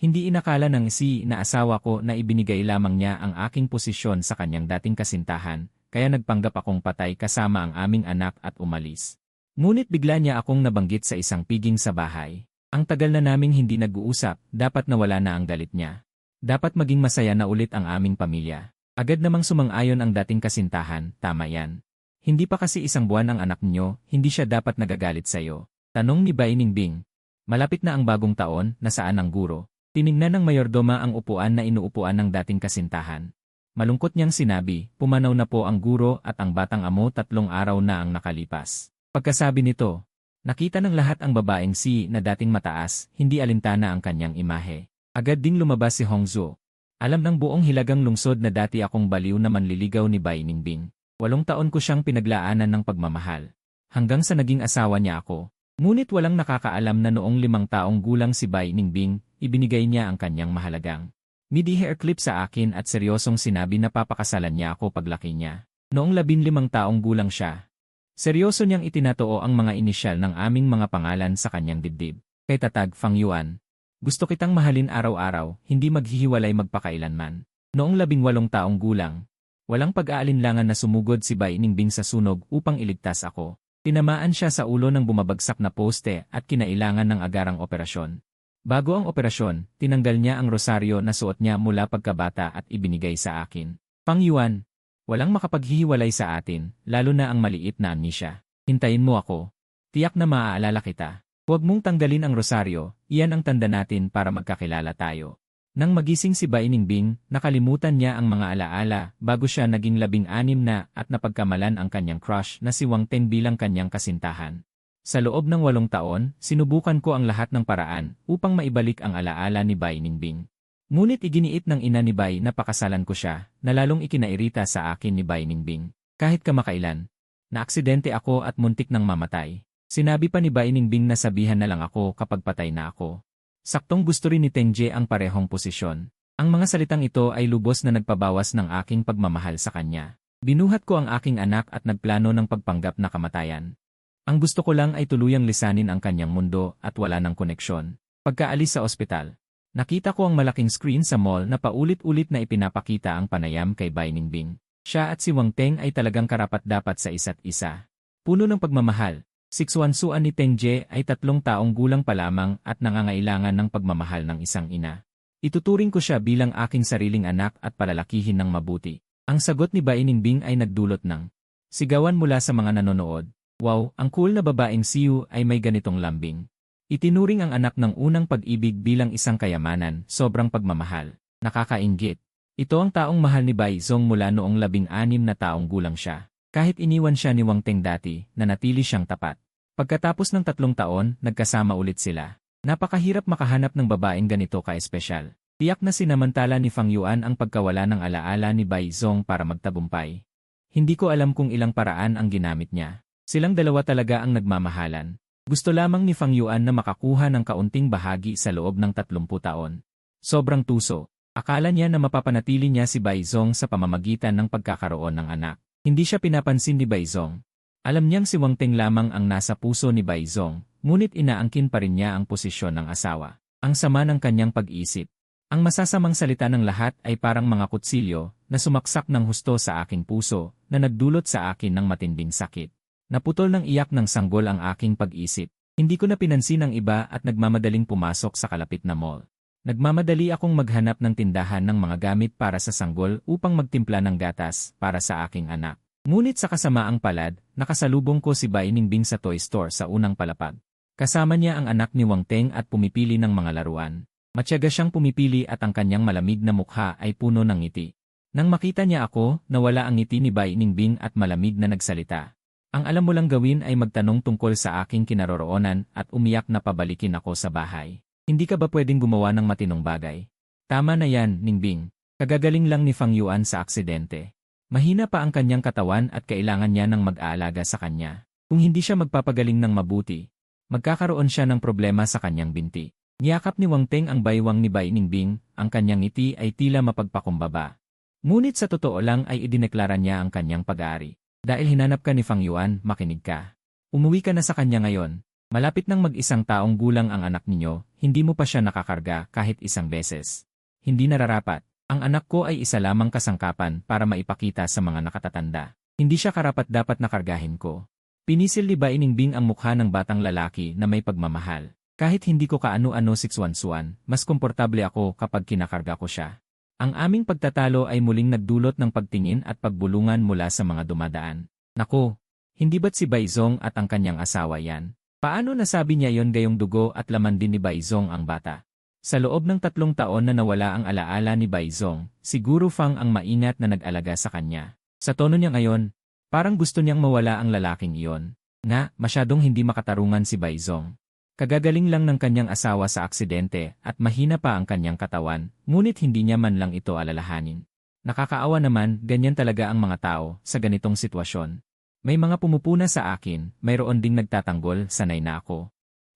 Hindi inakala ng na asawa ko na ibinigay lamang niya ang aking posisyon sa kanyang dating kasintahan, kaya nagpanggap akong patay kasama ang aming anak at umalis. Ngunit bigla niya akong nabanggit sa isang piging sa bahay. Ang tagal na naming hindi nag-uusap, dapat nawala na ang galit niya. Dapat maging masaya na ulit ang aming pamilya. Agad namang sumang-ayon ang dating kasintahan, tama yan. Hindi pa kasi isang buwan ang anak niyo, hindi siya dapat nagagalit sa'yo. Tanong ni Bai Ningbing. Malapit na ang bagong taon, nasaan ang guro? Tiningnan ng mayordoma ang upuan na inuupuan ng dating kasintahan. Malungkot niyang sinabi, pumanaw na po ang guro at ang batang amo 3 araw na ang nakalipas. Pagkasabi nito, nakita ng lahat ang babaeng na dating mataas, hindi alintana ang kanyang imahe. Agad ding lumabas si Hongzhou. Alam ng buong hilagang lungsod na dati akong baliw na manliligaw ni Bai Ningbing. 8 taon ko siyang pinaglaanan ng pagmamahal. Hanggang sa naging asawa niya ako. Ngunit walang nakakaalam na noong 5 taong gulang si Bai Ningbing, ibinigay niya ang kanyang mahalagang midi-hair clip sa akin at seryosong sinabi na papakasalan niya ako paglaki niya. Noong 15 taong gulang siya. Seryoso niyang itinatoo ang mga inisyal ng aming mga pangalan sa kanyang dibdib. Kay tatag Fang Yuan. Gusto kitang mahalin araw-araw, hindi maghihiwalay magpakailanman. Noong 18 taong gulang. Walang pag-aalinlangan na sumugod si Bai Ningbing sa sunog upang iligtas ako. Tinamaan siya sa ulo ng bumabagsak na poste at kinailangan ng agarang operasyon. Bago ang operasyon, tinanggal niya ang rosaryo na suot niya mula pagkabata at ibinigay sa akin. Fang Yuan, walang makapaghihiwalay sa atin, lalo na ang maliit na amnesia. Hintayin mo ako. Tiyak na maaalala kita. Huwag mong tanggalin ang rosaryo, iyan ang tanda natin para magkakilala tayo. Nang magising si Bai Ningbing, nakalimutan niya ang mga alaala bago siya naging 16 na at napagkamalan ang kanyang crush na si Wang Teng bilang kanyang kasintahan. Sa loob ng 8 taon, sinubukan ko ang lahat ng paraan upang maibalik ang alaala ni Bai Ningbing. Ngunit iginiit ng ina ni Bai na pakasalan ko siya, na lalong ikinairita sa akin ni Bai Ningbing. Kahit kamakailan, naaksidente ako at muntik nang mamatay. Sinabi pa ni Bai Ningbing na sabihan na lang ako kapag patay na ako. Saktong gusto rin ni Teng Jie ang parehong posisyon. Ang mga salitang ito ay lubos na nagpabawas ng aking pagmamahal sa kanya. Binuhat ko ang aking anak at nagplano ng pagpanggap na kamatayan. Ang gusto ko lang ay tuluyang lisanin ang kanyang mundo at wala ng koneksyon. Pagkaalis sa ospital, nakita ko ang malaking screen sa mall na paulit-ulit na ipinapakita ang panayam kay Bai Ningbing. Siya at si Wang Teng ay talagang karapat-dapat sa isa't isa. Puno ng pagmamahal. Siksuansuan ni Teng Jie ay 3 taong gulang pa lamang at nangangailangan ng pagmamahal ng isang ina. Ituturing ko siya bilang aking sariling anak at palalakihin ng mabuti. Ang sagot ni Bai Ningbing ay nagdulot ng sigawan mula sa mga nanonood. Wow, ang cool na babaeng siyu ay may ganitong lambing. Itinuring ang anak ng unang pag-ibig bilang isang kayamanan, sobrang pagmamahal. Nakakainggit. Ito ang taong mahal ni Bai Zong mula noong 16 na taong gulang siya. Kahit iniwan siya ni Wang Teng dati, nanatili siyang tapat. Pagkatapos ng 3 taon, nagkasama ulit sila. Napakahirap makahanap ng babaeng ganito ka-espesyal. Tiyak na sinamantala ni Fang Yuan ang pagkawala ng alaala ni Bai Zong para magtabumpay. Hindi ko alam kung ilang paraan ang ginamit niya. Silang dalawa talaga ang nagmamahalan. Gusto lamang ni Fang Yuan na makakuha ng kaunting bahagi sa loob ng 30 taon. Sobrang tuso. Akala niya na mapapanatili niya si Bai Zong sa pamamagitan ng pagkakaroon ng anak. Hindi siya pinapansin ni Bai Zong. Alam niyang si Wang Teng lamang ang nasa puso ni Bai Zong, ngunit inaangkin pa rin niya ang posisyon ng asawa. Ang sama ng kanyang pag-iisip. Ang masasamang salita ng lahat ay parang mga kutsilyo na sumaksak ng husto sa aking puso na nagdulot sa akin ng matinding sakit. Naputol ng iyak ng sanggol ang aking pag-isip. Hindi ko na pinansin ang iba at nagmamadaling pumasok sa kalapit na mall. Nagmamadali akong maghanap ng tindahan ng mga gamit para sa sanggol upang magtimpla ng gatas para sa aking anak. Ngunit sa kasamaang palad, nakasalubong ko si Bai Ningbing sa toy store sa unang palapag. Kasama niya ang anak ni Wang Teng at pumipili ng mga laruan. Matyaga siyang pumipili at ang kanyang malamig na mukha ay puno ng ngiti. Nang makita niya ako, nawala ang ngiti ni Bai Ningbing at malamig na nagsalita. Ang alam mo lang gawin ay magtanong tungkol sa aking kinaroroonan at umiyak na pabalikin ako sa bahay. Hindi ka ba pwedeng gumawa ng matinong bagay? Tama na yan, Ningbing. Kagagaling lang ni Fang Yuan sa aksidente. Mahina pa ang kanyang katawan at kailangan niya ng mag-aalaga sa kanya. Kung hindi siya magpapagaling ng mabuti, magkakaroon siya ng problema sa kanyang binti. Niyakap ni Wang Teng ang baywang ni Bai Ningbing, ang kanyang ngiti ay tila mapagpakumbaba. Ngunit sa totoo lang ay idineklara niya ang kanyang pag-aari. Dahil hinanap ka ni Fang Yuan, makinig ka. Umuwi ka na sa kanya ngayon. Malapit nang mag-isang taong gulang ang anak ninyo, hindi mo pa siya nakakarga kahit isang beses. Hindi nararapat. Ang anak ko ay isa lamang kasangkapan para maipakita sa mga nakatatanda. Hindi siya karapat-dapat na kargahin ko. Pinisil ni Bainingbing ang mukha ng batang lalaki na may pagmamahal. Kahit hindi ko kaano-ano sikswansuan, mas komportable ako kapag kinakarga ko siya. Ang aming pagtatalo ay muling nagdulot ng pagtingin at pagbulungan mula sa mga dumadaan. Naku, hindi ba't si Baizong at ang kanyang asawa yan? Paano nasabi niya yon gayong dugo at laman din ni Baizong ang bata? Sa loob ng 3 taon na nawala ang alaala ni Baizong, siguro Fang ang maingat na nag-alaga sa kanya. Sa tono niya ngayon, parang gusto niyang mawala ang lalaking iyon. Nga, masyadong hindi makatarungan si Baizong. Kagagaling lang ng kanyang asawa sa aksidente at mahina pa ang kanyang katawan, ngunit hindi niya man lang ito alalahanin. Nakakaawa naman, ganyan talaga ang mga tao sa ganitong sitwasyon. May mga pumupuna sa akin, mayroon ding nagtatanggol, sanay na ako.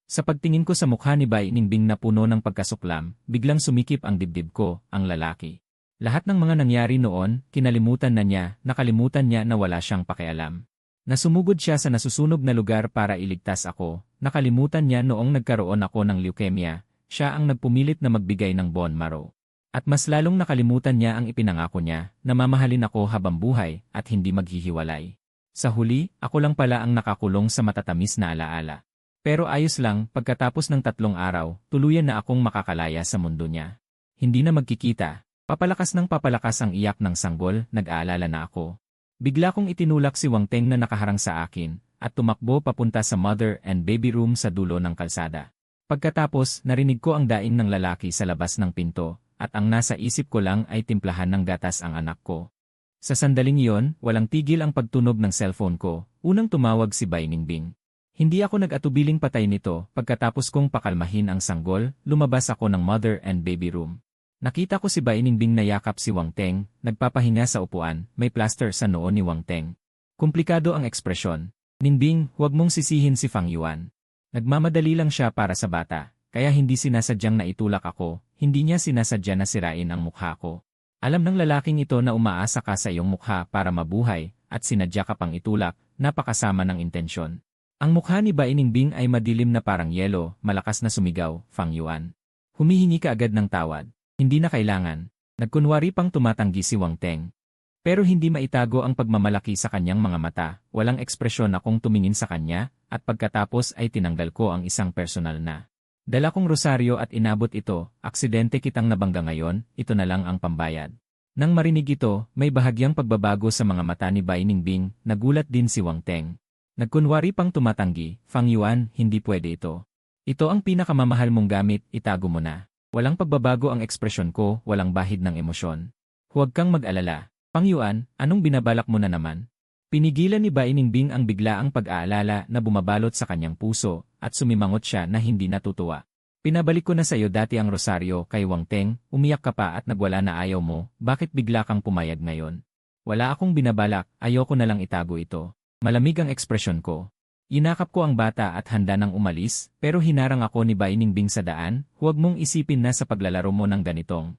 Sa pagtingin ko sa mukha ni Bainingbing na puno ng pagkasuklam, biglang sumikip ang dibdib ko, ang lalaki. Lahat ng mga nangyari noon, nakalimutan niya na wala siyang pakialam. Nasumugod siya sa nasusunog na lugar para iligtas ako, nakalimutan niya noong nagkaroon ako ng leukemia, siya ang nagpumilit na magbigay ng bone marrow. At mas lalong nakalimutan niya ang ipinangako niya, na mamahalin ako habang buhay at hindi maghihiwalay. Sa huli, ako lang pala ang nakakulong sa matatamis na alaala. Pero ayos lang, pagkatapos ng 3 araw, tuluyan na akong makakalaya sa mundo niya. Hindi na magkikita. Papalakas ng papalakas ang iyak ng sanggol, nag-aalala na ako. Bigla kong itinulak si Wang Teng na nakaharang sa akin, at tumakbo papunta sa mother and baby room sa dulo ng kalsada. Pagkatapos, narinig ko ang daing ng lalaki sa labas ng pinto, at ang nasa isip ko lang ay timplahan ng gatas ang anak ko. Sa sandaling iyon, walang tigil ang pagtunog ng cellphone ko, unang tumawag si Bainingbing. Hindi ako nag-atubiling patay nito, pagkatapos kong pakalmahin ang sanggol, lumabas ako ng mother and baby room. Nakita ko si Bainingbing na yakap si Wang Teng, nagpapahinga sa upuan, may plaster sa noo ni Wang Teng. Komplikado ang ekspresyon. Ningbing, huwag mong sisihin si Fang Yuan. Nagmamadali lang siya para sa bata, kaya hindi sinasadyang naitulak ako, hindi niya sinasadya na sirain ang mukha ko. Alam ng lalaking ito na umaasa ka sa iyong mukha para mabuhay, at sinadya ka pang itulak, napakasama ng intensyon. Ang mukha ni Bainingbing ay madilim na parang yelo, malakas na sumigaw, Fang Yuan. Humihingi ka agad ng tawad. Hindi na kailangan. Nagkunwari pang tumatanggi si Wang Teng. Pero hindi maitago ang pagmamalaki sa kanyang mga mata, walang ekspresyon akong tumingin sa kanya, at pagkatapos ay tinanggal ko ang isang personal na. Dala kong rosaryo at inabot ito, aksidente kitang nabangga ngayon, ito na lang ang pambayad. Nang marinig ito, may bahagyang pagbabago sa mga mata ni Bainingbing, nagulat din si Wang Teng. Nagkunwari pang tumatanggi, Fang Yuan, hindi pwede ito. Ito ang pinakamamahal mong gamit, itago mo na. Walang pagbabago ang ekspresyon ko, walang bahid ng emosyon. Huwag kang mag-alala. Fang Yuan, anong binabalak mo na naman? Pinigilan ni Bainingbing ang biglaang pag-aalala na bumabalot sa kanyang puso, at sumimangot siya na hindi natutuwa. Pinabalik ko na sa iyo dati ang rosaryo kay Wang Teng, umiyak ka pa at nagwala na ayaw mo, bakit bigla kang pumayag ngayon? Wala akong binabalak, ayoko na lang itago ito. Malamig ang ekspresyon ko. Inakap ko ang bata at handa nang umalis, pero hinarang ako ni Bainingbing sa daan, huwag mong isipin na sa paglalaro mo ng ganitong.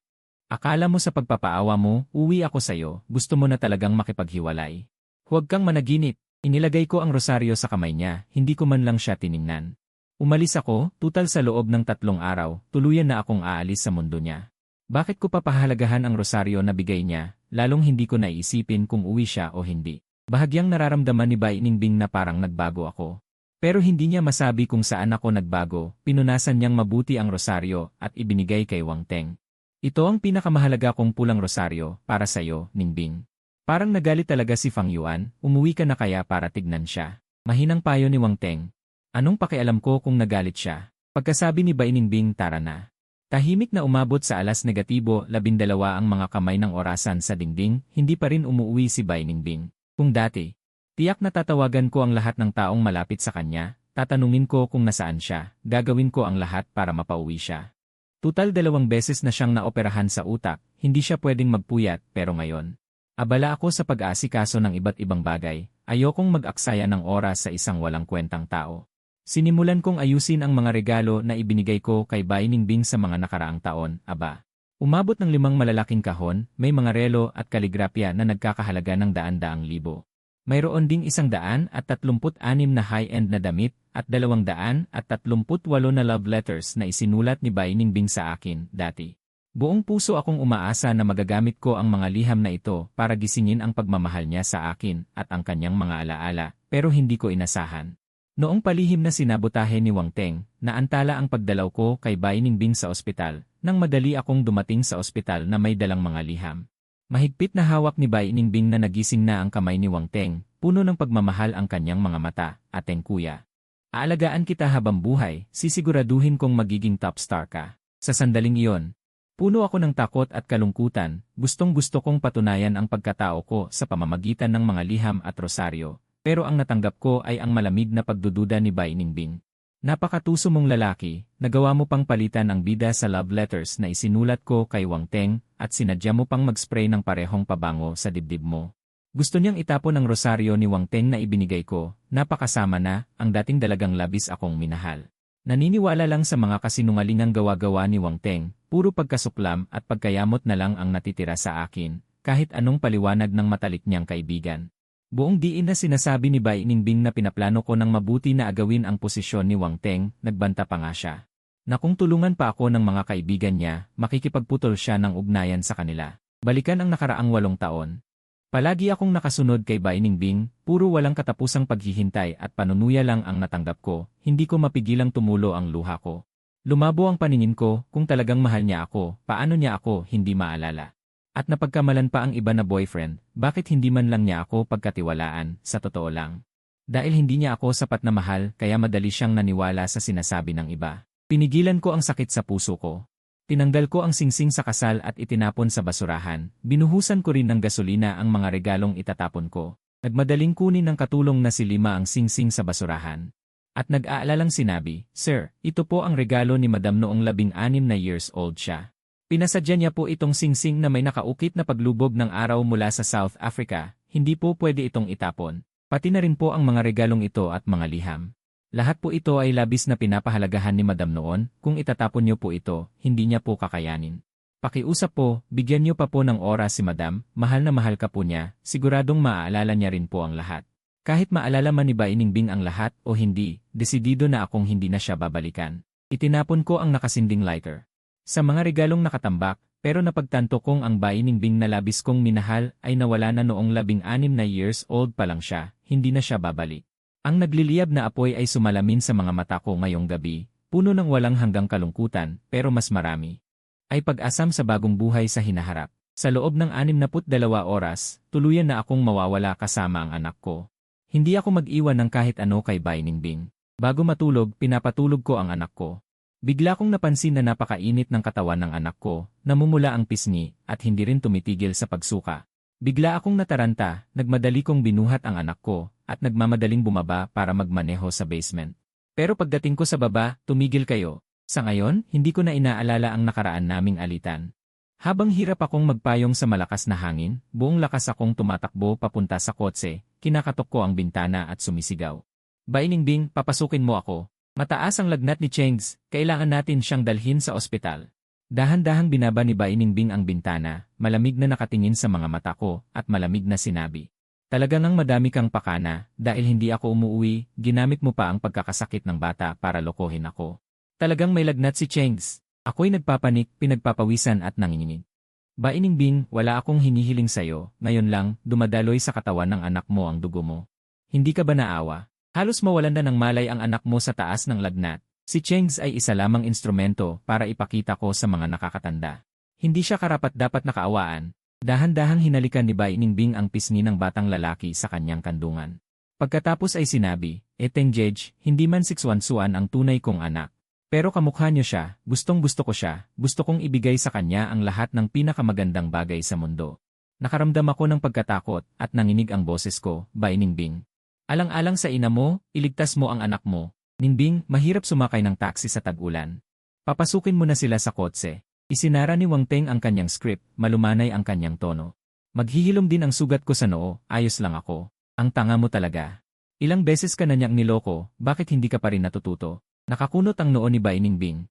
Akala mo sa pagpapaawa mo, uwi ako sa iyo, gusto mo na talagang makipaghiwalay. Huwag kang managinip. Inilagay ko ang rosaryo sa kamay niya, hindi ko man lang siya tiningnan. Umalis ako, tutal sa loob ng 3 araw, tuluyan na akong aalis sa mundo niya. Bakit ko papahalagahan ang rosaryo na bigay niya, lalong hindi ko naiisipin kung uwi siya o hindi. Bahagyang nararamdaman ni Bainingbing na parang nagbago ako. Pero hindi niya masabi kung saan ako nagbago, pinunasan niyang mabuti ang rosaryo at ibinigay kay Wang Teng. Ito ang pinakamahalaga kong pulang rosaryo, para sa iyo, Ningbing. Parang nagalit talaga si Fang Yuan, umuwi ka na kaya para tignan siya. Mahinang payo ni Wang Teng. Anong pakialam ko kung nagalit siya? Pagkasabi ni Bainingbing, tara na. Tahimik na umabot sa alas negatibo, 12 ang mga kamay ng orasan sa dingding, hindi pa rin umuwi si Bainingbing. Kung dati, tiyak na tatawagan ko ang lahat ng taong malapit sa kanya, tatanungin ko kung nasaan siya, gagawin ko ang lahat para mapauwi siya. Tutal 2 beses na siyang naoperahan sa utak, hindi siya pwedeng magpuyat, pero ngayon. Abala ako sa pag-aasikaso ng iba't ibang bagay, ayokong mag-aksaya ng oras sa isang walang kwentang tao. Sinimulan kong ayusin ang mga regalo na ibinigay ko kay Bainingbing sa mga nakaraang taon, aba. Umabot ng 5 malalaking kahon, may mga relo at kaligrapya na nagkakahalaga ng daan-daang libo. Mayroon ding 136 na high-end na damit at 238 na love letters na isinulat ni Bai Ningbing sa akin dati. Buong puso akong umaasa na magagamit ko ang mga liham na ito para gisingin ang pagmamahal niya sa akin at ang kanyang mga alaala, pero hindi ko inasahan. Noong palihim na sinabotahe ni Wang Teng, naantala ang pagdalaw ko kay Bai Ningbing sa ospital, nang madali akong dumating sa ospital na may dalang mga liham. Mahigpit na hawak ni Bai Ningbing na nagising na ang kamay ni Wang Teng, puno ng pagmamahal ang kanyang mga mata, "Ateng kuya. Aalagaan kita habang buhay, sisiguraduhin kong magiging top star ka." Sa sandaling iyon, puno ako ng takot at kalungkutan, gustong-gusto kong patunayan ang pagkatao ko sa pamamagitan ng mga liham at rosaryo, pero ang natanggap ko ay ang malamig na pagdududa ni Bai Ningbing. "Napakatuso mong lalaki, nagawa mo pang palitan ang bida sa love letters na isinulat ko kay Wang Teng at sinadya mo pang mag-spray ng parehong pabango sa dibdib mo." Gusto niyang itapon ang rosaryo ni Wang Teng na ibinigay ko, napakasama na, ang dating dalagang labis akong minahal. Naniniwala lang sa mga kasinungalingang gawa-gawa ni Wang Teng, puro pagkasuklam at pagkayamot na lang ang natitira sa akin, kahit anong paliwanag ng matalik niyang kaibigan. Buong diin na sinasabi ni Bai Ningbing na pinaplano ko ng mabuti na agawin ang posisyon ni Wang Teng, nagbanta pa nga siya. Na kung tulungan pa ako ng mga kaibigan niya, makikipagputol siya ng ugnayan sa kanila. Balikan ang nakaraang 8 taon. Palagi akong nakasunod kay Bai Ningbing, puro walang katapusang paghihintay at panunuya lang ang natanggap ko, hindi ko mapigilang tumulo ang luha ko. Lumabo ang paningin ko, kung talagang mahal niya ako, paano niya ako hindi maalala? At napagkamalan pa ang iba na boyfriend, bakit hindi man lang niya ako pagkatiwalaan, sa totoo lang? Dahil hindi niya ako sapat na mahal, kaya madali siyang naniwala sa sinasabi ng iba. Pinigilan ko ang sakit sa puso ko. Tinanggal ko ang singsing sa kasal at itinapon sa basurahan, binuhusan ko rin ng gasolina ang mga regalong itatapon ko. Nagmadaling kunin ng katulong na si Lima ang singsing sa basurahan. At nag-aalalang sinabi, "Sir, ito po ang regalo ni Madam noong 16 na years old siya. Pinasadya niya po itong singsing na may nakaukit na paglubog ng araw mula sa South Africa, hindi po pwede itong itapon. Pati na rin po ang mga regalong ito at mga liham. Lahat po ito ay labis na pinapahalagahan ni Madam noon, kung itatapon niyo po ito, hindi niya po kakayanin. Pakiusap po, bigyan niyo pa po ng oras si Madam, mahal na mahal ka po niya, siguradong maaalala niya rin po ang lahat." Kahit maalala man ni Bai Ningbing ang lahat o hindi, desidido na akong hindi na siya babalikan. Itinapon ko ang nakasinding lighter sa mga regalong nakatambak, pero napagtanto kong ang Bai Ningbing na labis kong minahal ay nawala na noong 16 na years old pa lang siya, hindi na siya babalik. Ang nagliliyab na apoy ay sumalamin sa mga mata ko ngayong gabi, puno ng walang hanggang kalungkutan, pero mas marami ay pag-asam sa bagong buhay sa hinaharap. Sa loob ng 62 oras, tuluyan na akong mawawala kasama ang anak ko. Hindi ako mag-iwan ng kahit ano kay Bai Ningbing. Bago matulog, pinapatulog ko ang anak ko. Bigla kong napansin na napakainit ng katawan ng anak ko, namumula ang pisngi, at hindi rin tumitigil sa pagsuka. Bigla akong nataranta, nagmadali kong binuhat ang anak ko, at nagmamadaling bumaba para magmaneho sa basement. Pero pagdating ko sa baba, tumigil kayo. Sa ngayon, hindi ko na inaalala ang nakaraan naming alitan. Habang hirap akong magpayong sa malakas na hangin, buong lakas akong tumatakbo papunta sa kotse, kinakatok ko ang bintana at sumisigaw. "Bai Ningbing, papasukin mo ako. Mataas ang lagnat ni Chengs, kailangan natin siyang dalhin sa ospital." Dahan-dahang binaba ni Bai Ningbing ang bintana, malamig na nakatingin sa mga mata ko, at malamig na sinabi, "Talaga ngang madami kang pakana, dahil hindi ako umuwi, ginamit mo pa ang pagkakasakit ng bata para lokohin ako. Talagang may lagnat si Chengs." Ako'y nagpapanik, pinagpapawisan at nanginginig. "Bai Ningbing, wala akong hinihiling sa'yo, ngayon lang, dumadaloy sa katawan ng anak mo ang dugo mo. Hindi ka ba naawa? Halos mawalan na ng malay ang anak mo sa taas ng lagnat. Si Chengs ay isa lamang instrumento para ipakita ko sa mga nakakatanda. Hindi siya karapat-dapat na kaawaan." Dahan-dahang hinalikan ni Bai Ningbing ang pisngi ng batang lalaki sa kanyang kandungan. Pagkatapos ay sinabi, "Eteng Jej, hindi man sikswansuan ang tunay kong anak. Pero kamukha niyo siya, gustong-gusto ko siya, gusto kong ibigay sa kanya ang lahat ng pinakamagandang bagay sa mundo." Nakaramdam ako ng pagkatakot at nanginig ang boses ko, "Bai Ningbing. Alang-alang sa ina mo, iligtas mo ang anak mo. Ningbing, mahirap sumakay ng taxi sa tag-ulan. Papasukin mo na sila sa kotse." Isinara ni Wang Teng ang kanyang script, malumanay ang kanyang tono. "Maghihilom din ang sugat ko sa noo, ayos lang ako. Ang tanga mo talaga. Ilang beses ka na niyang niloko, bakit hindi ka pa rin natututo?" Nakakunot ang noo ni Bai Ningbing.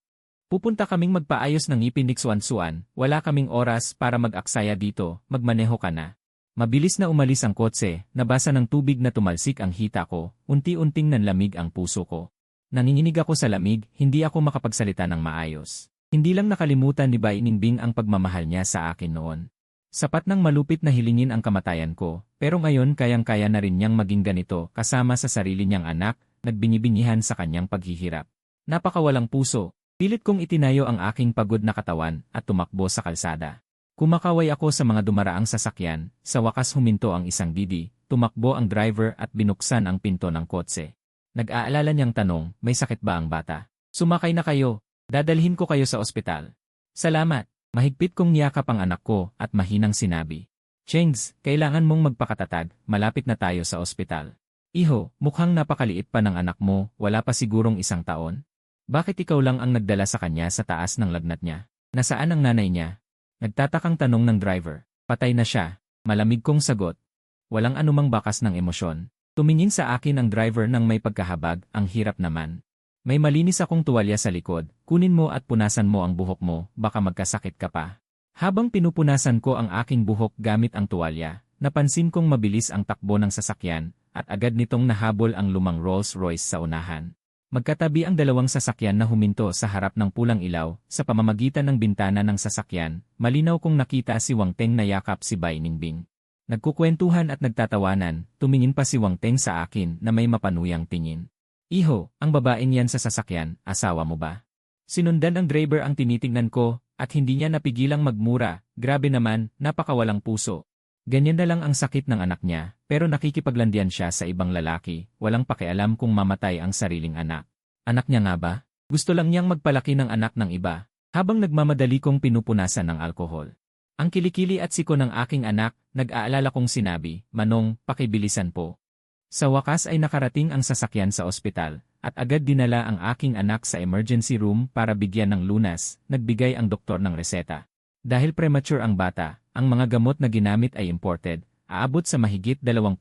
"Pupunta kaming magpaayos ng ngipin ni Xuan, wala kaming oras para mag-aksaya dito, magmaneho ka na." Mabilis na umalis ang kotse, nabasa ng tubig na tumalsik ang hita ko, unti-unting nanlamig ang puso ko. Nanginginig ako sa lamig, hindi ako makapagsalita ng maayos. Hindi lang nakalimutan ni Bai Ningbing ang pagmamahal niya sa akin noon. Sapat nang malupit na hilingin ang kamatayan ko, pero ngayon kayang-kaya na rin niyang maging ganito kasama sa sarili niyang anak, nagbinibinihan sa kanyang paghihirap. Napakawalang puso, pilit kong itinayo ang aking pagod na katawan at tumakbo sa kalsada. Kumakaway ako sa mga dumaraang sasakyan, sa wakas huminto ang isang didi, tumakbo ang driver at binuksan ang pinto ng kotse. Nag-aalala niyang tanong, may sakit ba ang bata? Sumakay na kayo, dadalhin ko kayo sa ospital. Salamat, mahigpit kong niyakap ang anak ko at mahinang sinabi. Chengs, kailangan mong magpakatatag, malapit na tayo sa ospital. Iho, mukhang napakaliit pa ng anak mo, wala pa sigurong 1 taon? Bakit ikaw lang ang nagdala sa kanya sa taas ng lagnat niya? Nasaan ang nanay niya? Nagtatakang tanong ng driver. Patay na siya. Malamig kong sagot. Walang anumang bakas ng emosyon. Tumingin sa akin ang driver ng may pagkahabag, ang hirap naman. May malinis akong tuwalya sa likod, kunin mo at punasan mo ang buhok mo, baka magkasakit ka pa. Habang pinupunasan ko ang aking buhok gamit ang tuwalya, napansin kong mabilis ang takbo ng sasakyan, at agad nitong nahabol ang lumang Rolls-Royce sa unahan. Magkatabi ang dalawang sasakyan na huminto sa harap ng pulang ilaw, sa pamamagitan ng bintana ng sasakyan, malinaw kong nakita si Wang Teng na yakap si Bai Ningbing. Nagkukwentuhan at nagtatawanan, tumingin pa si Wang Teng sa akin na may mapanuyang tingin. Iho, ang babaeng yan sa sasakyan, asawa mo ba? Sinundan ang driver ang tinitingnan ko, at hindi niya napigilang magmura, grabe naman, napakawalang puso. Ganyan na lang ang sakit ng anak niya, pero nakikipaglandian siya sa ibang lalaki, walang pakialam kung mamatay ang sariling anak. Anak niya nga ba? Gusto lang niyang magpalaki ng anak ng iba, habang nagmamadali kong pinupunasan ng alkohol. Ang kilikili at siko ng aking anak, nag-aalala kong sinabi, Manong, pakibilisan po. Sa wakas ay nakarating ang sasakyan sa ospital, at agad dinala ang aking anak sa emergency room para bigyan ng lunas, nagbigay ang doktor ng reseta. Dahil premature ang bata, ang mga gamot na ginamit ay imported, aabot sa mahigit 20,000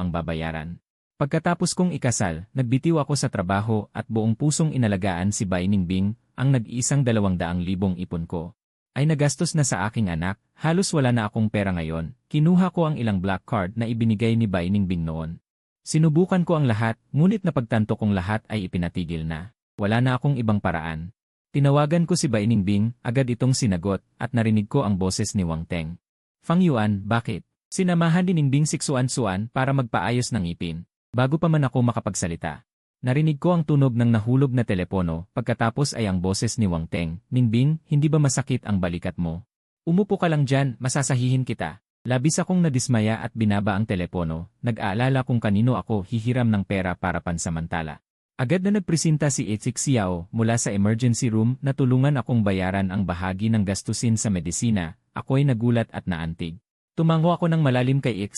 ang babayaran. Pagkatapos kong ikasal, nagbitiw ako sa trabaho at buong pusong inalagaan si Bai Ningbing, ang nag-iisang 200,000 ipon ko. Ay nagastos na sa aking anak, halos wala na akong pera ngayon, kinuha ko ang ilang black card na ibinigay ni Bai Ningbing noon. Sinubukan ko ang lahat, ngunit napagtanto kong lahat ay ipinatigil na. Wala na akong ibang paraan. Tinawagan ko si Bai Ningbing, agad itong sinagot, at narinig ko ang boses ni Wang Teng. Fang Yuan, bakit? Sinamahan ni Ningbing si Xuan para magpaayos ng ngipin. Bago pa man ako makapagsalita. Narinig ko ang tunog ng nahulog na telepono, pagkatapos ay ang boses ni Wang Teng, Ningbing, hindi ba masakit ang balikat mo? Umupo ka lang dyan, masasahihin kita. Labis akong nadismaya at binaba ang telepono, nag-aalala kung kanino ako hihiram ng pera para pansamantala. Agad na nagpresenta si Etik Xiao mula sa emergency room na tulungan akong bayaran ang bahagi ng gastusin sa medisina, ako'y nagulat at naantig. Tumango ako ng malalim kay Etik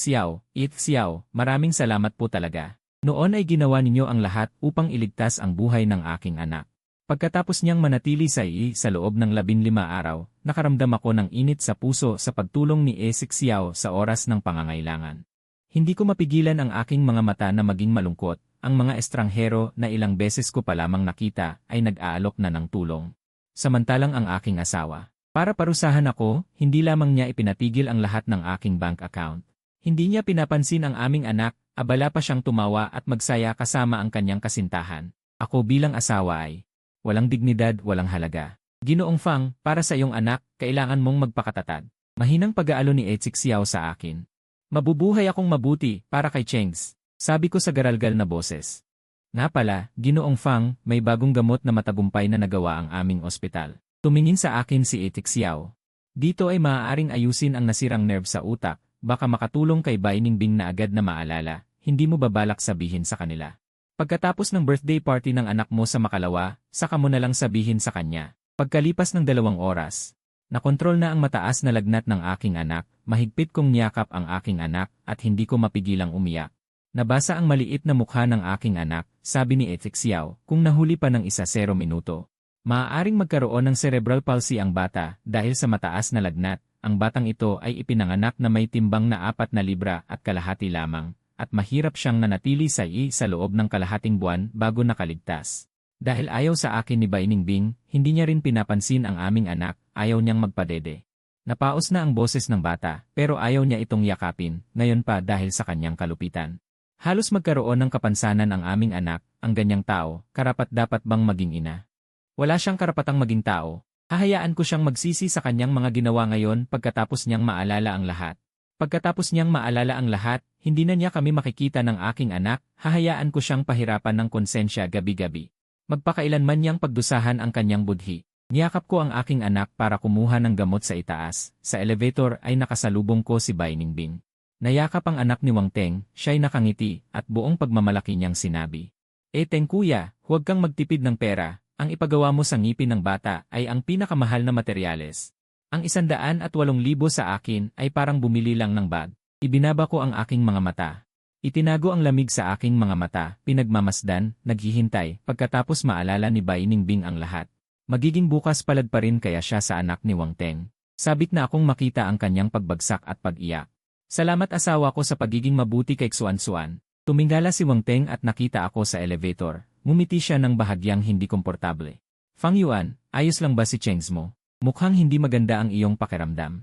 Xiao, maraming salamat po talaga. Noon ay ginawa ninyo ang lahat upang iligtas ang buhay ng aking anak. Pagkatapos niyang manatili sa loob ng 15 araw, nakaramdam ako ng init sa puso sa pagtulong ni Etik Xiao sa oras ng pangangailangan. Hindi ko mapigilan ang aking mga mata na maging malungkot. Ang mga estranghero na ilang beses ko pa lamang nakita ay nag-aalok na ng tulong. Samantalang ang aking asawa, para parusahan ako, hindi lamang niya ipinatigil ang lahat ng aking bank account. Hindi niya pinapansin ang aming anak, abala pa siyang tumawa at magsaya kasama ang kanyang kasintahan. Ako bilang asawa ay walang dignidad, walang halaga. Ginoong Fang, para sa iyong anak, kailangan mong magpakatatag. Mahinang pag-aalo ni Etik Xiao sa akin. Mabubuhay akong mabuti para kay Chengs. Sabi ko sa garalgal na boses. Nga pala, Ginoong Fang, may bagong gamot na matagumpay na nagawa ang aming ospital. Tumingin sa akin si Etik Xiao. Dito ay maaaring ayusin ang nasirang nerve sa utak, baka makatulong kay Bai Ningbing na agad na maalala, hindi mo babalak sabihin sa kanila. Pagkatapos ng birthday party ng anak mo sa Makalawa, saka mo na lang sabihin sa kanya. Pagkalipas ng 2 oras, nakontrol na ang mataas na lagnat ng aking anak, mahigpit kong niyakap ang aking anak at hindi ko mapigilang umiyak. Nabasa ang maliit na mukha ng aking anak, sabi ni Etik Xiao, kung nahuli pa ng 0 minuto. Maaaring magkaroon ng cerebral palsy ang bata dahil sa mataas na lagnat. Ang batang ito ay ipinanganak na may timbang na 4 libra at kalahati lamang, at mahirap siyang nanatili sa loob ng kalahating buwan bago nakaligtas. Dahil ayaw sa akin ni Bai Ningbing, hindi niya rin pinapansin ang aming anak, ayaw niyang magpadede. Napaos na ang boses ng bata, pero ayaw niya itong yakapin, ngayon pa dahil sa kanyang kalupitan. Halos magkaroon ng kapansanan ang aming anak, ang ganyang tao, karapat-dapat bang maging ina? Wala siyang karapatang maging tao. Hahayaan ko siyang magsisi sa kanyang mga ginawa ngayon pagkatapos niyang maalala ang lahat. Pagkatapos niyang maalala ang lahat, hindi na niya kami makikita ng aking anak, hahayaan ko siyang pahirapan ng konsensya gabi-gabi. Magpakailanman niyang pagdusahan ang kanyang budhi. Niyakap ko ang aking anak para kumuha ng gamot sa itaas. Sa elevator ay nakasalubong ko si Bai Ningbing. Nayakap ang anak ni Wang Teng, siya'y nakangiti, at buong pagmamalaki niyang sinabi. Teng kuya, huwag kang magtipid ng pera, ang ipagawa mo sa ngipin ng bata ay ang pinakamahal na materyales. Ang 108,000 sa akin ay parang bumili lang ng bag. Ibinaba ko ang aking mga mata. Itinago ang lamig sa aking mga mata, pinagmamasdan, naghihintay, pagkatapos maalala ni Bai Ningbing ang lahat. Magiging bukas palad pa rin kaya siya sa anak ni Wang Teng. Sabik na akong makita ang kanyang pagbagsak at pag-iyak. Salamat asawa ko sa pagiging mabuti kay Xuan. Tumingala si Wang Teng at nakita ako sa elevator. Ngumiti siya ng bahagyang hindi komportable. Fang Yuan, ayos lang ba si Chengs mo? Mukhang hindi maganda ang iyong pakiramdam.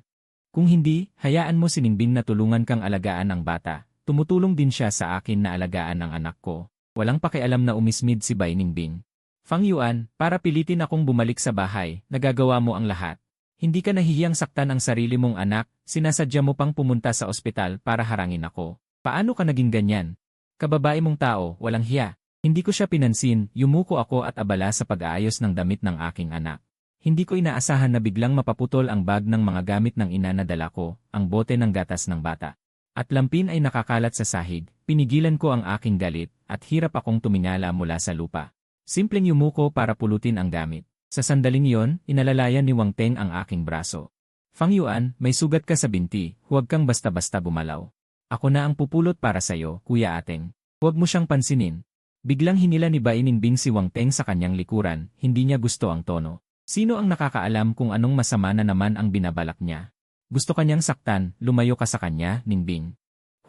Kung hindi, hayaan mo si Ningbing na tulungan kang alagaan ang bata. Tumutulong din siya sa akin na alagaan ang anak ko. Walang pakialam na umismid si Bai Ningbing. Fang Yuan, para pilitin akong bumalik sa bahay, nagagawa mo ang lahat. Hindi ka nahihiyang saktan ang sarili mong anak, sinasadya mo pang pumunta sa ospital para harangin ako. Paano ka naging ganyan? Kababae mong tao, walang hiya. Hindi ko siya pinansin, yumuko ako at abala sa pag-aayos ng damit ng aking anak. Hindi ko inaasahan na biglang mapaputol ang bag ng mga gamit ng ina na dala ko, ang bote ng gatas ng bata. At lampin ay nakakalat sa sahig, pinigilan ko ang aking galit, at hirap akong tumingala mula sa lupa. Simpleng yumuko para pulutin ang gamit. Sa sandaling iyon, inalalayan ni Wang Teng ang aking braso. Fang Yuan, may sugat ka sa binti, huwag kang basta-basta bumalaw. Ako na ang pupulot para sa'yo, Kuya Ateng. Huwag mo siyang pansinin. Biglang hinila ni Bai Ningbing si Wang Teng sa kanyang likuran, hindi niya gusto ang tono. Sino ang nakakaalam kung anong masama na naman ang binabalak niya? Gusto kanyang saktan, lumayo ka sa kanya, Ningbing.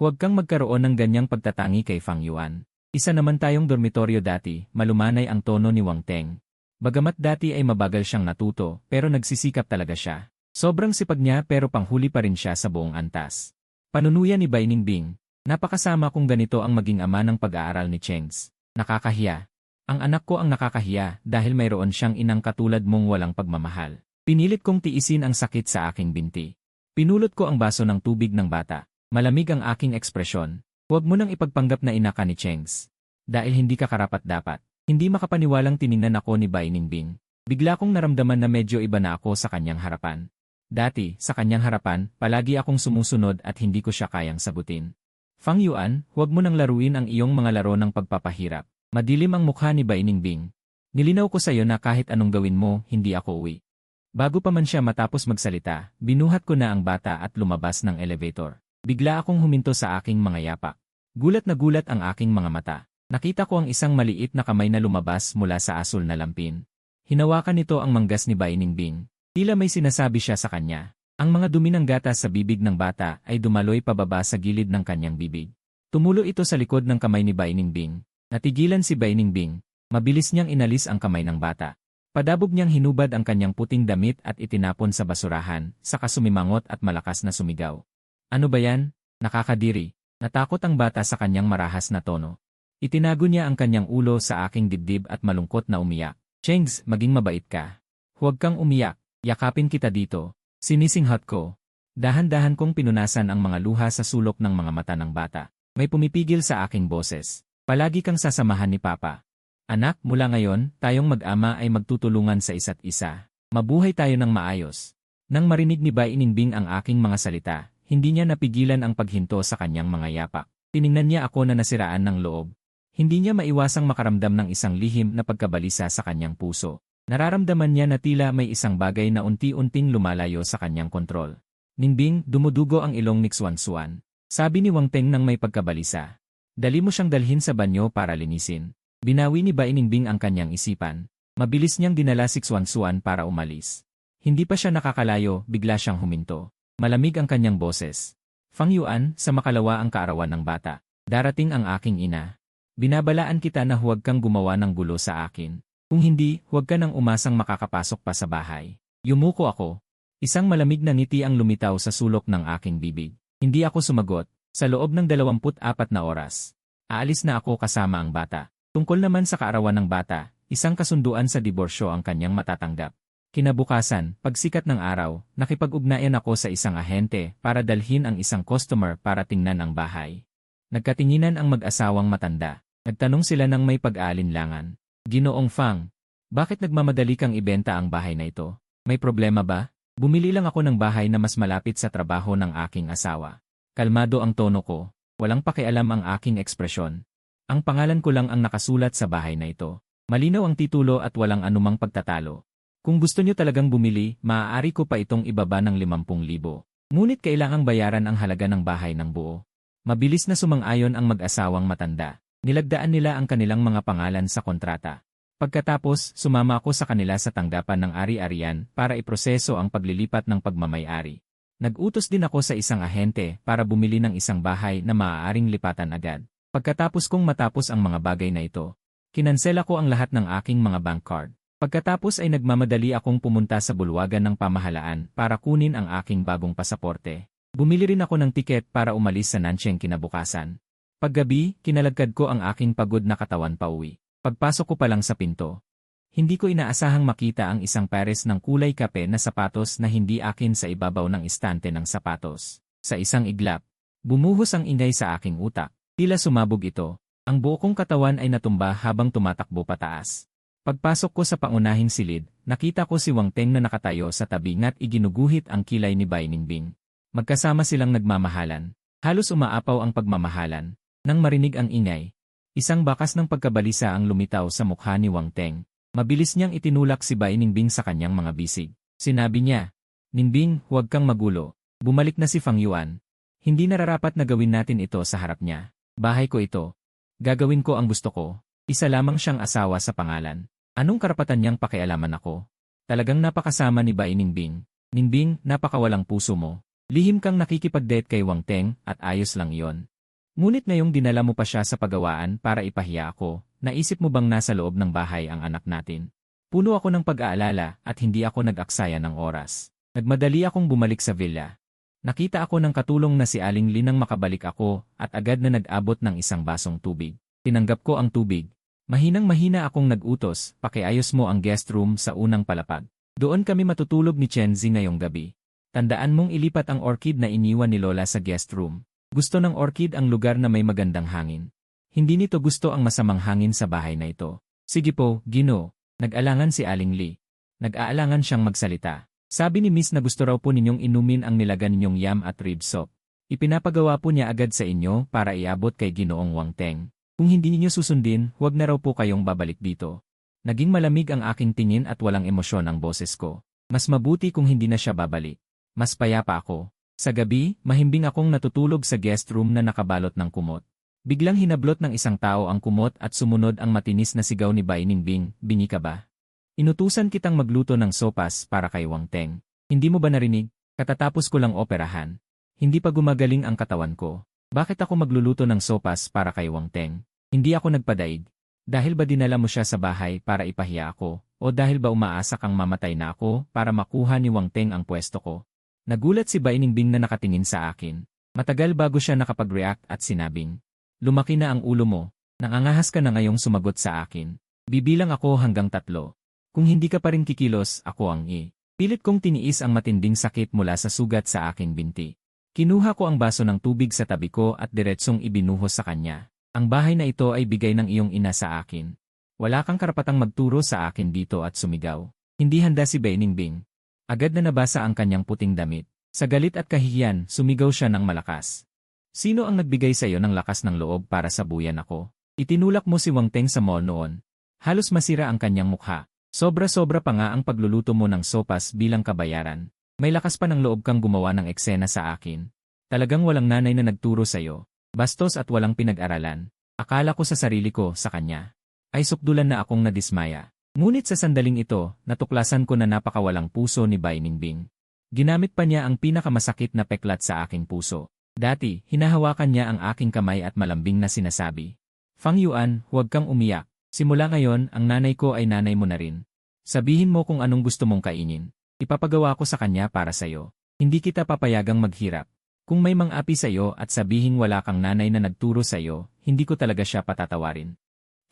Huwag kang magkaroon ng ganyang pagtatangi kay Fang Yuan. Isa naman tayong dormitoryo dati, malumanay ang tono ni Wang Teng. Bagamat dati ay mabagal siyang natuto, pero nagsisikap talaga siya. Sobrang sipag niya pero panghuli pa rin siya sa buong antas. Panunuyan ni Bai Ningbing. Napakasama kung ganito ang maging ama ng pag-aaral ni Chengs. Nakakahiya. Ang anak ko ang nakakahiya dahil mayroon siyang inang katulad mong walang pagmamahal. Pinilit kong tiisin ang sakit sa aking binti. Pinulot ko ang baso ng tubig ng bata. Malamig ang aking ekspresyon. Huwag mo nang ipagpanggap na ina ka ni Chengs. Dahil hindi ka karapat-dapat. Hindi makapaniwalang tiningnan ako ni Bai Ningbing. Bigla kong naramdaman na medyo iba na ako sa kanyang harapan. Dati, sa kanyang harapan, palagi akong sumusunod at hindi ko siya kayang sagutin. Fang Yuan, huwag mo nang laruin ang iyong mga laro ng pagpapahirap. Madilim ang mukha ni Bai Ningbing. Nilinaw ko sa iyo na kahit anong gawin mo, hindi ako uwi. Bago pa man siya matapos magsalita, binuhat ko na ang bata at lumabas ng elevator. Bigla akong huminto sa aking mga yapak. Gulat na gulat ang aking mga mata. Nakita ko ang isang maliit na kamay na lumabas mula sa asul na lampin. Hinawakan nito ang manggas ni Bai Ningbing. Tila may sinasabi siya sa kanya. Ang mga dumi ng gatas sa bibig ng bata ay dumaloy pababa sa gilid ng kanyang bibig. Tumulo ito sa likod ng kamay ni Bai Ningbing. Natigilan si Bai Ningbing. Mabilis niyang inalis ang kamay ng bata. Padabog niyang hinubad ang kanyang puting damit at itinapon sa basurahan, saka sumimangot at malakas na sumigaw. Ano ba yan? Nakakadiri. Natakot ang bata sa kanyang marahas na tono. Itinago niya ang kanyang ulo sa aking dibdib at malungkot na umiyak. Chengs, maging mabait ka. Huwag kang umiyak. Yakapin kita dito. Sinisinghat ko. Dahan-dahan kong pinunasan ang mga luha sa sulok ng mga mata ng bata. May pumipigil sa aking boses. Palagi kang sasamahan ni Papa. Anak, mula ngayon, tayong mag-ama ay magtutulungan sa isa't isa. Mabuhay tayo ng maayos. Nang marinig ni Bai Ningbing ang aking mga salita, hindi niya napigilan ang paghinto sa kanyang mga yapak. Tiningnan niya ako na nasiraan ng loob. Hindi niya maiwasang makaramdam ng isang lihim na pagkabalisa sa kanyang puso. Nararamdaman niya na tila may isang bagay na unti-unting lumalayo sa kanyang kontrol. Ningbing, dumudugo ang ilong ni Xuan. Sabi ni Wang Teng nang may pagkabalisa. Dali mo siyang dalhin sa banyo para linisin. Binawi ni Bai Ningbing ang kanyang isipan. Mabilis niyang dinala si Xuan para umalis. Hindi pa siya nakakalayo, bigla siyang huminto. Malamig ang kanyang boses. Fang Yuan, sa makalawa ang kaarawan ng bata. Darating ang aking ina. Binabalaan kita na huwag kang gumawa ng gulo sa akin. Kung hindi, huwag ka nang umasang makakapasok pa sa bahay. Yumuko ako. Isang malamig na ngiti ang lumitaw sa sulok ng aking bibig. Hindi ako sumagot. Sa loob ng 24 na oras, aalis na ako kasama ang bata. Tungkol naman sa kaarawan ng bata, isang kasunduan sa diborsyo ang kanyang matatanggap. Kinabukasan, pagsikat ng araw, nakipag-ugnayan ako sa isang ahente para dalhin ang isang customer para tingnan ang bahay. Nagkatinginan ang mag-asawang matanda. Nagtanong sila ng may pag-aalinlangan. Ginoong Fang, bakit nagmamadali kang ibenta ang bahay na ito? May problema ba? Bumili lang ako ng bahay na mas malapit sa trabaho ng aking asawa. Kalmado ang tono ko, walang pakialam ang aking ekspresyon. Ang pangalan ko lang ang nakasulat sa bahay na ito. Malinaw ang titulo at walang anumang pagtatalo. Kung gusto nyo talagang bumili, maaari ko pa itong ibaba ng 50,000. Ngunit kailangang bayaran ang halaga ng bahay ng buo. Mabilis na sumang-ayon ang mag-asawang matanda. Nilagdaan nila ang kanilang mga pangalan sa kontrata. Pagkatapos, sumama ako sa kanila sa tanggapan ng ari-arian para iproseso ang paglilipat ng pagmamay-ari. Nag-utos din ako sa isang ahente para bumili ng isang bahay na maaaring lipatan agad. Pagkatapos kong matapos ang mga bagay na ito, kinansela ko ang lahat ng aking mga bank card. Pagkatapos ay nagmamadali akong pumunta sa bulwagan ng pamahalaan para kunin ang aking bagong pasaporte. Bumili rin ako ng tiket para umalis sa Nancheng kinabukasan. Paggabi, kinalagkad ko ang aking pagod na katawan pauwi. Pagpasok ko pa lang sa pinto, hindi ko inaasahang makita ang isang pares ng kulay kape na sapatos na hindi akin sa ibabaw ng istante ng sapatos. Sa isang iglap, bumuhos ang ingay sa aking utak. Tila sumabog ito. Ang buo kong katawan ay natumba habang tumatakbo pataas. Pagpasok ko sa pangunahing silid, nakita ko si Wang Teng na nakatayo sa tabi at iginuguhit ang kilay ni Bai Ningbing. Magkasama silang nagmamahalan. Halos umaapaw ang pagmamahalan. Nang marinig ang ingay, isang bakas ng pagkabalisa ang lumitaw sa mukha ni Wang Teng. Mabilis niyang itinulak si Bai Ningbing sa kanyang mga bisig. Sinabi niya, "Ningbing, huwag kang magulo." Bumalik na si Fang Yuan. Hindi nararapat na gawin natin ito sa harap niya. Bahay ko ito. Gagawin ko ang gusto ko. Isa lamang siyang asawa sa pangalan. Anong karapatan niyang pakialaman ako? Talagang napakasama ni Bai Ningbing. Ningbing, napakawalang puso mo. Lihim kang nakikipag-date kay Wang Teng at ayos lang iyon. Ngunit ngayong dinala mo pa siya sa pagawaan para ipahiya ako, naisip mo bang nasa loob ng bahay ang anak natin? Puno ako ng pag-aalala at hindi ako nag-aksaya ng oras. Nagmadali akong bumalik sa villa. Nakita ako ng katulong na si Aling Linang makabalik ako at agad na nag-abot ng isang basong tubig. Tinanggap ko ang tubig. Mahinang-mahina akong nag-utos, pakiayos mo ang guest room sa unang palapag. Doon kami matutulog ni Chenzi ngayong gabi. Tandaan mong ilipat ang orchid na iniwan ni Lola sa guest room. Gusto ng orchid ang lugar na may magandang hangin. Hindi nito gusto ang masamang hangin sa bahay na ito. Sige po, Gino. Nag-alangan si Aling Li. Nag-aalangan siyang magsalita. Sabi ni Miss na gusto raw po ninyong inumin ang nilagan ninyong yam at rib soup. Ipinapagawa po niya agad sa inyo para iabot kay Ginoong Wang Teng. Kung hindi ninyo susundin, huwag na raw po kayong babalik dito. Naging malamig ang aking tingin at walang emosyon ang boses ko. Mas mabuti kung hindi na siya babalik. Mas payapa ako. Sa gabi, mahimbing akong natutulog sa guest room na nakabalot ng kumot. Biglang hinablot ng isang tao ang kumot at sumunod ang matinis na sigaw ni Bai Ningbing, "Bingi ka ba? Inutusan kitang magluto ng sopas para kay Wang Teng. Hindi mo ba narinig? Katatapos ko lang operahan. Hindi pa gumagaling ang katawan ko. Bakit ako magluluto ng sopas para kay Wang Teng? Hindi ako nagpadaig. Dahil ba dinala mo siya sa bahay para ipahiya ako? O dahil ba umaasa kang mamatay na ako para makuha ni Wang Teng ang pwesto ko?" Nagulat si Bai Ningbing na nakatingin sa akin. Matagal bago siya nakapag-react at sinabing, "Lumaki na ang ulo mo. Nangangahas ka na ngayong sumagot sa akin. Bibilang ako hanggang 3. Kung hindi ka pa rin kikilos, ako ang Pilit kong tiniis ang matinding sakit mula sa sugat sa aking binti. Kinuha ko ang baso ng tubig sa tabi ko at diretsong ibinuhos sa kanya. Ang bahay na ito ay bigay ng iyong ina sa akin. Wala kang karapatang magturo sa akin dito at sumigaw. Hindi handa si Bai Ningbing. Agad na nabasa ang kanyang puting damit. Sa galit at kahihiyan, sumigaw siya ng malakas. "Sino ang nagbigay sa iyo ng lakas ng loob para sabuyan ako? Itinulak mo si Wang Teng sa mall noon. Halos masira ang kanyang mukha. Sobra-sobra pa nga ang pagluluto mo ng sopas bilang kabayaran. May lakas pa ng loob kang gumawa ng eksena sa akin. Talagang walang nanay na nagturo sa iyo. Bastos at walang pinag-aralan. Akala ko sa sarili ko, sa kanya ay sukdulan na akong nadismaya. Ngunit sa sandaling ito, natuklasan ko na napakawalang puso ni Bai Ningbing. Ginamit pa niya ang pinakamasakit na peklat sa aking puso. Dati, hinahawakan niya ang aking kamay at malambing na sinasabi, "Fang Yuan, huwag kang umiyak. Simula ngayon, ang nanay ko ay nanay mo na rin. Sabihin mo kung anong gusto mong kainin. Ipapagawa ko sa kanya para sa'yo. Hindi kita papayagang maghirap. Kung may mang-api sa'yo at sabihing wala kang nanay na nagturo sa'yo, hindi ko talaga siya patatawarin.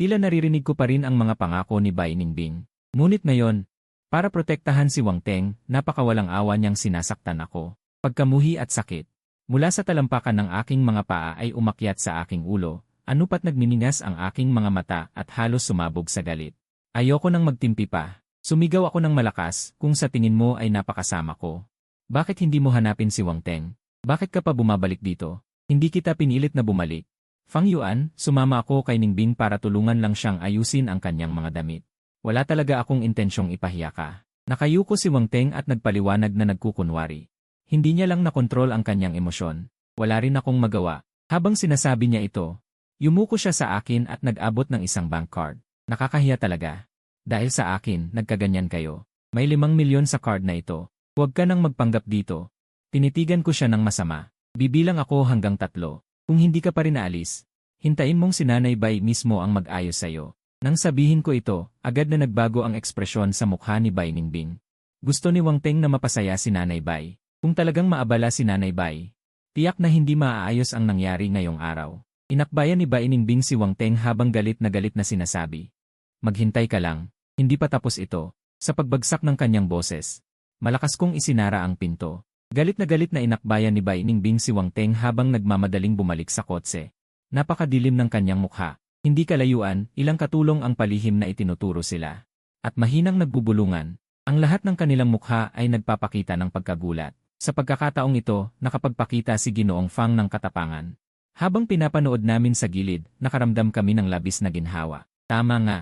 Tila naririnig ko pa rin ang mga pangako ni Bai Ningbing. Ngunit ngayon, para protektahan si Wang Teng, napakawalang awa niyang sinasaktan ako. Pagkamuhi at sakit. Mula sa talampakan ng aking mga paa ay umakyat sa aking ulo, anupat nagniningas ang aking mga mata at halos sumabog sa galit. Ayoko nang magtimpi pa. Sumigaw ako ng malakas kung sa tingin mo ay napakasama ko. Bakit hindi mo hanapin si Wang Teng? Bakit ka pa bumabalik dito? Hindi kita pinilit na bumalik. Fang Yuan, sumama ako kay Ningbing para tulungan lang siyang ayusin ang kanyang mga damit. Wala talaga akong intensyong ipahiya ka. Nakayuko si Wang Teng at nagpaliwanag na nagkukunwari. Hindi niya lang nakontrol ang kanyang emosyon. Wala rin akong magawa. Habang sinasabi niya ito, yumuko siya sa akin at nag-abot ng isang bank card. Nakakahiya talaga. Dahil sa akin, nagkaganyan kayo. May 5 milyon sa card na ito. Huwag ka nang magpanggap dito. Tinitigan ko siya ng masama. Bibilang ako hanggang 3. Kung hindi ka pa rin aalis, hintayin mong si Nanay Bai mismo ang mag-ayos sa'yo. Nang sabihin ko ito, agad na nagbago ang ekspresyon sa mukha ni Bai Ningbing. Gusto ni Wang Teng na mapasaya si Nanay Bai. Kung talagang maabala si Nanay Bai, tiyak na hindi maaayos ang nangyari ngayong araw. Inakbayan ni Bai Ningbing si Wang Teng habang galit na sinasabi. Maghintay ka lang, hindi pa tapos ito. Sa pagbagsak ng kanyang boses, malakas kong isinara ang pinto. Galit na inakbayan ni Bai Ningbing si Wang Teng habang nagmamadaling bumalik sa kotse. Napakadilim ng kanyang mukha. Hindi kalayuan, ilang katulong ang palihim na itinuturo sila. At mahinang nagbubulungan. Ang lahat ng kanilang mukha ay nagpapakita ng pagkagulat. Sa pagkakataong ito, nakapagpakita si Ginoong Fang ng katapangan. Habang pinapanood namin sa gilid, nakaramdam kami ng labis na ginhawa. Tama nga.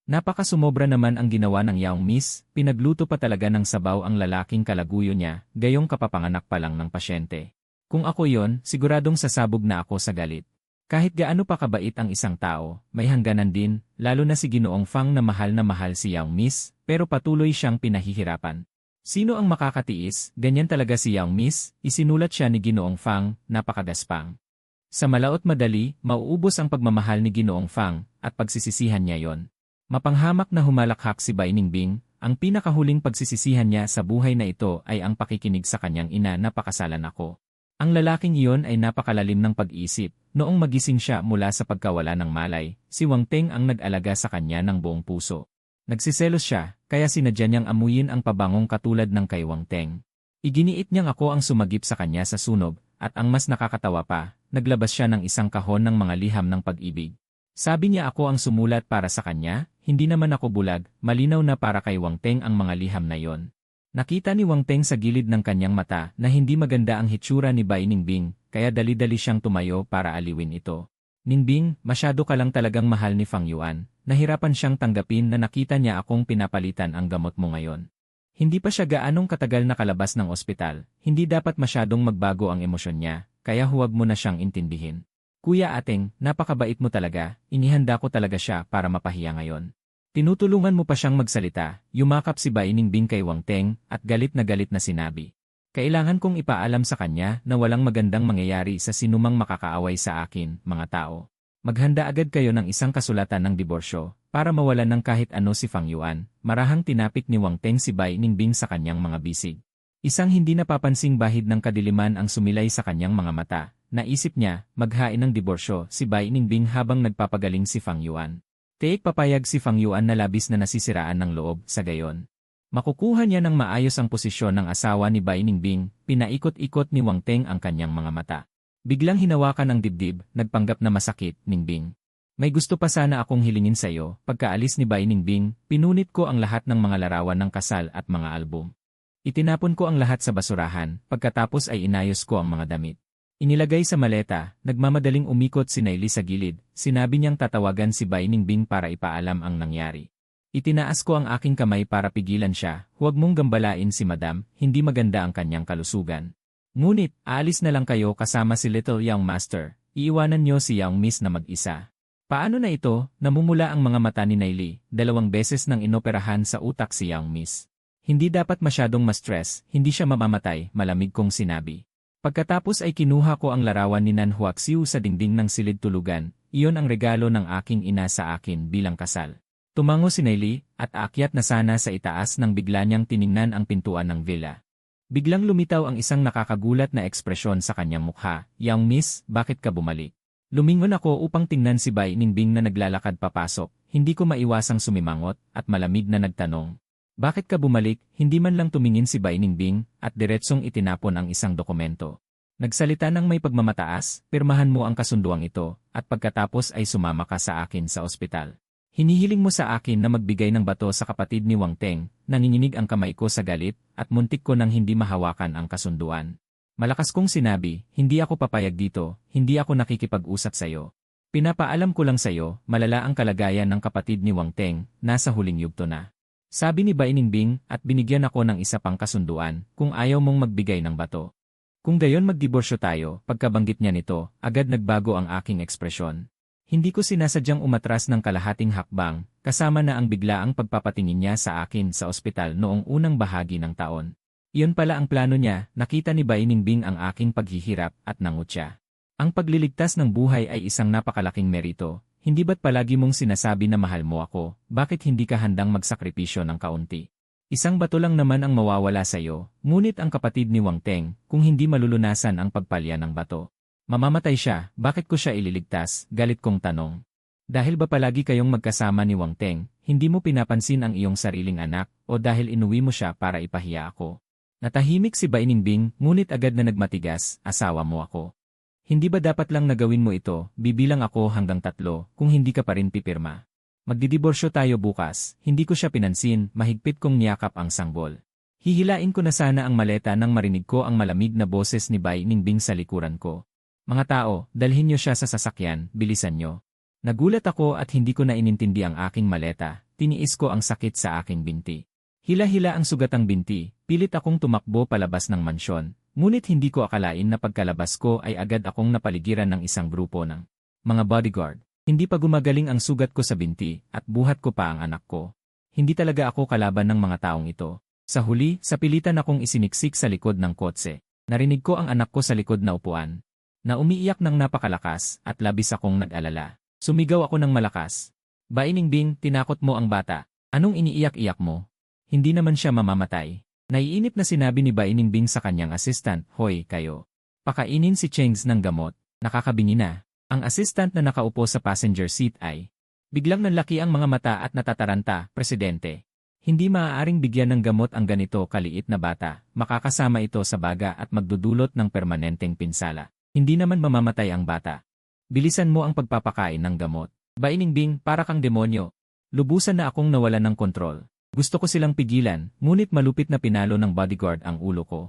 Napakasumobra naman ang ginawa ng Yaong Miss, pinagluto pa talaga ng sabaw ang lalaking kalaguyo niya, gayong kapapanganak pa lang ng pasyente. Kung ako yon, siguradong sasabog na ako sa galit. Kahit gaano pa kabait ang isang tao, may hangganan din, lalo na si Ginoong Fang na mahal si Yaong Miss, pero patuloy siyang pinahihirapan. Sino ang makakatiis? Ganyan talaga si Yaong Miss, isinulat siya ni Ginoong Fang, napakagaspang. Sa malaot madali, mauubos ang pagmamahal ni Ginoong Fang, at pagsisisihan niya yon. Mapanghamak na humalakhak si Bai Ningbing, ang pinakahuling pagsisisihan niya sa buhay na ito ay ang pakikinig sa kanyang ina na pakasalan ako. Ang lalaking iyon ay napakalalim ng pag-iisip, noong magising siya mula sa pagkawala ng malay, si Wang Teng ang nag-alaga sa kanya ng buong puso. Nagsiselos siya, kaya sinadya niyang amuyin ang pabangong katulad ng kay Wang Teng. Iginiit niyang ako ang sumagip sa kanya sa sunog, at ang mas nakakatawa pa, naglabas siya ng isang kahon ng mga liham ng pag-ibig. Sabi niya ako ang sumulat para sa kanya, hindi naman ako bulag, malinaw na para kay Wang Teng ang mga liham na yon. Nakita ni Wang Teng sa gilid ng kanyang mata na hindi maganda ang hitsura ni Bai Ningbing, kaya dali-dali siyang tumayo para aliwin ito. Ningbing, masyado ka lang talagang mahal ni Fang Yuan. Nahirapan siyang tanggapin na nakita niya akong pinapalitan ang gamot mo ngayon. Hindi pa siya gaanong katagal nakalabas ng ospital, hindi dapat masyadong magbago ang emosyon niya, kaya huwag mo na siyang intindihin. Kuya Ateng, napakabait mo talaga, inihanda ko talaga siya para mapahiya ngayon. Tinutulungan mo pa siyang magsalita, yumakap si Bai Ningbing kay Wang Teng at galit na sinabi. Kailangan kong ipaalam sa kanya na walang magandang mangyayari sa sinumang makakaaway sa akin, mga tao. Maghanda agad kayo ng isang kasulatan ng diborsyo, para mawalan ng kahit ano si Fang Yuan. Marahang tinapik ni Wang Teng si Bai Ningbing sa kanyang mga bisig. Isang hindi napapansing bahid ng kadiliman ang sumilay sa kanyang mga mata. Naisip niya, maghain ng diborsyo si Bai Ningbing habang nagpapagaling si Fang Yuan. Teek papayag si Fang Yuan na labis na nasisiraan ng loob, sa gayon. Makukuha niya ng maayos ang posisyon ng asawa ni Bai Ningbing, pinaikot-ikot ni Wang Teng ang kanyang mga mata. Biglang hinawakan ang dibdib, nagpanggap na masakit, Ningbing. May gusto pa sana akong hilingin sa iyo. Pagkaalis ni Bai Ningbing, pinunit ko ang lahat ng mga larawan ng kasal at mga album. Itinapon ko ang lahat sa basurahan, pagkatapos ay inayos ko ang mga damit. Inilagay sa maleta, nagmamadaling umikot si Naili sa gilid, sinabi niyang tatawagan si Bai Ningbing para ipaalam ang nangyari. Itinaas ko ang aking kamay para pigilan siya, huwag mong gambalain si Madam, hindi maganda ang kanyang kalusugan. Ngunit, aalis na lang kayo kasama si Little Young Master, iiwanan niyo si Young Miss na mag-isa. Paano na ito? Namumula ang mga mata ni Naili, 2 beses nang inoperahan sa utak si Young Miss. Hindi dapat masyadong ma-stress, hindi siya mamamatay, malamig kong sinabi. Pagkatapos ay kinuha ko ang larawan ni Nan Huaxiu sa dingding ng silid tulugan, iyon ang regalo ng aking ina sa akin bilang kasal. Tumango si Naili at aakyat na sana sa itaas nang bigla niyang tiningnan ang pintuan ng villa. Biglang lumitaw ang isang nakakagulat na ekspresyon sa kanyang mukha. "Young miss, bakit ka bumalik?" Lumingon ako upang tingnan si Bai Ningbing na naglalakad papasok. Hindi ko maiwasang sumimangot at malamig na nagtanong. "Bakit ka bumalik?" Hindi man lang tumingin si Bai Ningbing at diretsong itinapon ang isang dokumento. Nagsalita ng may pagmamataas, "Pirmahan mo ang kasunduang ito at pagkatapos ay sumama ka sa akin sa ospital. Hinihiling mo sa akin na magbigay ng bato sa kapatid ni Wang Teng." Nanginginig ang kamay ko sa galit at muntik ko nang hindi mahawakan ang kasunduan. Malakas kong sinabi, "Hindi ako papayag dito, hindi ako nakikipag-usap sa'yo. Pinapaalam ko lang sa'yo, malala ang kalagayan ng kapatid ni Wang Teng, nasa huling yugto na." Sabi ni Bai Ningbing at binigyan ako ng isa pang kasunduan kung ayaw mong magbigay ng bato. Kung gayon magdiborsyo tayo. Pagkabanggit niya nito, agad nagbago ang aking ekspresyon. Hindi ko sinasadyang umatras ng kalahating hakbang, kasama na ang biglaang pagpapatingin niya sa akin sa ospital noong unang bahagi ng taon. Iyon pala ang plano niya. Nakita ni Bai Ningbing ang aking paghihirap at nangutya. Ang pagliligtas ng buhay ay isang napakalaking merito. Hindi ba't palagi mong sinasabi na mahal mo ako, bakit hindi ka handang magsakripisyo ng kaunti? Isang bato lang naman ang mawawala sa iyo, ngunit ang kapatid ni Wang Teng, kung hindi malulunasan ang pagpalya ng bato, mamamatay siya. Bakit ko siya ililigtas? Galit kong tanong. Dahil ba palagi kayong magkasama ni Wang Teng, hindi mo pinapansin ang iyong sariling anak, o dahil inuwi mo siya para ipahiya ako? Natahimik si Bai Ningbing, ngunit agad na nagmatigas, "Asawa mo ako. Hindi ba dapat lang nagawin mo ito? Bibilang ako hanggang 3, kung hindi ka pa rin pipirma. Magdidiborsyo tayo bukas." Hindi ko siya pinansin, mahigpit kong niyakap ang sanggol. Hihilain ko na sana ang maleta nang marinig ko ang malamig na boses ni Bai Ningbing sa likuran ko. "Mga tao, dalhin niyo siya sa sasakyan, bilisan niyo." Nagulat ako at hindi ko na inintindi ang aking maleta. Tiniis ko ang sakit sa aking binti. Hila-hila ang sugatang binti, pilit akong tumakbo palabas ng mansyon, ngunit hindi ko akalain na pagkalabas ko ay agad akong napaligiran ng isang grupo ng mga bodyguard. Hindi pa gumagaling ang sugat ko sa binti at buhat ko pa ang anak ko. Hindi talaga ako kalaban ng mga taong ito. Sa huli, sa pilitan akong isiniksik sa likod ng kotse. Narinig ko ang anak ko sa likod na upuan na umiiyak ng napakalakas at labis akong nag-alala. Sumigaw ako ng malakas. "Bai Ningbing, tinakot mo ang bata. Anong iniiyak-iyak mo? Hindi naman siya mamamatay." Naiinip na sinabi ni Bai Ningbing sa kanyang assistant, "Hoy, kayo. Pakainin si Chengs ng gamot." Nakakabingi na. Ang assistant na nakaupo sa passenger seat ay biglang nanlaki ang mga mata at natataranta, "Presidente. Hindi maaaring bigyan ng gamot ang ganito kaliit na bata. Makakasama ito sa baga at magdudulot ng permanenteng pinsala. Hindi naman mamamatay ang bata. Bilisan mo ang pagpapakain ng gamot." "Bai Ningbing, para kang demonyo." Lubusan na akong nawalan ng kontrol. Gusto ko silang pigilan, ngunit malupit na pinalo ng bodyguard ang ulo ko.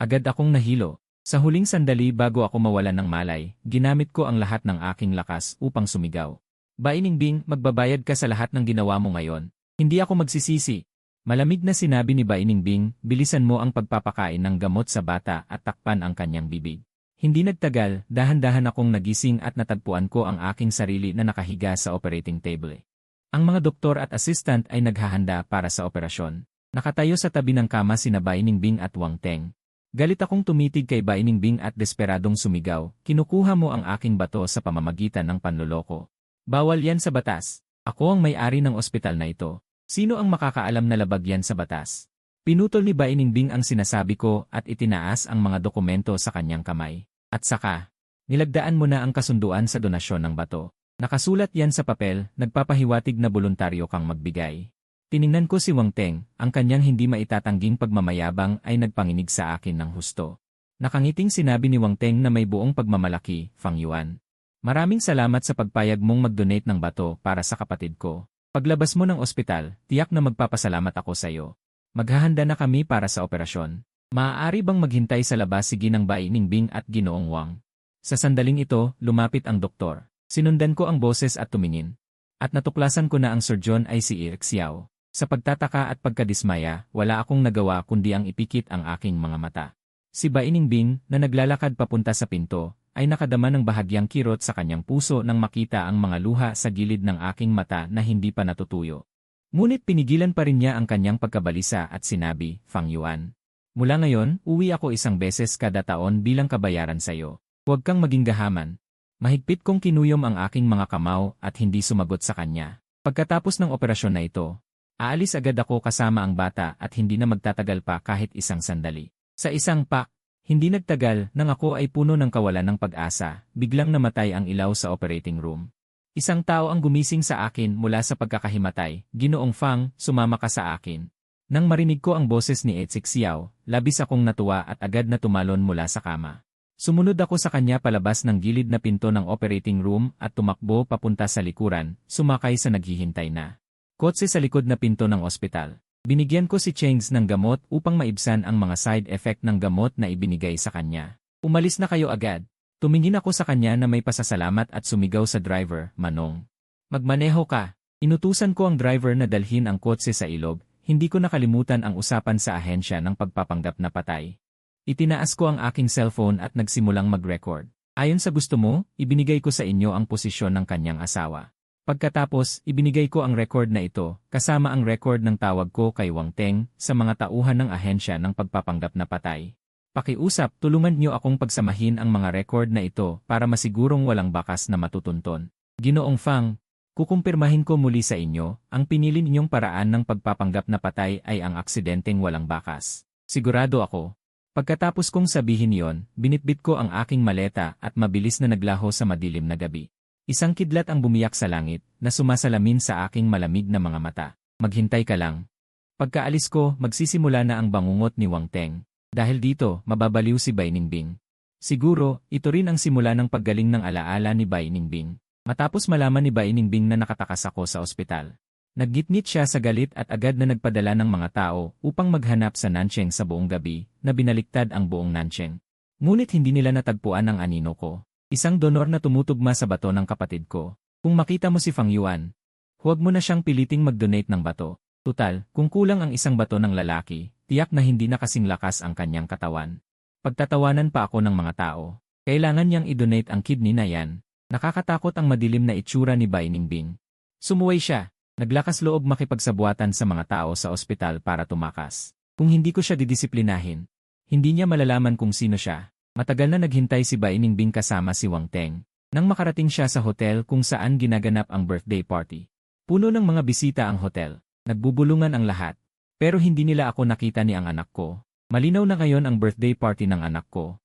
Agad akong nahilo. Sa huling sandali bago ako mawalan ng malay, ginamit ko ang lahat ng aking lakas upang sumigaw. "Bai Ningbing, magbabayad ka sa lahat ng ginawa mo ngayon. Hindi ako magsisisi." Malamig na sinabi ni Bai Ningbing, "Bilisan mo ang pagpapakain ng gamot sa bata at takpan ang kanyang bibig." Hindi nagtagal, dahan-dahan akong nagising at natagpuan ko ang aking sarili na nakahiga sa operating table. Ang mga doktor at assistant ay naghahanda para sa operasyon. Nakatayo sa tabi ng kama sina Bai Ningbing at Wang Teng. Galit akong tumitig kay Bai Ningbing at desperadong sumigaw, "Kinukuha mo ang aking bato sa pamamagitan ng panloloko. Bawal yan sa batas. Ako ang may-ari ng ospital na ito. Sino ang makakaalam na labag yan sa batas?" Pinutol ni Bai Ningbing ang sinasabi ko at itinaas ang mga dokumento sa kanyang kamay. "At saka, nilagdaan mo na ang kasunduan sa donasyon ng bato. Nakasulat yan sa papel, nagpapahiwatig na voluntaryo kang magbigay." Tiningnan ko si Wang Teng, ang kanyang hindi maitatangging pagmamayabang ay nagpanginig sa akin ng husto. Nakangiting sinabi ni Wang Teng na may buong pagmamalaki, "Fang Yuan. Maraming salamat sa pagpayag mong mag-donate ng bato para sa kapatid ko. Paglabas mo ng ospital, tiyak na magpapasalamat ako sa iyo. Maghahanda na kami para sa operasyon. Maaari bang maghintay sa labas si Ginang Bai Ningbing at Ginoong Wang?" Sa sandaling ito, lumapit ang doktor. Sinundan ko ang boses at tumingin. At natuklasan ko na ang surgeon ay si Eric Xiao. Sa pagtataka at pagkadismaya, wala akong nagawa kundi ang ipikit ang aking mga mata. Si Bai Ningbing, na naglalakad papunta sa pinto, ay nakadama ng bahagyang kirot sa kanyang puso nang makita ang mga luha sa gilid ng aking mata na hindi pa natutuyo. Ngunit pinigilan pa rin niya ang kanyang pagkabalisa at sinabi, "Fang Yuan. Mula ngayon, uwi ako 1 beses kada taon bilang kabayaran sa iyo. Huwag kang maging gahaman." Mahigpit kong kinuyom ang aking mga kamao at hindi sumagot sa kanya. Pagkatapos ng operasyon na ito, aalis agad ako kasama ang bata at hindi na magtatagal pa kahit isang sandali. Sa isang pak, hindi nagtagal nang ako ay puno ng kawalan ng pag-asa, biglang namatay ang ilaw sa operating room. Isang tao ang gumising sa akin mula sa pagkakahimatay, Ginoong Fang, sumama ka sa akin. Nang marinig ko ang boses ni Edsik Xiao, labis akong natuwa at agad na tumalon mula sa kama. Sumunod ako sa kanya palabas ng gilid na pinto ng operating room at tumakbo papunta sa likuran, sumakay sa naghihintay na kotse sa likod na pinto ng ospital. Binigyan ko si Chengs ng gamot upang maibsan ang mga side effect ng gamot na ibinigay sa kanya. Umalis na kayo agad. Tumingin ako sa kanya na may pasasalamat at sumigaw sa driver, Manong. Magmaneho ka. Inutusan ko ang driver na dalhin ang kotse sa ilog, hindi ko nakalimutan ang usapan sa ahensya ng pagpapanggap na patay. Itinaas ko ang aking cellphone at nagsimulang mag-record. Ayon sa gusto mo, ibinigay ko sa inyo ang posisyon ng kanyang asawa. Pagkatapos, ibinigay ko ang record na ito, kasama ang record ng tawag ko kay Wang Teng sa mga tauhan ng ahensya ng pagpapanggap na patay. Pakiusap, tulungan niyo akong pagsamahin ang mga record na ito para masigurong walang bakas na matutunton. Ginoong Fang, kukumpirmahin ko muli sa inyo, ang pinili ninyong paraan ng pagpapanggap na patay ay ang aksidenteng walang bakas. Sigurado ako. Pagkatapos kong sabihin yon, binitbit ko ang aking maleta at mabilis na naglaho sa madilim na gabi. Isang kidlat ang bumiyak sa langit na sumasalamin sa aking malamig na mga mata. Maghintay ka lang. Pagkaalis ko, magsisimula na ang bangungot ni Wang Teng. Dahil dito, mababaliw si Bai Ningbing. Siguro, ito rin ang simula ng paggaling ng alaala ni Bai Ningbing. Matapos malaman ni Bai Ningbing na nakatakas ako sa ospital. Naggitngit siya sa galit at agad na nagpadala ng mga tao upang maghanap sa Nancheng sa buong gabi na binaliktad ang buong Nancheng. Ngunit hindi nila natagpuan ang anino ko. Isang donor na tumutugma sa bato ng kapatid ko. Kung makita mo si Fang Yuan, huwag mo na siyang piliting mag-donate ng bato. Tutal, kung kulang ang isang bato ng lalaki, tiyak na hindi na kasing lakas ang kanyang katawan. Pagtatawanan pa ako ng mga tao. Kailangan niyang i-donate ang kidney na yan. Nakakatakot ang madilim na itsura ni Bai Ningbing. Sumuway siya. Naglakas loob makipagsabuatan sa mga tao sa ospital para tumakas. Kung hindi ko siya didisiplinahin, hindi niya malalaman kung sino siya. Matagal na naghintay si Bai Ningbing kasama si Wang Teng. Nang makarating siya sa hotel kung saan ginaganap ang birthday party. Puno ng mga bisita ang hotel. Nagbubulungan ang lahat. Pero hindi nila ako nakita ni ang anak ko. Malinaw na ngayon ang birthday party ng anak ko.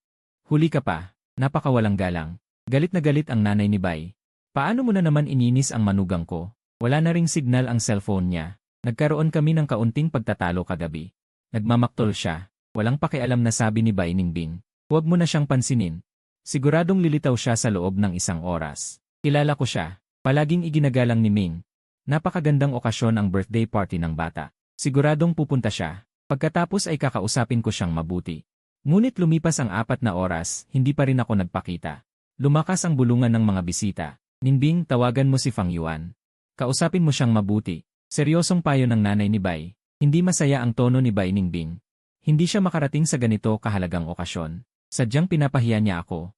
Huli ka pa. Napakawalang galang. Galit na galit ang nanay ni Bai. Paano mo na naman ininis ang manugang ko? Wala na ring signal ang cellphone niya. Nagkaroon kami ng kaunting pagtatalo kagabi. Nagmamaktol siya. Walang pakialam na sabi ni Bai Ningbing. Huwag mo na siyang pansinin. Siguradong lilitaw siya sa loob ng isang oras. Kilala ko siya. Palaging iginagalang ni Ming. Napakagandang okasyon ang birthday party ng bata. Siguradong pupunta siya. Pagkatapos ay kakausapin ko siyang mabuti. Ngunit lumipas ang 4 na oras, hindi pa rin ako nagpakita. Lumakas ang bulungan ng mga bisita. Ningbing, tawagan mo si Fang Yuan. Kausapin mo siyang mabuti. Seryosong payo ng nanay ni Bai. Hindi masaya ang tono ni Bai Ningbing. Hindi siya makarating sa ganito kahalagang okasyon. Sadyang pinapahiya niya ako.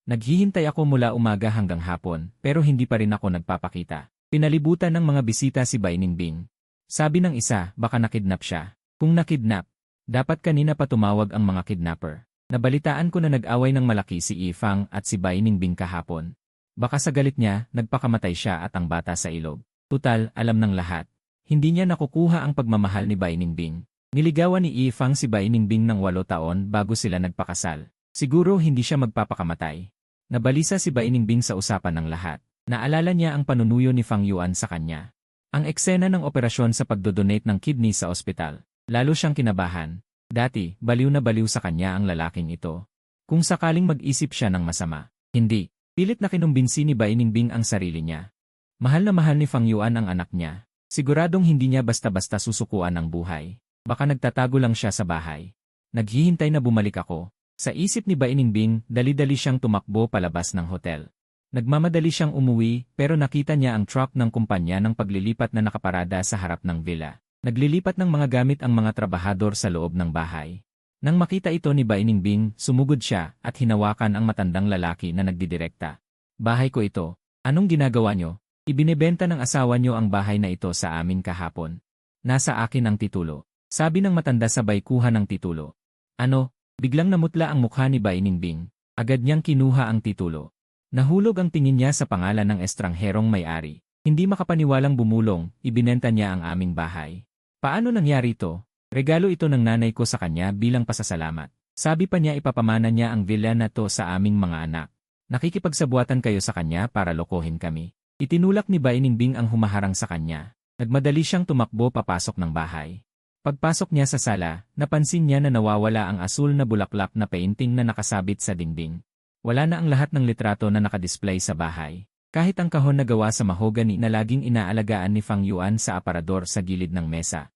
Naghihintay ako mula umaga hanggang hapon, pero hindi pa rin ako nagpapakita. Pinalibutan ng mga bisita si Bai Ningbing. Sabi ng isa, baka nakidnap siya. Kung nakidnap, dapat kanina pa tumawag ang mga kidnapper. Nabalitaan ko na nag-away ng malaki si Yifang at si Bai Ningbing kahapon. Baka sa galit niya, nagpakamatay siya at ang bata sa ilog. Tutal, alam ng lahat. Hindi niya nakukuha ang pagmamahal ni Bai Ningbing. Niligawan ni Yifang si Bai Ningbing ng 8 taon bago sila nagpakasal. Siguro hindi siya magpapakamatay. Nabalisa si Bai Ningbing sa usapan ng lahat. Naalala niya ang panunuyo ni Fang Yuan sa kanya. Ang eksena ng operasyon sa pagdodonate ng kidney sa ospital. Lalo siyang kinabahan. Dati, baliw na baliw sa kanya ang lalaking ito. Kung sakaling mag-isip siya ng masama. Hindi. Pilit na kinumbinsi ni Bai Ningbing ang sarili niya. Mahal na mahal ni Fang Yuan ang anak niya. Siguradong hindi niya basta-basta susukuan ang buhay. Baka nagtatago lang siya sa bahay. Naghihintay na bumalik ako. Sa isip ni Bai Ningbing, dali-dali siyang tumakbo palabas ng hotel. Nagmamadali siyang umuwi, pero nakita niya ang truck ng kumpanya ng paglilipat na nakaparada sa harap ng villa. Naglilipat ng mga gamit ang mga trabahador sa loob ng bahay. Nang makita ito ni Bai Ningbing, sumugod siya at hinawakan ang matandang lalaki na nagdidirekta. Bahay ko ito. Anong ginagawa niyo? Ibinebenta ng asawa niyo ang bahay na ito sa amin kahapon. Nasa akin ang titulo. Sabi ng matanda sabay kuha ng titulo. Ano? Biglang namutla ang mukha ni Bai Ningbing. Agad niyang kinuha ang titulo. Nahulog ang tingin niya sa pangalan ng estrangherong may-ari. Hindi makapaniwalang bumulong, ibinenta niya ang aming bahay. Paano nangyari ito? Regalo ito ng nanay ko sa kanya bilang pasasalamat. Sabi pa niya ipapamana niya ang villa na to sa aming mga anak. Nakikipagsabuatan kayo sa kanya para lokohin kami. Itinulak ni Bainingbing ang humaharang sa kanya. Nagmadali siyang tumakbo papasok ng bahay. Pagpasok niya sa sala, napansin niya na nawawala ang asul na bulaklak na painting na nakasabit sa dingding. Wala na ang lahat ng litrato na nakadisplay sa bahay. Kahit ang kahon na gawa sa mahogany na laging inaalagaan ni Fang Yuan sa aparador sa gilid ng mesa.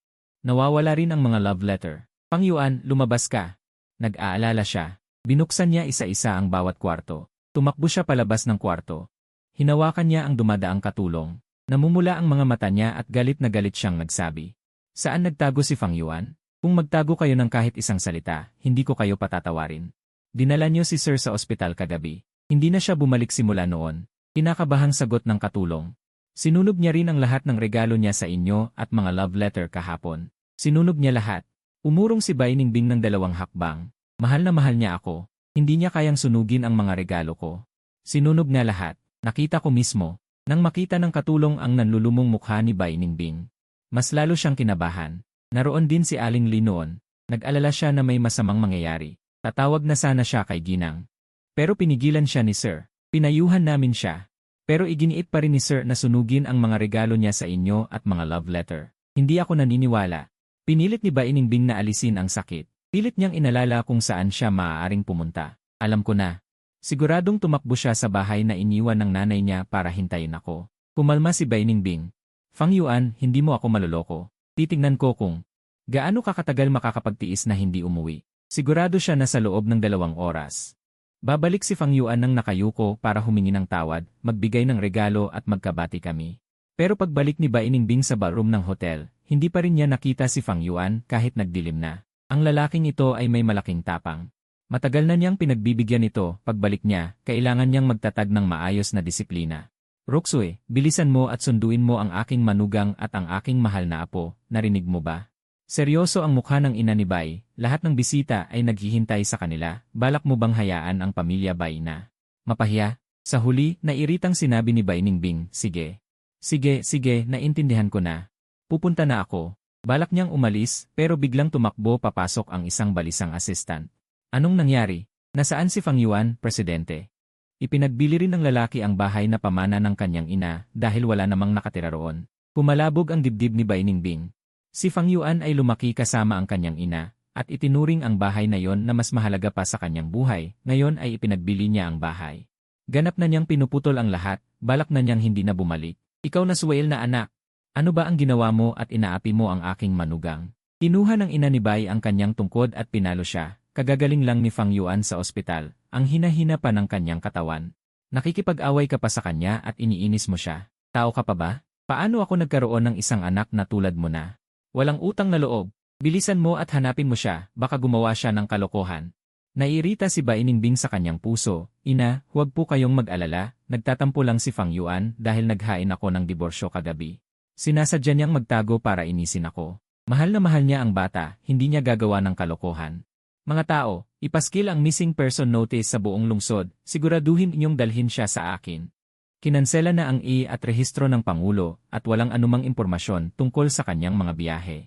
Nawawala rin ang mga love letter. Fang Yuan, lumabas ka. Nag-aalala siya. Binuksan niya isa-isa ang bawat kwarto. Tumakbo siya palabas ng kwarto. Hinawakan niya ang dumadaang katulong. Namumula ang mga mata niya at galit na galit siyang nagsabi. Saan nagtago si Fang Yuan? Kung magtago kayo ng kahit isang salita, hindi ko kayo patatawarin. Dinala niyo si Sir sa ospital kagabi. Hindi na siya bumalik simula noon. Kinakabahang sagot ng katulong. Sinunog niya rin ang lahat ng regalo niya sa inyo at mga love letter kahapon. Sinunog niya lahat. Umurong si Bainingbing ng 2 hakbang. Mahal na mahal niya ako. Hindi niya kayang sunugin ang mga regalo ko. Sinunog niya lahat. Nakita ko mismo. Nang makita ng katulong ang nanlulumong mukha ni Bainingbing. Mas lalo siyang kinabahan. Naroon din si Aling Li noon. Nag-alala siya na may masamang mangyayari. Tatawag na sana siya kay Ginang. Pero pinigilan siya ni Sir. Pinayuhan namin siya. Pero iginiit pa rin ni Sir na sunugin ang mga regalo niya sa inyo at mga love letter. Hindi ako naniniwala. Pinilit ni Bainingbing na alisin ang sakit. Pilit niyang inalala kung saan siya maaaring pumunta. Alam ko na. Siguradong tumakbo siya sa bahay na iniwan ng nanay niya para hintayin ako. Kumalma si Bainingbing. Fang Yuan, hindi mo ako maloloko. Titignan ko kung gaano kakatagal makakapagtiis na hindi umuwi. Sigurado siya na sa loob ng 2 oras. Babalik si Fang Yuan ng nakayuko para humingi ng tawad, magbigay ng regalo at magkabati kami. Pero pagbalik ni Bainingbing sa ballroom ng hotel, hindi pa rin niya nakita si Fang Yuan kahit nagdilim na. Ang lalaking ito ay may malaking tapang. Matagal na niyang pinagbibigyan ito, pagbalik niya, kailangan niyang magtatag ng maayos na disiplina. Roxue, bilisan mo at sunduin mo ang aking manugang at ang aking mahal na apo, narinig mo ba? Seryoso ang mukha ng ina ni Bai, lahat ng bisita ay naghihintay sa kanila, balak mo bang hayaan ang pamilya Bai na mapahiya? Sa huli, nairitang sinabi ni Bainingbing, sige. Sige, naintindihan ko na. Pupunta na ako. Balak niyang umalis, pero biglang tumakbo papasok ang isang balisang assistant. Anong nangyari? Nasaan si Fang Yuan, Presidente? Ipinagbili rin ng lalaki ang bahay na pamana ng kanyang ina dahil wala namang nakatira roon. Pumalabog ang dibdib ni Bainingbing. Si Fang Yuan ay lumaki kasama ang kanyang ina, at itinuring ang bahay na yon na mas mahalaga pa sa kanyang buhay, ngayon ay ipinagbili niya ang bahay. Ganap na niyang pinuputol ang lahat, balak na niyang hindi na bumalik. Ikaw na Suwail na anak, ano ba ang ginawa mo at inaapi mo ang aking manugang? Kinuha ng ina ni Bai ang kanyang tungkod at pinalo siya, kagagaling lang ni Fang Yuan sa ospital, ang hina-hina pa ng kanyang katawan. Nakikipag-away ka pa sa kanya at iniinis mo siya. Tao ka pa ba? Paano ako nagkaroon ng isang anak na tulad mo na? Walang utang na loob. Bilisan mo at hanapin mo siya, baka gumawa siya ng kalokohan. Naiirita si Bainingbing sa kanyang puso. Ina, huwag po kayong mag-alala, nagtatampo lang si Fang Yuan dahil naghain ako ng diborsyo kagabi. Sinasadya niyang magtago para inisin ako. Mahal na mahal niya ang bata, hindi niya gagawa ng kalokohan. Mga tao, ipaskil ang missing person notice sa buong lungsod, siguraduhin inyong dalhin siya sa akin. Kinansela na ang at rehistro ng Pangulo at walang anumang impormasyon tungkol sa kanyang mga biyahe.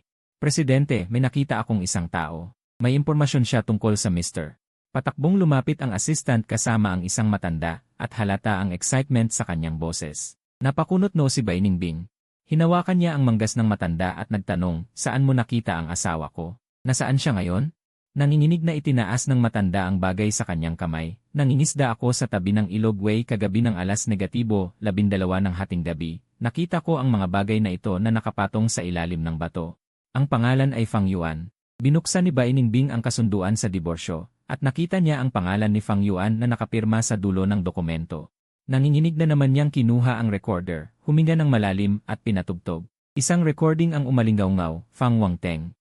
Presidente, may nakita akong isang tao. May impormasyon siya tungkol sa Mr. Patakbong lumapit ang assistant kasama ang isang matanda at halata ang excitement sa kanyang boses. Napakunot no si Bainingbing. Hinawakan niya ang manggas ng matanda at nagtanong, saan mo nakita ang asawa ko? Nasaan siya ngayon? Nanginginig na itinaas ng matanda ang bagay sa kanyang kamay. Nangingisda ako sa tabi ng Ilogway kagabi ng alas negatibo, 12 ng hating gabi. Nakita ko ang mga bagay na ito na nakapatong sa ilalim ng bato. Ang pangalan ay Fang Yuan. Binuksan ni Bainingbing ang kasunduan sa diborsyo, at nakita niya ang pangalan ni Fang Yuan na nakapirma sa dulo ng dokumento. Nanginginig na naman niyang kinuha ang recorder, huminga ng malalim at pinatugtog. Isang recording ang umalingaw-ngaw, Fang Wangteng.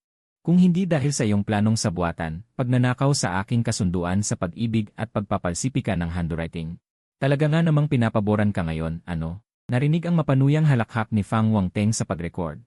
Kung hindi dahil sa iyong planong sabuatan, pagnanakaw sa aking kasunduan sa pag-ibig at pagpapalsipika ng handwriting. Talaga nga namang pinapaboran ka ngayon, ano? Narinig ang mapanuyang halakhak ni Fang Wangteng sa pag-record.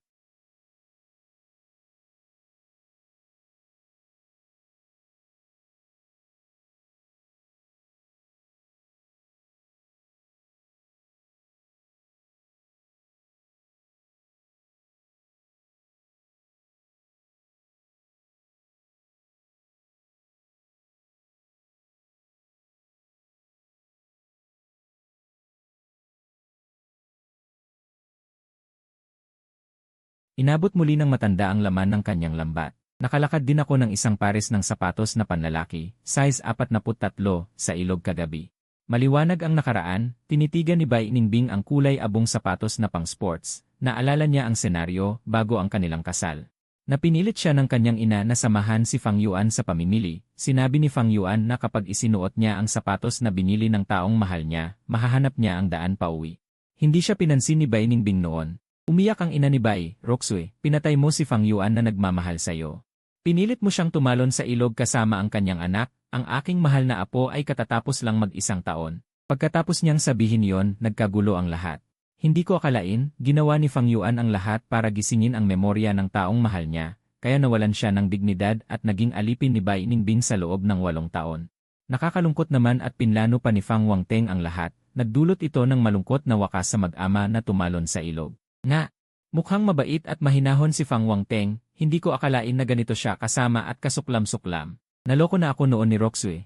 Inabot muli ng matanda ang laman ng kanyang lambat. Nakalakad din ako ng isang pares ng sapatos na panlalaki, size 43, sa ilog kagabi. Maliwanag ang nakaraan, tinitigan ni Bai Ningbing ang kulay abong sapatos na pang-sports. Naalala niya ang senaryo bago ang kanilang kasal. Napinilit siya ng kanyang ina na samahan si Fang Yuan sa pamimili. Sinabi ni Fang Yuan na kapag isinuot niya ang sapatos na binili ng taong mahal niya, mahahanap niya ang daan pauwi. Hindi siya pinansin ni Bai Ningbing noon. Umiyak ang ina ni Bai, "Roxue, pinatay mo si Fang Yuan na nagmamahal sa'yo. Pinilit mo siyang tumalon sa ilog kasama ang kanyang anak, ang aking mahal na apo ay katatapos lang mag-1 taon." Pagkatapos niyang sabihin yon, nagkagulo ang lahat. Hindi ko akalain, ginawa ni Fang Yuan ang lahat para gisingin ang memorya ng taong mahal niya, kaya nawalan siya ng dignidad at naging alipin ni Bai Ningbing sa loob ng 8 taon. Nakakalungkot naman at pinlano pa ni Fang Wangteng ang lahat, nagdulot ito ng malungkot na wakas sa mag-ama na tumalon sa ilog. Nga, mukhang mabait at mahinahon si Fang Wangteng, hindi ko akalain na ganito siya kasama at kasuklam-suklam. Naloko na ako noon ni Roxue.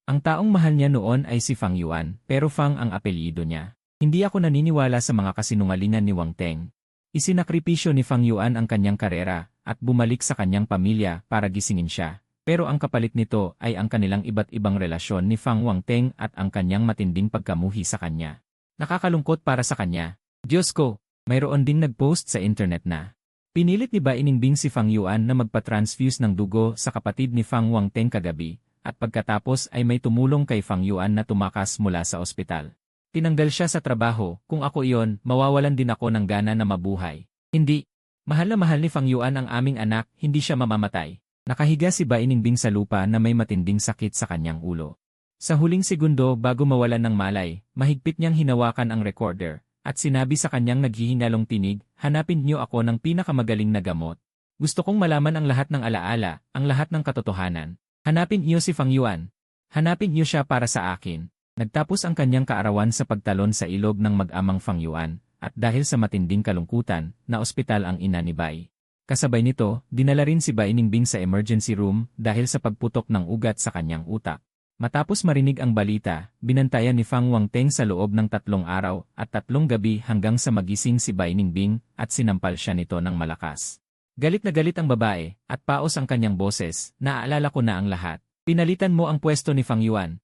Ang taong mahal niya noon ay si Fang Yuan, pero Fang ang apelyido niya. Hindi ako naniniwala sa mga kasinungalingan ni Wangteng. Isinakripisyo ni Fang Yuan ang kanyang karera, at bumalik sa kanyang pamilya para gisingin siya. Pero ang kapalit nito ay ang kanilang iba't ibang relasyon ni Fang Wangteng at ang kanyang matinding pagkamuhi sa kanya. Nakakalungkot para sa kanya. Diyos ko, mayroon ding nag-post sa internet na pinilit ni Bai Ningbing si Fang Yuan na magpa-transfuse ng dugo sa kapatid ni Fang Wangteng kagabi, at pagkatapos ay may tumulong kay Fang Yuan na tumakas mula sa ospital. Tinanggal siya sa trabaho, kung ako iyon, mawawalan din ako ng gana na mabuhay. Hindi. Mahal na mahal ni Fang Yuan ang aming anak, hindi siya mamamatay. Nakahiga si Bai Ningbing sa lupa na may matinding sakit sa kanyang ulo. Sa huling segundo bago mawalan ng malay, mahigpit niyang hinawakan ang recorder, at sinabi sa kanyang naghihinalong tinig, "Hanapin niyo ako ng pinakamagaling na gamot. Gusto kong malaman ang lahat ng alaala, ang lahat ng katotohanan. Hanapin niyo si Fang Yuan. Hanapin niyo siya para sa akin." Nagtapos ang kanyang kaarawan sa pagtalon sa ilog ng mag-amang Fang Yuan, at dahil sa matinding kalungkutan, na ospital ang ina ni Bai. Kasabay nito, dinala rin si Bai Ningbing sa emergency room dahil sa pagputok ng ugat sa kanyang utak. Matapos marinig ang balita, binantayan ni Fang Wangteng sa loob ng 3 araw at 3 gabi hanggang sa magising si Bai Ningbing at sinampal siya nito ng malakas. Galit na galit ang babae, at paos ang kanyang boses, "Naaalala ko na ang lahat. Pinalitan mo ang pwesto ni Fang Yuan.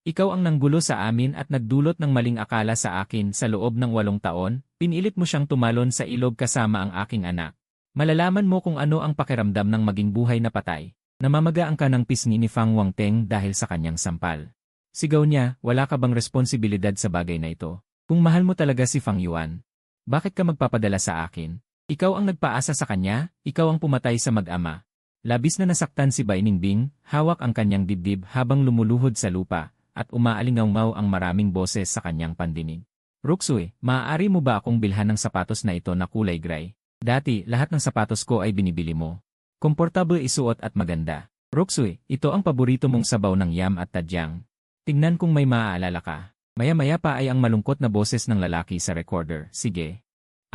Ikaw ang nanggulo sa amin at nagdulot ng maling akala sa akin sa loob ng 8 taon, pinilit mo siyang tumalon sa ilog kasama ang aking anak. Malalaman mo kung ano ang pakiramdam ng maging buhay na patay." Namamaga ang kanang pisngi ni Fang Wangteng dahil sa kanyang sampal. Sigaw niya, "Wala ka bang responsibilidad sa bagay na ito? Kung mahal mo talaga si Fang Yuan, bakit ka magpapadala sa akin? Ikaw ang nagpaasa sa kanya, ikaw ang pumatay sa mag-ama." Labis na nasaktan si Bai Ningbing, hawak ang kanyang dibdib habang lumuluhod sa lupa, at umaalingaw-ngaw ang maraming boses sa kanyang pandinig. "Roxue, maaari mo ba akong bilhan ng sapatos na ito na kulay gray? Dati, lahat ng sapatos ko ay binibili mo. Komportable isuot at maganda. Roxue, ito ang paborito mong sabaw ng yam at tadyang. Tingnan kung may maaalala ka." Maya-maya pa ay ang malungkot na boses ng lalaki sa recorder, "Sige.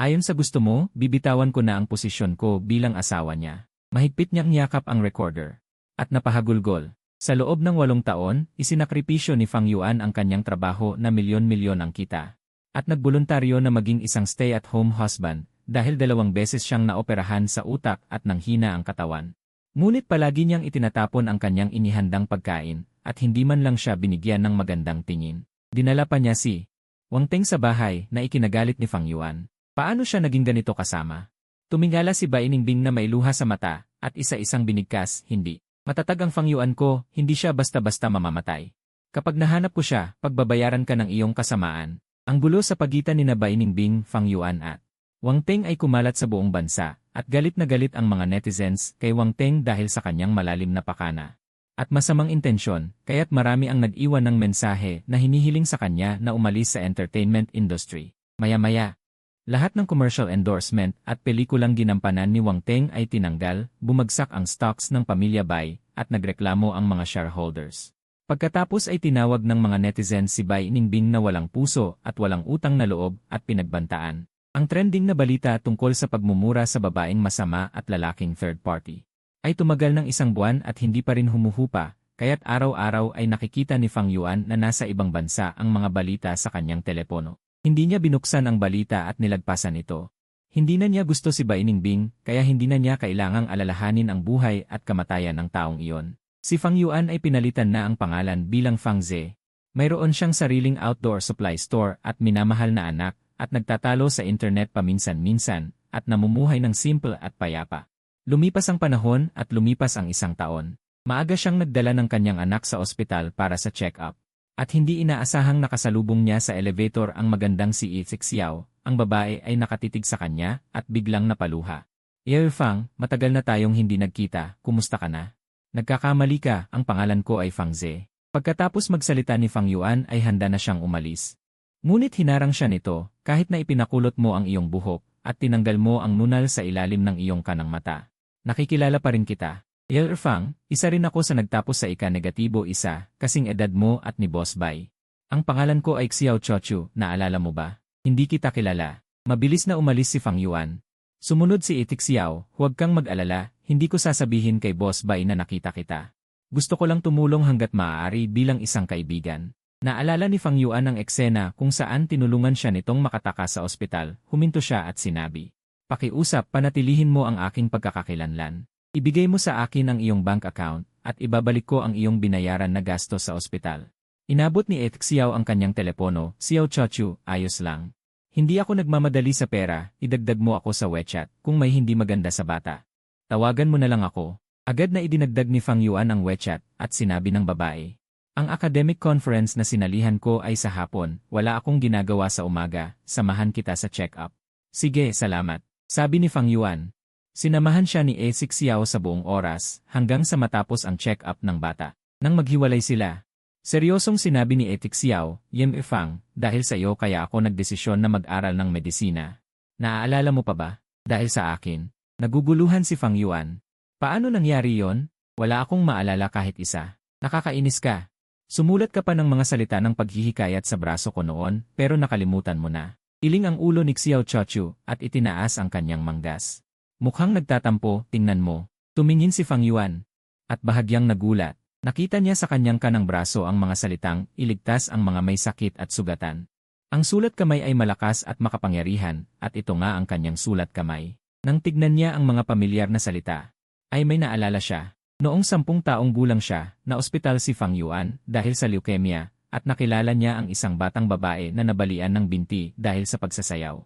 Ayon sa gusto mo, bibitawan ko na ang posisyon ko bilang asawa niya." Mahigpit niyang niyakap ang recorder. At napahagulgol. Sa loob ng 8 taon, isinakripisyo ni Fang Yuan ang kanyang trabaho na milyon-milyon ang kita. At nagboluntaryo na maging isang stay-at-home husband, dahil 2 beses siyang naoperahan sa utak at nanghina ang katawan. Ngunit palagi niyang itinatapon ang kanyang inihandang pagkain, at hindi man lang siya binigyan ng magandang tingin. Dinala pa niya si Wangteng sa bahay na ikinagalit ni Fang Yuan. Paano siya naging ganito kasama? Tumingala si Bai Ningbing na may luha sa mata, at isa-isang binigkas, "Hindi. Matatag ang Fang Yuan ko, hindi siya basta-basta mamamatay. Kapag nahanap ko siya, pagbabayaran ka ng iyong kasamaan." Ang gulo sa pagitan ni Bai Ningbing, Fang Yuan at Wangteng ay kumalat sa buong bansa, at galit na galit ang mga netizens kay Wangteng dahil sa kanyang malalim na pakana at masamang intensyon, kaya't marami ang nag-iwan ng mensahe na hinihiling sa kanya na umalis sa entertainment industry. Maya-maya, lahat ng commercial endorsement at pelikulang ginampanan ni Wangteng ay tinanggal, bumagsak ang stocks ng pamilya Bai, at nagreklamo ang mga shareholders. Pagkatapos ay tinawag ng mga netizens si Bai Ningbing na walang puso at walang utang na loob at pinagbantaan. Ang trending na balita tungkol sa pagmumura sa babaeng masama at lalaking third party ay tumagal ng 1 buwan at hindi pa rin humuhupa, kaya't araw-araw ay nakikita ni Fang Yuan na nasa ibang bansa ang mga balita sa kanyang telepono. Hindi niya binuksan ang balita at nilagpasan ito. Hindi na niya gusto si Bai Ningbing, kaya hindi na niya kailangang alalahanin ang buhay at kamatayan ng taong iyon. Si Fang Yuan ay pinalitan na ang pangalan bilang Fang Ze. Mayroon siyang sariling outdoor supply store at minamahal na anak, at nagtatalo sa internet paminsan-minsan, at namumuhay ng simple at payapa. Lumipas ang panahon at lumipas ang 1 taon. Maaga siyang nagdala ng kanyang anak sa ospital para sa check-up. At hindi inaasahang nakasalubong niya sa elevator ang magandang si Yi Xiao. Ang babae ay nakatitig sa kanya at biglang napaluha. Ye Fang, matagal na tayong hindi nagkita, kumusta ka na? Nagkakamali ka, ang pangalan ko ay Fang Ze. Pagkatapos magsalita ni Fang Yuan ay handa na siyang umalis. Ngunit hinarang siya nito, kahit na ipinakulot mo ang iyong buhok, at tinanggal mo ang nunal sa ilalim ng iyong kanang mata. Nakikilala pa rin kita. Ye Fang, isa rin ako sa nagtapos sa ika-negatibo 1, kasing edad mo at ni Boss Bai. Ang pangalan ko ay Xiao Chochu, naalala mo ba? Hindi kita kilala. Mabilis na umalis si Fang Yuan. Sumunod si Yi Xiao, huwag kang mag-alala, hindi ko sasabihin kay Boss Bai na nakita kita. Gusto ko lang tumulong hanggat maaari bilang isang kaibigan. Naalala ni Fang Yuan ang eksena kung saan tinulungan siya nitong makatakas sa ospital, huminto siya at sinabi, "Pakiusap, panatilihin mo ang aking pagkakakilanlan. Ibigay mo sa akin ang iyong bank account, at ibabalik ko ang iyong binayaran na gasto sa ospital." Inabot ni Yi Xiao ang kanyang telepono, "Xiao Chochu, ayos lang. Hindi ako nagmamadali sa pera, idagdag mo ako sa WeChat kung may hindi maganda sa bata. Tawagan mo na lang ako." Agad na idinagdag ni Fang Yuan ang WeChat at sinabi ng babae, "Ang academic conference na sinalihan ko ay sa hapon, wala akong ginagawa sa umaga, samahan kita sa check-up." "Sige, salamat," sabi ni Fang Yuan. Sinamahan siya ni Yi Xiao sa buong oras hanggang sa matapos ang check-up ng bata. Nang maghiwalay sila, seryosong sinabi ni Yi Xiao, "Yem Fang, dahil sa iyo kaya ako nagdesisyon na mag-aral ng medisina. Naaalala mo pa ba? Dahil sa akin." Naguguluhan si Fang Yuan. "Paano nangyari yon? Wala akong maalala kahit isa. Nakakainis ka. Sumulat ka pa ng mga salita ng paghihikayat sa braso ko noon, pero nakalimutan mo na." Iling ang ulo ni Xiao Chochu at itinaas ang kanyang manggas. Mukhang nagtatampo, tingnan mo. Tumingin si Fang Yuan. At bahagyang nagulat. Nakita niya sa kanyang kanang braso ang mga salitang, "Iligtas ang mga may sakit at sugatan." Ang sulat kamay ay malakas at makapangyarihan, at ito nga ang kanyang sulat kamay. Nang tignan niya ang mga pamilyar na salita, ay may naalala siya. Noong 10 taong gulang siya, na-ospital si Fang Yuan dahil sa leukemia, at nakilala niya ang isang batang babae na nabalian ng binti dahil sa pagsasayaw.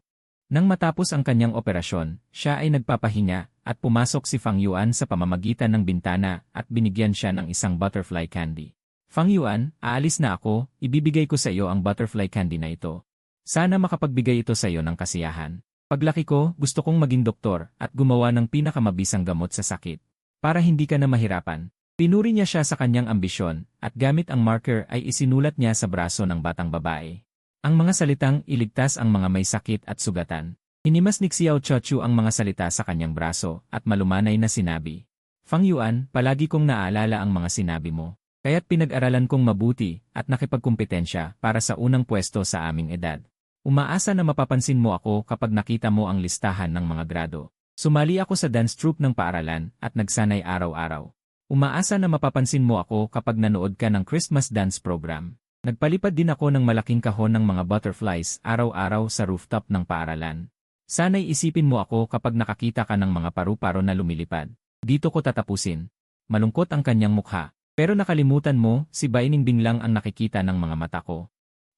Nang matapos ang kanyang operasyon, siya ay nagpapahinga, at pumasok si Fang Yuan sa pamamagitan ng bintana at binigyan siya ng isang butterfly candy. "Fang Yuan, aalis na ako, ibibigay ko sa iyo ang butterfly candy na ito. Sana makapagbigay ito sa iyo ng kasiyahan. Paglaki ko, gusto kong maging doktor at gumawa ng pinakamabisang gamot sa sakit. Para hindi ka na mahirapan." Pinuri niya siya sa kanyang ambisyon, at gamit ang marker ay isinulat niya sa braso ng batang babae ang mga salitang, "Iligtas ang mga may sakit at sugatan." Hinimas ni Xiao Chochu ang mga salita sa kanyang braso at malumanay na sinabi, "Fang Yuan, palagi kong naaalala ang mga sinabi mo. Kaya't pinag-aralan kong mabuti at nakipagkumpetensya para sa unang pwesto sa aming edad. Umaasa na mapapansin mo ako kapag nakita mo ang listahan ng mga grado. Sumali ako sa dance troupe ng paaralan at nagsanay araw-araw. Umaasa na mapapansin mo ako kapag nanood ka ng Christmas dance program. Nagpalipad din ako ng malaking kahon ng mga butterflies araw-araw sa rooftop ng paaralan. Sana'y isipin mo ako kapag nakakita ka ng mga paru-paro na lumilipad. Dito ko tatapusin." Malungkot ang kanyang mukha. "Pero nakalimutan mo, si Bai Ningbing lang ang nakikita ng mga mata ko.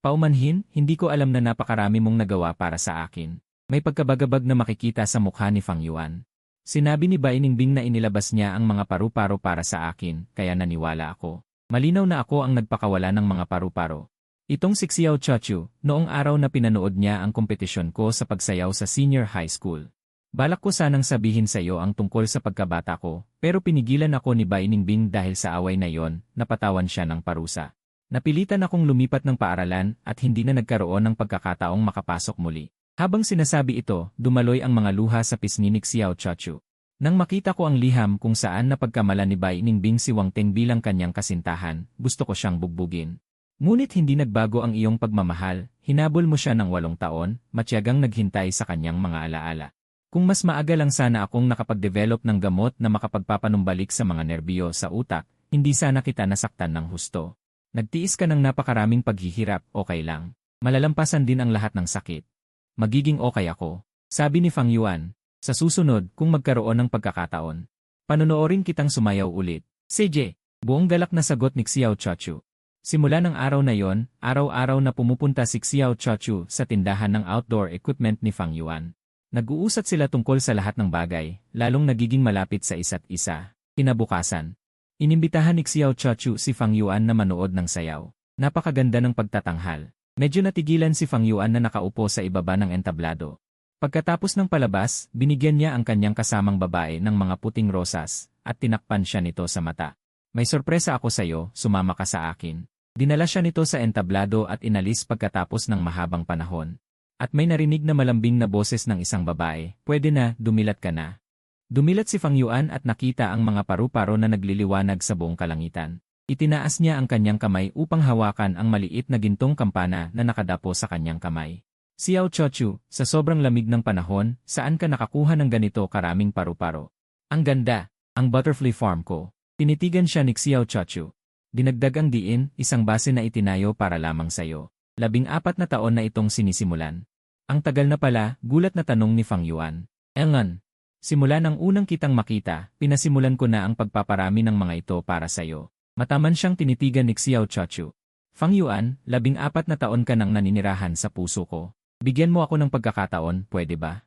Paumanhin, hindi ko alam na napakarami mong nagawa para sa akin." May pagkabagabag na makikita sa mukha ni Fang Yuan. Sinabi ni Bai Ningbing na inilabas niya ang mga paru-paro para sa akin, kaya naniwala ako. Malinaw na ako ang nagpakawala ng mga paru-paro. Itong si Xiao Chochu, noong araw na pinanood niya ang kompetisyon ko sa pagsayaw sa senior high school. Balak ko sanang sabihin sa iyo ang tungkol sa pagkabata ko, pero pinigilan ako ni Bai Ningbing dahil sa away na yon, napatawan siya ng parusa. Napilitan akong lumipat ng paaralan at hindi na nagkaroon ng pagkakataong makapasok muli. Habang sinasabi ito, dumaloy ang mga luha sa pisngi ni Xiao Chochu. Nang makita ko ang liham kung saan napagkamala ni Bai Ningbing si Wang Teng bilang kanyang kasintahan, gusto ko siyang bugbugin. Ngunit hindi nagbago ang iyong pagmamahal, hinabol mo siya ng 8 taon, matyagang naghintay sa kanyang mga alaala. Kung mas maaga lang sana akong nakapag-develop ng gamot na makapagpapanumbalik sa mga nerbiyo sa utak, hindi sana kita nasaktan ng husto. Nagtiis ka ng napakaraming paghihirap, okay lang. Malalampasan din ang lahat ng sakit. Magiging okay ako. Sabi ni Fang Yuan. Sa susunod, kung magkaroon ng pagkakataon, panonoorin kitang sumayaw ulit. CJ, buong galak na sagot ni Xiao Chachu. Simula ng araw na yon, araw-araw na pumupunta si Xiao Chachu sa tindahan ng outdoor equipment ni Fang Yuan. Nag-uusat sila tungkol sa lahat ng bagay, lalong nagiging malapit sa isa't isa. Kinabukasan, inimbitahan ni Xiao Chachu si Fang Yuan na manood ng sayaw. Napakaganda ng pagtatanghal. Medyo natigilan si Fang Yuan na nakaupo sa ibaba ng entablado. Pagkatapos ng palabas, binigyan niya ang kanyang kasamang babae ng mga puting rosas, at tinakpan siya nito sa mata. May sorpresa ako sa'yo, sumama ka sa akin. Dinala siya nito sa entablado at inalis pagkatapos ng mahabang panahon. At may narinig na malambing na boses ng isang babae, pwede na, dumilat ka na. Dumilat si Fang Yuan at nakita ang mga paru-paro na nagliliwanag sa buong kalangitan. Itinaas niya ang kanyang kamay upang hawakan ang maliit na gintong kampana na nakadapo sa kanyang kamay. Xiao Chachu, sa sobrang lamig ng panahon, saan ka nakakuha ng ganito karaming paru-paro? Ang ganda, ang butterfly farm ko. Tinitigan siya ni Xiao Chachu. Dinagdag ang diin, isang base na itinayo para lamang sayo. 14 na taon na itong sinisimulan. Ang tagal na pala, gulat na tanong ni Fang Yuan. Engan, simula ng unang kitang makita, pinasimulan ko na ang pagpaparami ng mga ito para sayo. Mataman siyang tinitigan ni Xiao Chachu. Fang Yuan, 14 na taon ka nang naninirahan sa puso ko. Bigyan mo ako ng pagkakataon, pwede ba?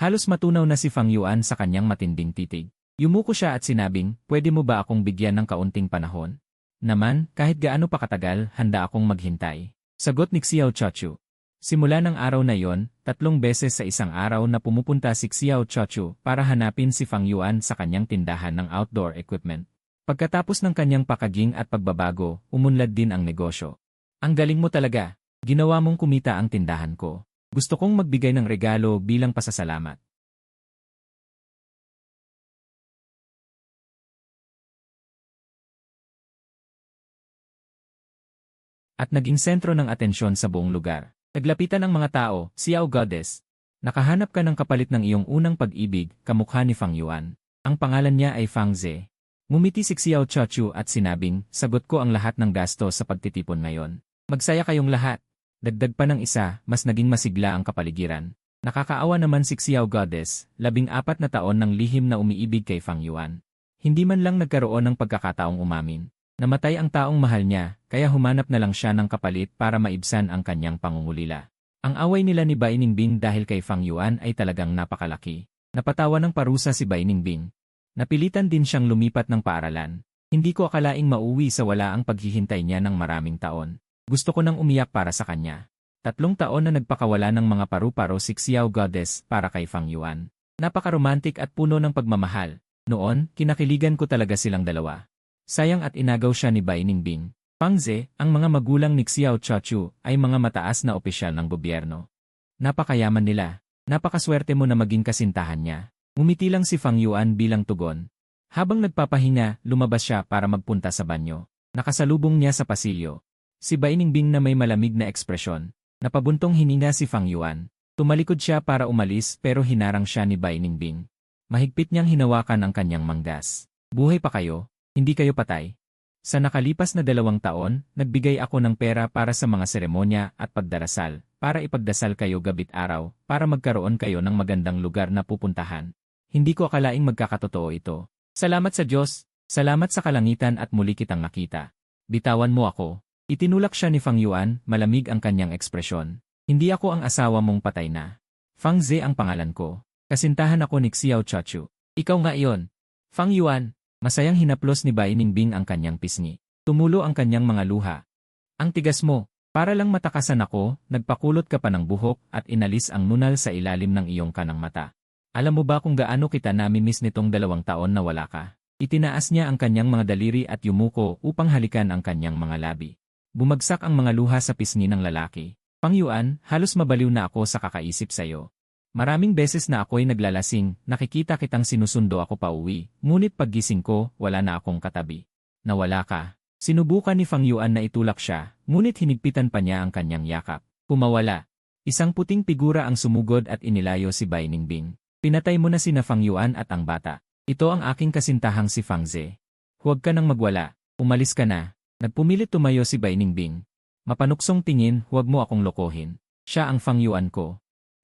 Halos matunaw na si Fang Yuan sa kanyang matinding titig. Yumuko siya at sinabing, pwede mo ba akong bigyan ng kaunting panahon? Naman, kahit gaano pa katagal, handa akong maghintay. Sagot ni Xiao Chachu. Simula ng araw na yon, 3 beses sa isang araw na pumupunta si Xiao Chachu para hanapin si Fang Yuan sa kanyang tindahan ng outdoor equipment. Pagkatapos ng kanyang pakaging at pagbabago, umunlad din ang negosyo. Ang galing mo talaga. Ginawa mong kumita ang tindahan ko. Gusto kong magbigay ng regalo bilang pasasalamat. At naging sentro ng atensyon sa buong lugar. Naglapitan ng mga tao, Xiao Goddess. Nakahanap ka ng kapalit ng iyong unang pag-ibig, kamukha ni Fang Yuan. Ang pangalan niya ay Fang Ze. Ngumiti si Xiao Chachu at sinabing, sagot ko ang lahat ng gasto sa pagtitipon ngayon. Magsaya kayong lahat. Dagdag pa ng isa, mas naging masigla ang kapaligiran. Nakakaawa naman si Xiao Goddess, 14 na taon ng lihim na umiibig kay Fang Yuan. Hindi man lang nagkaroon ng pagkakataong umamin. Namatay ang taong mahal niya, kaya humanap na lang siya ng kapalit para maibsan ang kanyang pangungulila. Ang away nila ni Bai Ningbing dahil kay Fang Yuan ay talagang napakalaki. Napatawa ng parusa si Bai Ningbing. Napilitan din siyang lumipat ng paaralan. Hindi ko akalaing mauwi sa wala ang paghihintay niya ng maraming taon. Gusto ko nang umiyak para sa kanya. 3 taon na nagpakawala ng mga paru-paro si Xiao Goddess para kay Fang Yuan. Napakaromantik at puno ng pagmamahal. Noon, kinakiligan ko talaga silang dalawa. Sayang at inagaw siya ni Bai Ningbing. Fang Ze, ang mga magulang ni Xiao Chachu ay mga mataas na opisyal ng gobyerno. Napakayaman nila. Napakaswerte mo na maging kasintahan niya. Ngumiti lang si Fang Yuan bilang tugon. Habang nagpapahinga, lumabas siya para magpunta sa banyo. Nakasalubong niya sa pasilyo. Si Bai Ningbing na may malamig na ekspresyon. Napabuntong hininga si Fang Yuan. Tumalikod siya para umalis pero hinarang siya ni Bai Ningbing. Mahigpit niyang hinawakan ang kanyang manggas. Buhay pa kayo? Hindi kayo patay? Sa nakalipas na 2 taon, nagbigay ako ng pera para sa mga seremonya at pagdarasal, para ipagdasal kayo gabit araw, para magkaroon kayo ng magandang lugar na pupuntahan. Hindi ko akalaing magkakatotoo ito. Salamat sa Diyos, salamat sa kalangitan at muli kitang nakita. Bitawan mo ako. Itinulak siya ni Fang Yuan, malamig ang kanyang ekspresyon. Hindi ako ang asawa mong patay na. Fang Ze ang pangalan ko. Kasintahan ako ni Xiao Chachu. Ikaw nga iyon. Fang Yuan, masayang hinaplos ni Bai Ningbing ang kanyang pisngi. Tumulo ang kanyang mga luha. Ang tigas mo, para lang matakasan ako, nagpakulot ka pa ng buhok at inalis ang nunal sa ilalim ng iyong kanang mata. Alam mo ba kung gaano kita namimiss nitong 2 taon na wala ka? Itinaas niya ang kanyang mga daliri at yumuko upang halikan ang kanyang mga labi. Bumagsak ang mga luha sa pisngi ng lalaki. Fang Yuan, halos mabaliw na ako sa kakaisip sa'yo. Maraming beses na ako'y naglalasing, nakikita kitang sinusundo ako pa uwi, ngunit paggising ko, wala na akong katabi. Nawala ka. Sinubukan ni Fang Yuan na itulak siya, ngunit hinigpitan pa niya ang kanyang yakap. Pumawala. Isang puting figura ang sumugod at inilayo si Bai Ningbing. Pinatay mo na sina Fang Yuan at ang bata. Ito ang aking kasintahang si Fang Ze. Huwag ka nang magwala. Umalis ka na. Nagpumilit tumayo si Bai Ningbing. Mapanuksong tingin, huwag mo akong lokohin. Siya ang Fang Yuan ko.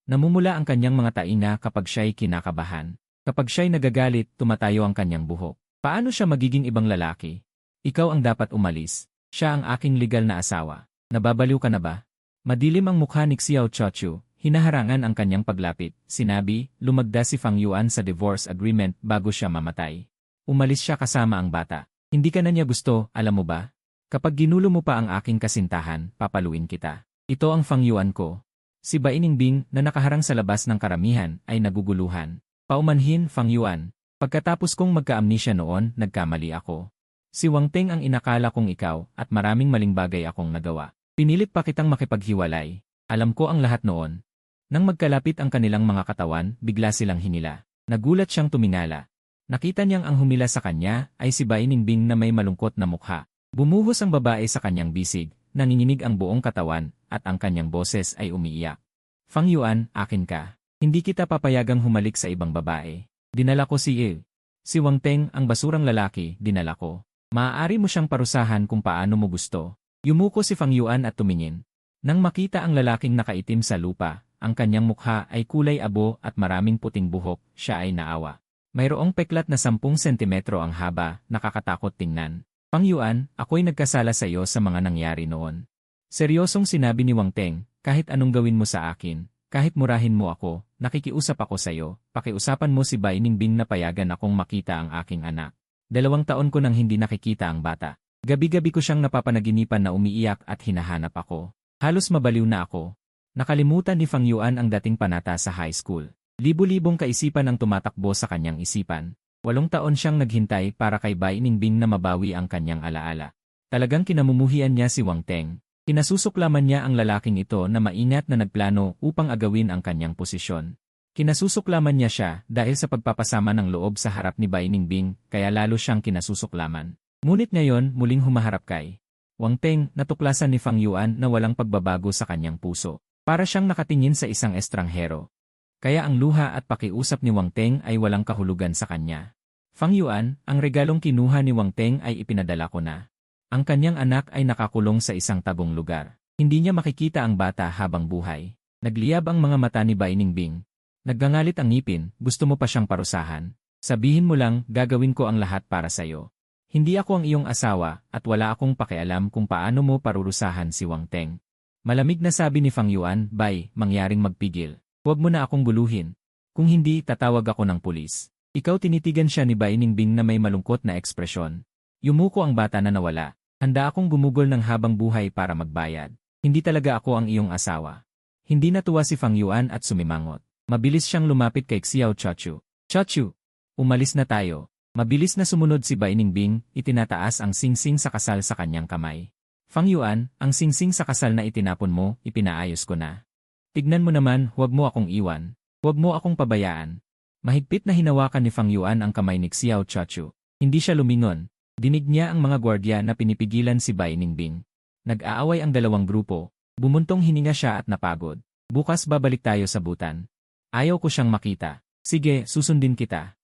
Namumula ang kanyang mga tainga kapag siya'y kinakabahan. Kapag siya'y nagagalit, tumatayo ang kanyang buhok. Paano siya magiging ibang lalaki? Ikaw ang dapat umalis. Siya ang aking legal na asawa. Nababaliw ka na ba? Madilim ang mukha ni Xiao Chaochu, hinaharangan ang kanyang paglapit. Sinabi, lumagda si Fang Yuan sa divorce agreement bago siya mamatay. Umalis siya kasama ang bata. Hindi ka na niya gusto, alam mo ba? Kapag ginulo mo pa ang aking kasintahan, papaluin kita. Ito ang Fang Yuan ko. Si Bai Ningbing na nakaharang sa labas ng karamihan ay naguguluhan. Paumanhin, Fang Yuan. Pagkatapos kong magka-amnesia noon, nagkamali ako. Si Wang Teng ang inakala kong ikaw at maraming maling bagay akong nagawa. Pinilit pa kitang makipaghiwalay. Alam ko ang lahat noon. Nang magkalapit ang kanilang mga katawan, bigla silang hinila. Nagulat siyang tumingala. Nakita niyang ang humila sa kanya ay si Bai Ningbing na may malungkot na mukha. Bumuhos ang babae sa kanyang bisig, nanginginig ang buong katawan, at ang kanyang boses ay umiiyak. Fang Yuan, akin ka. Hindi kita papayagang humalik sa ibang babae. Dinala ko si Il. Si Wang Teng, ang basurang lalaki, dinala ko. Maaari mo siyang parusahan kung paano mo gusto. Yumuko si Fang Yuan at tumingin. Nang makita ang lalaking nakaitim sa lupa, ang kanyang mukha ay kulay abo at maraming puting buhok, siya ay naawa. Mayroong peklat na 10 sentimetro ang haba, nakakatakot tingnan. Fang Yuan, ako'y nagkasala sa iyo sa mga nangyari noon. Seryosong sinabi ni Wang Teng, kahit anong gawin mo sa akin, kahit murahin mo ako, nakikiusap ako sa iyo, pakiusapan mo si Bai Ningbing na payagan akong makita ang aking anak. 2 taon ko nang hindi nakikita ang bata. Gabi-gabi ko siyang napapanaginipan na umiiyak at hinahanap ako. Halos mabaliw na ako. Nakalimutan ni Fang Yuan ang dating panata sa high school. Libo-libong kaisipan ang tumatakbo sa kanyang isipan. 8 taon siyang naghintay para kay Bai Ningbing na mabawi ang kanyang alaala. Talagang kinamumuhian niya si Wang Teng. Kinasusuklaman niya ang lalaking ito na maingat na nagplano upang agawin ang kanyang posisyon. Kinasusuklaman niya siya dahil sa pagpapasama ng loob sa harap ni Bai Ningbing, kaya lalo siyang kinasusuklaman. Ngunit ngayon muling humaharap kay Wang Teng, natuklasan ni Fang Yuan na walang pagbabago sa kanyang puso. Para siyang nakatingin sa isang estranghero. Kaya ang luha at pakiusap ni Wang Teng ay walang kahulugan sa kanya. Fang Yuan, ang regalong kinuha ni Wang Teng ay ipinadala ko na. Ang kanyang anak ay nakakulong sa isang tabong lugar. Hindi niya makikita ang bata habang buhay. Nagliyab ang mga mata ni Bai Ningbing. Naggangalit ang ngipin, gusto mo pa siyang parusahan. Sabihin mo lang, gagawin ko ang lahat para sa'yo. Hindi ako ang iyong asawa at wala akong pakialam kung paano mo parurusahan si Wang Teng. Malamig na sabi ni Fang Yuan, Bai, mangyaring magpigil. Huwag mo na akong buluhin. Kung hindi, tatawag ako ng pulis. Ikaw tinitigan siya ni Bai Ningbing na may malungkot na ekspresyon. Yumuko ang bata na nawala. Handa akong gumugol ng habang buhay para magbayad. Hindi talaga ako ang iyong asawa. Hindi natuwa si Fang Yuan at sumimangot. Mabilis siyang lumapit kay Xiao Chaochu. Chaochu, umalis na tayo. Mabilis na sumunod si Bai Ningbing, itinataas ang singsing sa kasal sa kanyang kamay. Fang Yuan, ang singsing sa kasal na itinapon mo, ipinaayos ko na. Tignan mo naman, huwag mo akong iwan. Huwag mo akong pabayaan. Mahigpit na hinawakan ni Fang Yuan ang kamay ni Xiao Chaochu. Hindi siya lumingon. Dinig niya ang mga gwardya na pinipigilan si Bai Ningbing. Nag-aaway ang dalawang grupo. Bumuntong hininga siya at napagod. Bukas babalik tayo sa Butan. Ayaw ko siyang makita. Sige, susundin kita.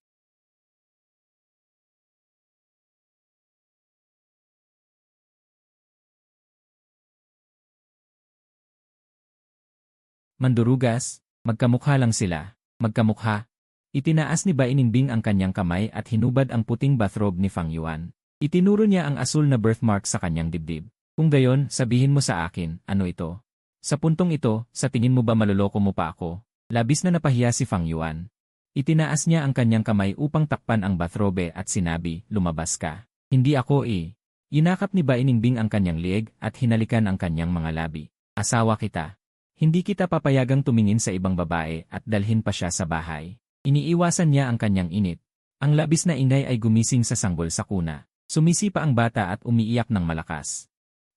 Mandurugas, magkamukha lang sila. Magkamukha. Itinaas ni Bai Ningbing ang kanyang kamay at hinubad ang puting bathrobe ni Fang Yuan. Itinuro niya ang asul na birthmark sa kanyang dibdib. Kung gayon, sabihin mo sa akin, ano ito? Sa puntong ito, sa tingin mo ba maloloko mo pa ako? Labis na napahiya si Fang Yuan. Itinaas niya ang kanyang kamay upang takpan ang bathrobe at sinabi, lumabas ka. Hindi ako eh. Inakap ni Bai Ningbing ang kanyang lieg at hinalikan ang kanyang mga labi. Asawa kita. Hindi kita papayagang tumingin sa ibang babae at dalhin pa siya sa bahay. Iniiwasan niya ang kanyang init. Ang labis na ingay ay gumising sa sanggol sa kuna. Sumisipa ang bata at umiiyak ng malakas.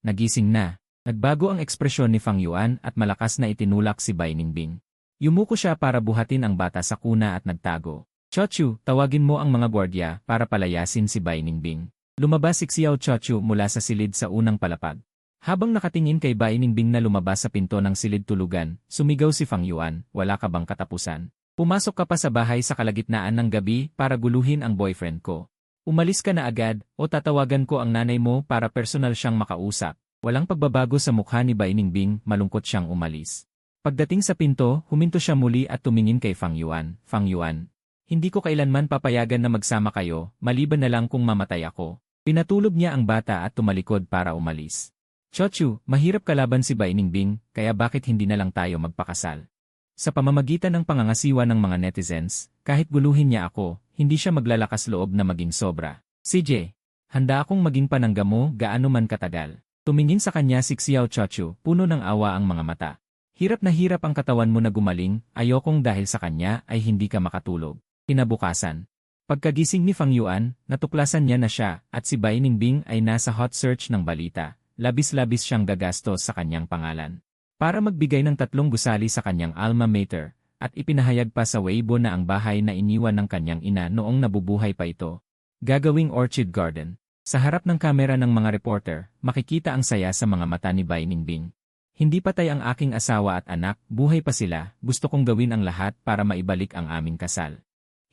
Nagising na. Nagbago ang ekspresyon ni Fang Yuan at malakas na itinulak si Bai Ningbing. Yumuko siya para buhatin ang bata sa kuna at nagtago. Chaochu, tawagin mo ang mga gwardya para palayasin si Bai Ningbing. Lumabas si Xiao Chaochu mula sa silid sa unang palapag. Habang nakatingin kay Bai Ningbing na lumabas sa pinto ng silid tulugan, sumigaw si Fang Yuan, wala ka bang katapusan? Pumasok ka pa sa bahay sa kalagitnaan ng gabi para guluhin ang boyfriend ko. Umalis ka na agad o tatawagan ko ang nanay mo para personal siyang makausap. Walang pagbabago sa mukha ni Bai Ningbing, malungkot siyang umalis. Pagdating sa pinto, huminto siya muli at tumingin kay Fang Yuan. Fang Yuan, hindi ko kailanman papayagan na magsama kayo, maliban na lang kung mamatay ako. Pinatulog niya ang bata at tumalikod para umalis. Chochu, mahirap kalaban si Bai Ningbing, kaya bakit hindi na lang tayo magpakasal? Sa pamamagitan ng pangangasiwa ng mga netizens, kahit guluhin niya ako, hindi siya maglalakas loob na maging sobra. CJ, handa akong maging panangga mo gaano man katagal. Tumingin sa kanya si Xiao Chochu, puno ng awa ang mga mata. Hirap na hirap ang katawan mo na gumaling, ayokong dahil sa kanya ay hindi ka makatulog. Kinabukasan. Pagkagising ni Fang Yuan, natuklasan niya na siya at si Bai Ningbing ay nasa hot search ng balita. Labis-labis siyang gagastos sa kanyang pangalan. Para magbigay ng 3 gusali sa kanyang alma mater, at ipinahayag pa sa Weibo na ang bahay na iniwan ng kanyang ina noong nabubuhay pa ito. Gagawing orchid garden. Sa harap ng kamera ng mga reporter, makikita ang saya sa mga mata ni Bai Ningbing. Hindi patay ang aking asawa at anak, buhay pa sila, gusto kong gawin ang lahat para maibalik ang aming kasal.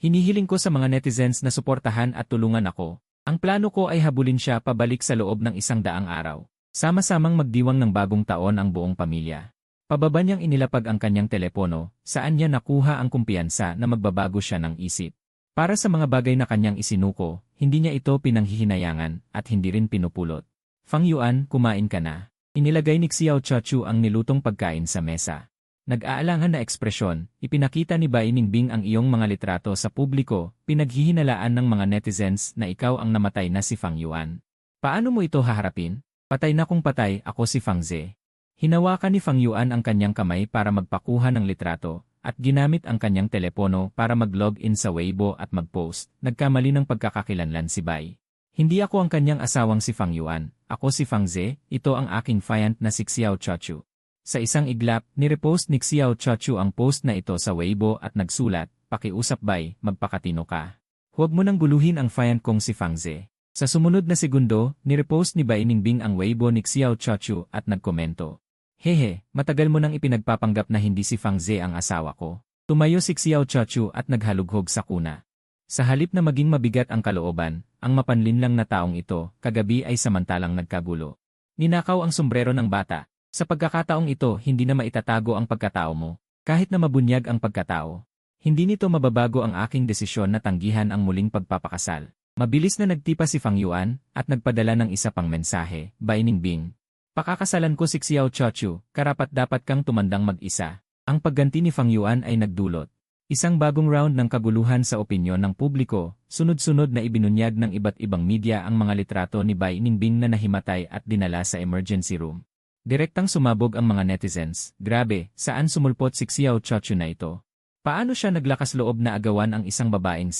Hinihiling ko sa mga netizens na suportahan at tulungan ako. Ang plano ko ay habulin siya pabalik sa loob ng 100 araw. Sama-samang magdiwang ng bagong taon ang buong pamilya. Pababa niyang inilapag ang kanyang telepono, saan niya nakuha ang kumpiyansa na magbabago siya ng isip. Para sa mga bagay na kanyang isinuko, hindi niya ito pinanghihinayangan at hindi rin pinupulot. Fang Yuan, kumain ka na. Inilagay ni Xiao Chochu ang nilutong pagkain sa mesa. Nag-aalangan na ekspresyon, ipinakita ni Bai Ningbing ang iyong mga litrato sa publiko, pinaghihinalaan ng mga netizens na ikaw ang namatay na si Fang Yuan. Paano mo ito haharapin? Patay na kung patay, ako si Fang Ze. Hinawakan ni Fang Yuan ang kanyang kamay para magpakuha ng litrato, at ginamit ang kanyang telepono para mag-log-in sa Weibo at mag-post. Nagkamali ng pagkakakilanlan si Bai. Hindi ako ang kanyang asawang si Fang Yuan, ako si Fang Ze, ito ang aking fiant na si Xiao Chochu. Sa isang iglap, nirepost ni Xiao Chochu ang post na ito sa Weibo at nagsulat, "Pakiusap Bai, magpakatino ka. Huwag mo nang guluhin ang fiant kong si Fang Ze." Sa sumunod na segundo, nirepost ni Bai Ningbing ang Weibo ni Xiao Chochu at nagkomento, "Hehe, matagal mo nang ipinagpapanggap na hindi si Fang Ze ang asawa ko." Tumayo si Xiao Chochu at naghalughog sa kuna. Sa halip na maging mabigat ang kalooban, ang mapanlinlang na taong ito, kagabi ay samantalang nagkagulo. Ninakaw ang sombrero ng bata. Sa pagkakataong ito, hindi na maitatago ang pagkatao mo. Kahit na mabunyag ang pagkatao. Hindi nito mababago ang aking desisyon na tanggihan ang muling pagpapakasal. Mabilis na nagtipa si Fang Yuan, at nagpadala ng isa pang mensahe, Bai Ningbing. Pakakasalan ko si Xiao Chochu, karapat-dapat kang tumandang mag-isa. Ang pagganti ni Fang Yuan ay nagdulot. Isang bagong round ng kaguluhan sa opinyon ng publiko, sunod-sunod na ibinunyag ng iba't ibang media ang mga litrato ni Bai Ningbing na nahimatay at dinala sa emergency room. Direktang sumabog ang mga netizens, grabe, saan sumulpot si Xiao Chochu na ito? Paano siya naglakas loob na agawan ang isang babaeng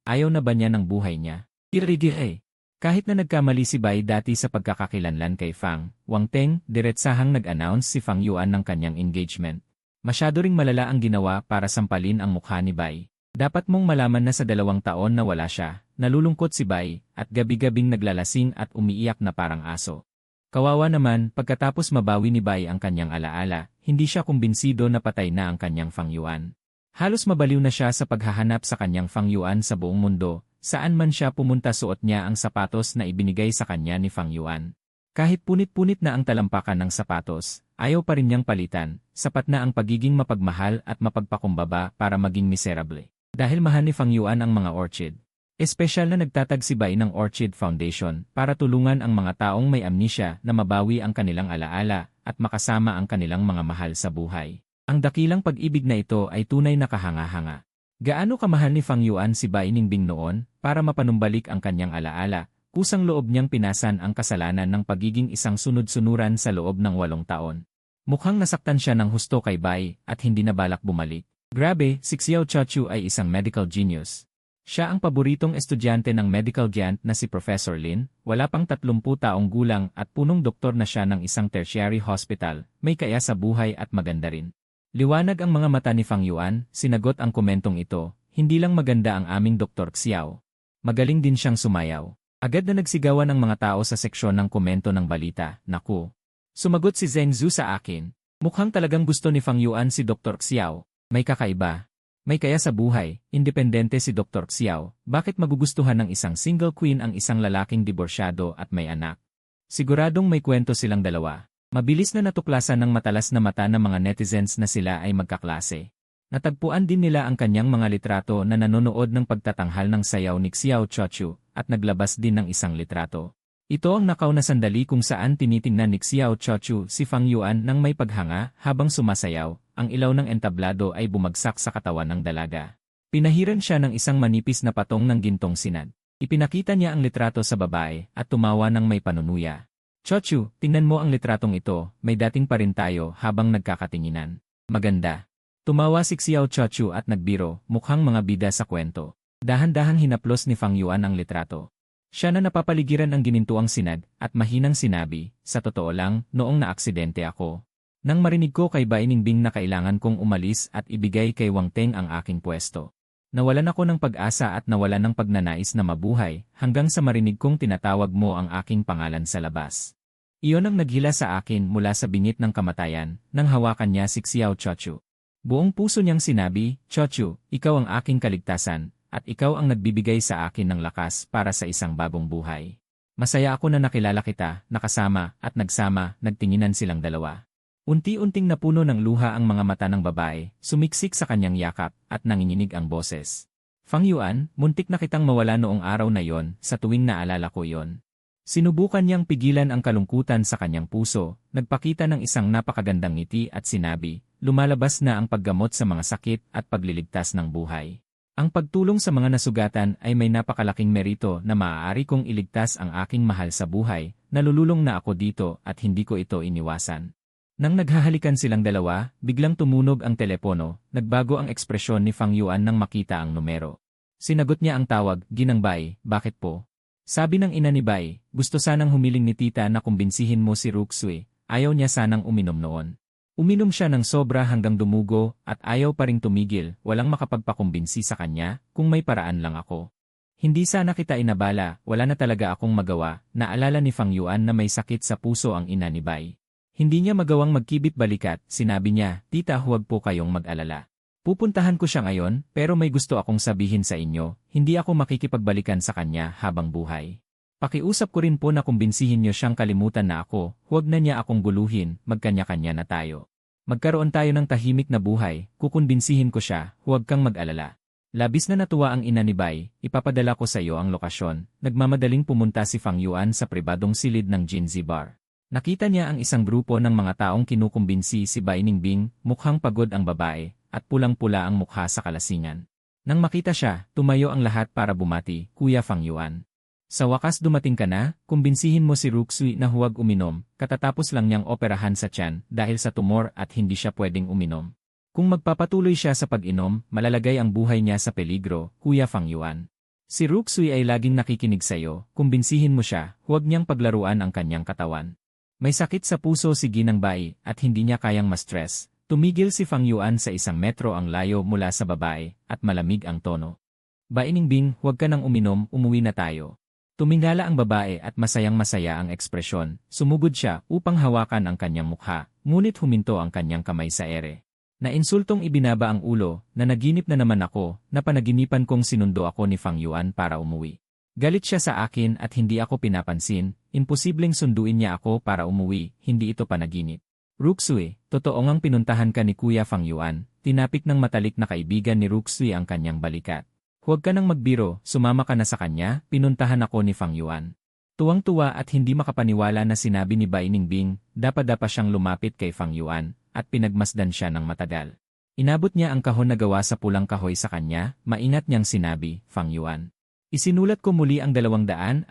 ayaw na ba niya ng buhay niya? Irigire. Kahit na nagkamali si Bai dati sa pagkakakilanlan kay Fang Wangteng, diretsahang nag-announce si Fang Yuan ng kanyang engagement. Masyado ring malala ang ginawa para sampalin ang mukha ni Bai. Dapat mong malaman na sa 2 taon na wala siya, nalulungkot si Bai, at gabi-gabing naglalasing at umiiyak na parang aso. Kawawa naman, pagkatapos mabawi ni Bai ang kanyang alaala, hindi siya kumbinsido na patay na ang kanyang Fang Yuan. Halos mabaliw na siya sa paghahanap sa kanyang Fang Yuan sa buong mundo, saan man siya pumunta suot niya ang sapatos na ibinigay sa kanya ni Fang Yuan. Kahit punit-punit na ang talampakan ng sapatos, ayaw pa rin niyang palitan, sapat na ang pagiging mapagmahal at mapagpakumbaba para maging miserable. Dahil mahal ni Fang Yuan ang mga orchid. Espesyal na nagtatagsibay ng Orchid Foundation para tulungan ang mga taong may amnesia na mabawi ang kanilang alaala at makasama ang kanilang mga mahal sa buhay. Ang dakilang pag-ibig na ito ay tunay na kahanga-hanga. Gaano kamahal ni Fang Yuan si Bai Ningbing noon para mapanumbalik ang kanyang alaala? Kusang loob niyang pinasan ang kasalanan ng pagiging isang sunod-sunuran sa loob ng 8 taon. Mukhang nasaktan siya ng husto kay Bai at hindi na balak bumalik. Grabe, si Xiao Chochu ay isang medical genius. Siya ang paboritong estudyante ng medical giant na si Professor Lin, wala pang 30 taong gulang at punong doktor na siya ng isang tertiary hospital, may kaya sa buhay at maganda rin. Liwanag ang mga mata ni Fang Yuan, sinagot ang komentong ito, hindi lang maganda ang aming Dr. Xiao. Magaling din siyang sumayaw. Agad na nagsigawan ang mga tao sa seksyon ng komento ng balita, naku. Sumagot si Zheng Zhu sa akin, mukhang talagang gusto ni Fang Yuan si Dr. Xiao, may kakaiba. May kaya sa buhay, independente si Dr. Xiao, bakit magugustuhan ng isang single queen ang isang lalaking diborsyado at may anak? Siguradong may kwento silang dalawa. Mabilis na natuklasan ng matalas na mata ng mga netizens na sila ay magkaklase. Natagpuan din nila ang kanyang mga litrato na nanonood ng pagtatanghal ng sayaw ni Xiao Chochu at naglabas din ng isang litrato. Ito ang nakaw na sandali kung saan tinitingnan ni Xiao Chochu si Fang Yuan nang may paghanga habang sumasayaw, ang ilaw ng entablado ay bumagsak sa katawan ng dalaga. Pinahiran siya ng isang manipis na patong ng gintong sinad. Ipinakita niya ang litrato sa babae at tumawa ng may panunuya. Chochu, tingnan mo ang litratong ito, may dating pa rin tayo habang nagkakatinginan. Maganda. Tumawa si Xiao Chochu at nagbiro, mukhang mga bida sa kwento. Dahan-dahang hinaplos ni Fang Yuan ang litrato. Siya na napapaligiran ang ginintuang sinad at mahinang sinabi, sa totoo lang, noong naaksidente ako. Nang marinig ko kay Bai Ningbing na kailangan kong umalis at ibigay kay Wang Teng ang aking pwesto. Nawalan ako ng pag-asa at nawalan ng pagnanais na mabuhay hanggang sa marinig kong tinatawag mo ang aking pangalan sa labas. Iyon ang naghila sa akin mula sa bingit ng kamatayan nang hawakan niya si Xiao Chochu. Buong puso niyang sinabi, Chochu, ikaw ang aking kaligtasan at ikaw ang nagbibigay sa akin ng lakas para sa isang bagong buhay. Masaya ako na nakilala kita, nakasama at nagsama, nagtinginan silang dalawa. Unti-unting napuno ng luha ang mga mata ng babae, sumiksik sa kanyang yakap at nanginginig ang boses. Fang Yuan, muntik na kitang mawala noong araw na yon sa tuwing naalala ko yon. Sinubukan niyang pigilan ang kalungkutan sa kanyang puso, nagpakita ng isang napakagandang ngiti at sinabi, lumalabas na ang paggamot sa mga sakit at pagliligtas ng buhay. Ang pagtulong sa mga nasugatan ay may napakalaking merito na maaari kong iligtas ang aking mahal sa buhay, nalululong na ako dito at hindi ko ito iniwasan. Nang naghahalikan silang dalawa, biglang tumunog ang telepono, nagbago ang ekspresyon ni Fang Yuan nang makita ang numero. Sinagot niya ang tawag, Ginang Bai, bakit po? Sabi ng ina ni Bai, gusto sanang humiling ni tita na kumbinsihin mo si Ruxui, ayaw niya sanang uminom noon. Uminom siya ng sobra hanggang dumugo at ayaw pa ring tumigil, walang makapagpakumbinsi sa kanya, kung may paraan lang ako. Hindi sana kita inabala, wala na talaga akong magawa, naalala ni Fang Yuan na may sakit sa puso ang ina ni Bai. Hindi niya magawang magkibit balikat, sinabi niya, tita huwag po kayong mag-alala. Pupuntahan ko siya ngayon, pero may gusto akong sabihin sa inyo, hindi ako makikipagbalikan sa kanya habang buhay. Pakiusap ko rin po na kumbinsihin niyo siyang kalimutan na ako, huwag na niya akong guluhin, magkanya-kanya na tayo. Magkaroon tayo ng tahimik na buhay, kukumbinsihin ko siya, huwag kang mag-alala. Labis na natuwa ang ina ni Bai, ipapadala ko sa iyo ang lokasyon, nagmamadaling pumunta si Fang Yuan sa pribadong silid ng Jinzi Bar. Nakita niya ang isang grupo ng mga taong kinukumbinsi si Bai Ningbing, mukhang pagod ang babae, at pulang-pula ang mukha sa kalasingan. Nang makita siya, tumayo ang lahat para bumati, Kuya Fang Yuan. Sa wakas dumating ka na, kumbinsihin mo si Ruxui na huwag uminom, katatapos lang niyang operahan sa tiyan dahil sa tumor at hindi siya pwedeng uminom. Kung magpapatuloy siya sa pag-inom, malalagay ang buhay niya sa peligro, Kuya Fang Yuan. Si Ruxui ay laging nakikinig sa'yo, kumbinsihin mo siya, huwag niyang paglaruan ang kanyang katawan. May sakit sa puso si Ginang Bai at hindi niya kayang ma-stress. Tumigil si Fang Yuan sa 1 metro ang layo mula sa babae at malamig ang tono. Bai Ningbing, huwag ka nang uminom, umuwi na tayo. Tumingala ang babae at masayang-masaya ang ekspresyon. Sumugod siya upang hawakan ang kanyang mukha, ngunit huminto ang kanyang kamay sa ere. Nainsultong ibinaba ang ulo, na naginip na naman ako, na panaginipan kong sinundo ako ni Fang Yuan para umuwi. Galit siya sa akin at hindi ako pinapansin, imposibleng sunduin niya ako para umuwi, hindi ito panaginip. Ruxui, totoo ngang pinuntahan ka ni Kuya Fang Yuan, tinapik ng matalik na kaibigan ni Ruxui ang kanyang balikat. Huwag ka nang magbiro, sumama ka na sa kanya, pinuntahan ako ni Fang Yuan. Tuwang-tuwa at hindi makapaniwala na sinabi ni Bai Ningbing, dapat-dapa siyang lumapit kay Fang Yuan, at pinagmasdan siya ng matagal. Inabot niya ang kahon na gawa sa pulang kahoy sa kanya, maingat niyang sinabi, Fang Yuan. Isinulat ko muli ang 238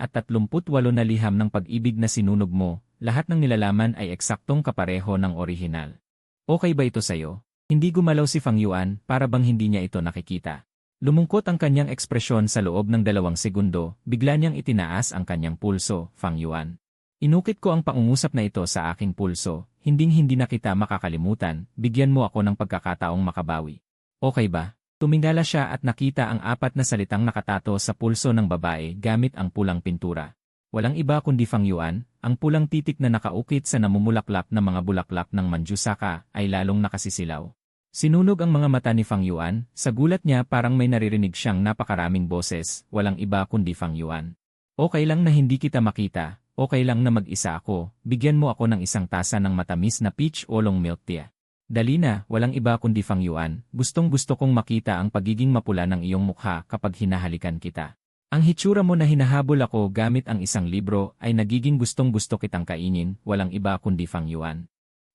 na liham ng pag-ibig na sinunog mo. Lahat ng nilalaman ay eksaktong kapareho ng orihinal. Okay ba ito sa'yo? Hindi gumalaw si Fang Yuan para bang hindi niya ito nakikita. Lumungkot ang kanyang ekspresyon sa loob ng 2 segundo, bigla niyang itinaas ang kanyang pulso, Fang Yuan. Inukit ko ang pangungusap na ito sa aking pulso, hinding-hindi na kita makakalimutan, bigyan mo ako ng pagkakataong makabawi. Okay ba? Tumingala siya at nakita ang 4 na salitang nakatato sa pulso ng babae gamit ang pulang pintura. Walang iba kundi Fang Yuan, ang pulang titik na nakaukit sa namumulaklak na mga bulaklak ng manjusaka ay lalong nakasisilaw. Sinunog ang mga mata ni Fang Yuan, sa gulat niya parang may naririnig siyang napakaraming boses, walang iba kundi Fang Yuan. Okay lang na hindi kita makita, okay lang na mag-isa ako, bigyan mo ako ng isang tasa ng matamis na peach oolong milk tea. Dali na, walang iba kundi Fang Yuan, gustong-gusto kong makita ang pagiging mapula ng iyong mukha kapag hinahalikan kita. Ang hitsura mo na hinahabol ako gamit ang isang libro ay nagiging gustong-gusto kitang kainin, walang iba kundi Fang Yuan.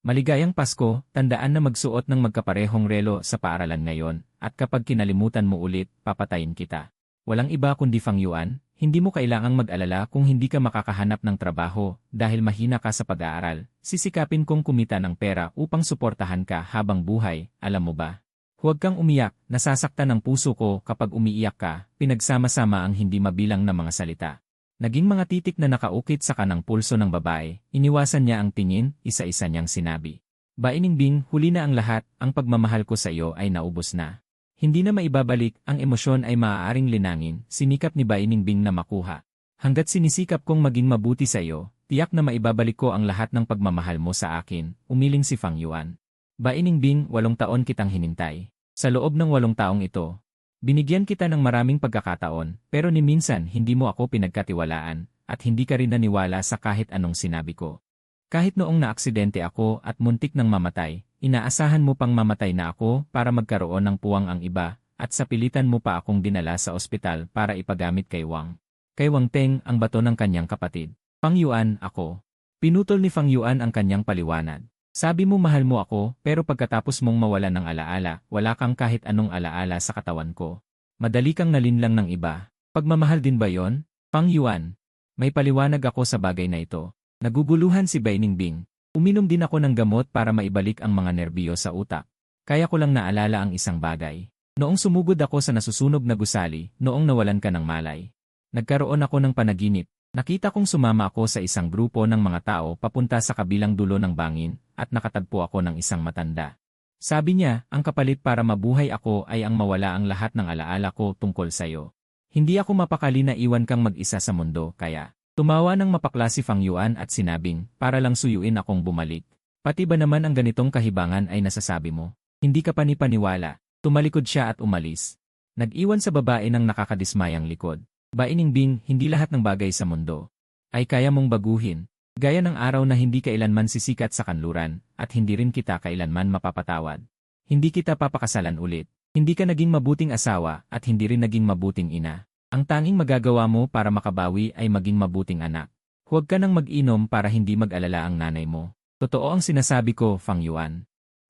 Maligayang Pasko, tandaan na magsuot ng magkaparehong relo sa paaralan ngayon, at kapag kinalimutan mo ulit, papatayin kita. Walang iba kundi Fang Yuan, hindi mo kailangang mag-alala kung hindi ka makakahanap ng trabaho dahil mahina ka sa pag-aaral. Sisikapin kong kumita ng pera upang suportahan ka habang buhay, alam mo ba? Huwag kang umiyak, nasasaktan ang puso ko kapag umiiyak ka, pinagsama-sama ang hindi mabilang na mga salita. Naging mga titik na nakaukit sa kanang pulso ng babae, iniwasan niya ang tingin, isa-isa niyang sinabi. Bainingbing, huli na ang lahat, ang pagmamahal ko sa iyo ay naubos na. Hindi na maibabalik, ang emosyon ay maaaring linangin, sinikap ni Bainingbing na makuha. Hanggat sinisikap kong maging mabuti sa iyo, tiyak na maibabalik ko ang lahat ng pagmamahal mo sa akin, umiling si Fang Yuan. Bainingbing, 8 taon kitang hinintay. Sa loob ng 8 taong ito, binigyan kita ng maraming pagkakataon, pero ni minsan hindi mo ako pinagkatiwalaan, at hindi ka rin naniwala sa kahit anong sinabi ko. Kahit noong naaksidente ako at muntik nang mamatay, inaasahan mo pang mamatay na ako para magkaroon ng puwang ang iba, at sa pilitan mo pa akong dinala sa ospital para ipagamit kay Wang. Kay Wang Teng ang bato ng kanyang kapatid. Fang Yuan, ako. Pinutol ni Fang Yuan ang kanyang paliwanag. Sabi mo mahal mo ako, pero pagkatapos mong mawalan ng alaala, wala kang kahit anong alaala sa katawan ko. Madali kang nalinlang ng iba. Pagmamahal din ba yon? Fang Yuan. May paliwanag ako sa bagay na ito. Naguguluhan si Bainingbing. Uminom din ako ng gamot para maibalik ang mga nerbiyo sa utak. Kaya ko lang naalala ang isang bagay. Noong sumugod ako sa nasusunog na gusali, noong nawalan ka ng malay. Nagkaroon ako ng panaginip. Nakita kong sumama ako sa isang grupo ng mga tao papunta sa kabilang dulo ng bangin at nakatagpo ako ng isang matanda. Sabi niya, ang kapalit para mabuhay ako ay ang mawala ang lahat ng alaala ko tungkol sa'yo. Hindi ako mapakali na iwan kang mag-isa sa mundo, kaya tumawa ng mapakla si Fang Yuan at sinabing, para lang suyuin akong bumalik. Pati ba naman ang ganitong kahibangan ay nasasabi mo? Hindi ka panipaniwala. Tumalikod siya at umalis. Nag-iwan sa babae ng nakakadismayang likod. Bainingbing, hindi lahat ng bagay sa mundo ay kaya mong baguhin. Gaya ng araw na hindi kailanman sisikat sa kanluran, at hindi rin kita kailanman mapapatawad. Hindi kita papakasalan ulit. Hindi ka naging mabuting asawa at hindi rin naging mabuting ina. Ang tanging magagawa mo para makabawi ay maging mabuting anak. Huwag ka nang mag-inom para hindi mag-alala ang nanay mo. Totoo ang sinasabi ko, Fang Yuan.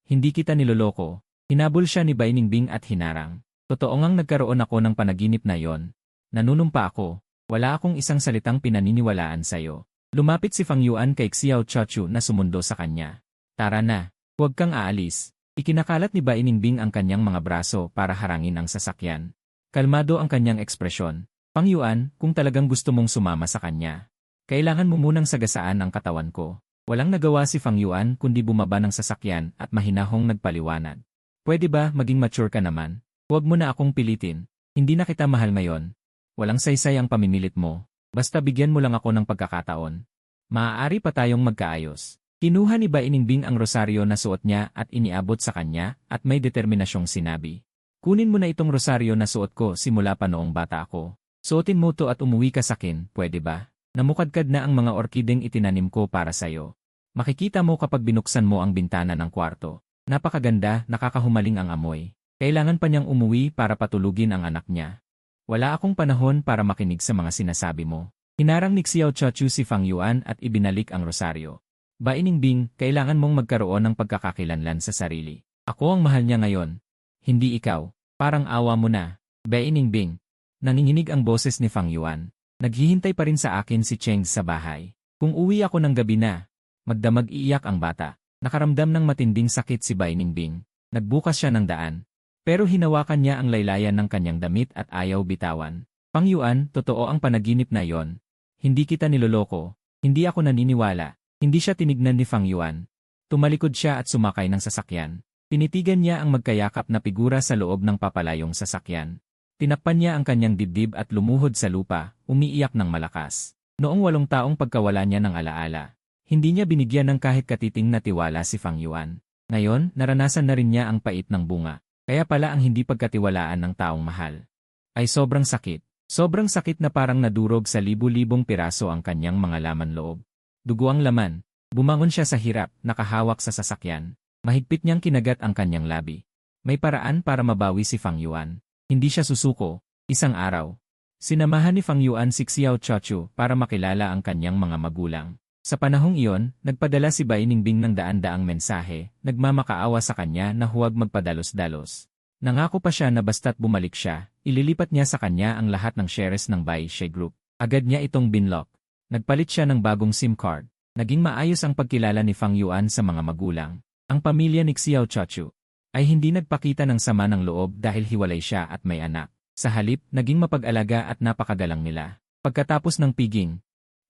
Hindi kita niloloko. Hinabol siya ni Bainingbing at hinarang. Totoo ngang nagkaroon ako ng panaginip na yon. Nanunumpa ako. Wala akong isang salitang pinaniniwalaan sa'yo. Lumapit si Fang Yuan kay Xiao Chachu na sumundo sa kanya. Tara na. Huwag kang aalis. Ikinakalat ni Bainingbing ang kanyang mga braso para harangin ang sasakyan. Kalmado ang kanyang ekspresyon. Fang Yuan, kung talagang gusto mong sumama sa kanya, kailangan mo munang sagasaan ang katawan ko. Walang nagawa si Fang Yuan kundi bumaba ng sasakyan at mahinahong nagpaliwanag. Pwede ba maging mature ka naman? Huwag mo na akong pilitin. Hindi na kita mahal ngayon. Walang saysay ang pamimilit mo. Basta bigyan mo lang ako ng pagkakataon. Maaari pa tayong magkaayos. Kinuha ni Bainingbing ang rosaryo na suot niya at iniabot sa kanya at may determinasyong sinabi. Kunin mo na itong rosaryo na suot ko simula pa noong bata ako. Suotin mo to at umuwi ka sakin, pwede ba? Namukadkad na ang mga orkideng itinanim ko para sa'yo. Makikita mo kapag binuksan mo ang bintana ng kwarto. Napakaganda, nakakahumaling ang amoy. Kailangan pa niyang umuwi para patulugin ang anak niya. Wala akong panahon para makinig sa mga sinasabi mo. Hinarang ni Xiao Chachu si Fang Yuan at ibinalik ang rosaryo. Bainingbing, kailangan mong magkaroon ng pagkakakilanlan sa sarili. Ako ang mahal niya ngayon. Hindi ikaw. Parang awa mo na. Bainingbing. Nanginginig ang boses ni Fang Yuan. Naghihintay pa rin sa akin si Cheng sa bahay. Kung uwi ako ng gabi na, magdamag iiyak ang bata. Nakaramdam ng matinding sakit si Bainingbing. Nagbukas siya ng daan. Pero hinawakan niya ang laylayan ng kanyang damit at ayaw bitawan. Fang Yuan, totoo ang panaginip na yon. Hindi kita niloloko. Hindi ako naniniwala. Hindi siya tinignan ni Fang Yuan. Tumalikod siya at sumakay ng sasakyan. Tinitigan niya ang magkayakap na figura sa loob ng papalayong sasakyan. Tinakpan niya ang kanyang dibdib at lumuhod sa lupa, umiiyak ng malakas. Noong 8 taong pagkawala niya ng alaala, hindi niya binigyan ng kahit katiting na tiwala si Fang Yuan. Ngayon, naranasan na rin niya ang pait ng bunga. Kaya pala ang hindi pagkatiwalaan ng taong mahal ay sobrang sakit. Sobrang sakit na parang nadurog sa libu-libong piraso ang kanyang mga laman loob. Dugo ang laman. Bumangon siya sa hirap, nakahawak sa sasakyan. Mahigpit niyang kinagat ang kanyang labi. May paraan para mabawi si Fang Yuan. Hindi siya susuko. Isang araw, sinamahan ni Fang Yuan si Xiao Chaochu para makilala ang kanyang mga magulang. Sa panahong iyon, nagpadala si Bai Ningbing ng daan-daang mensahe, nagmamakaawa sa kanya na huwag magpadalos-dalos. Nangako pa siya na basta't bumalik siya, ililipat niya sa kanya ang lahat ng shares ng Bai She Group. Agad niya itong binlock. Nagpalit siya ng bagong SIM card. Naging maayos ang pagkilala ni Fang Yuan sa mga magulang. Ang pamilya ni Xiao Chaochu ay hindi nagpakita ng sama ng loob dahil hiwalay siya at may anak. Sa halip, naging mapag-alaga at napakagalang nila. Pagkatapos ng piging,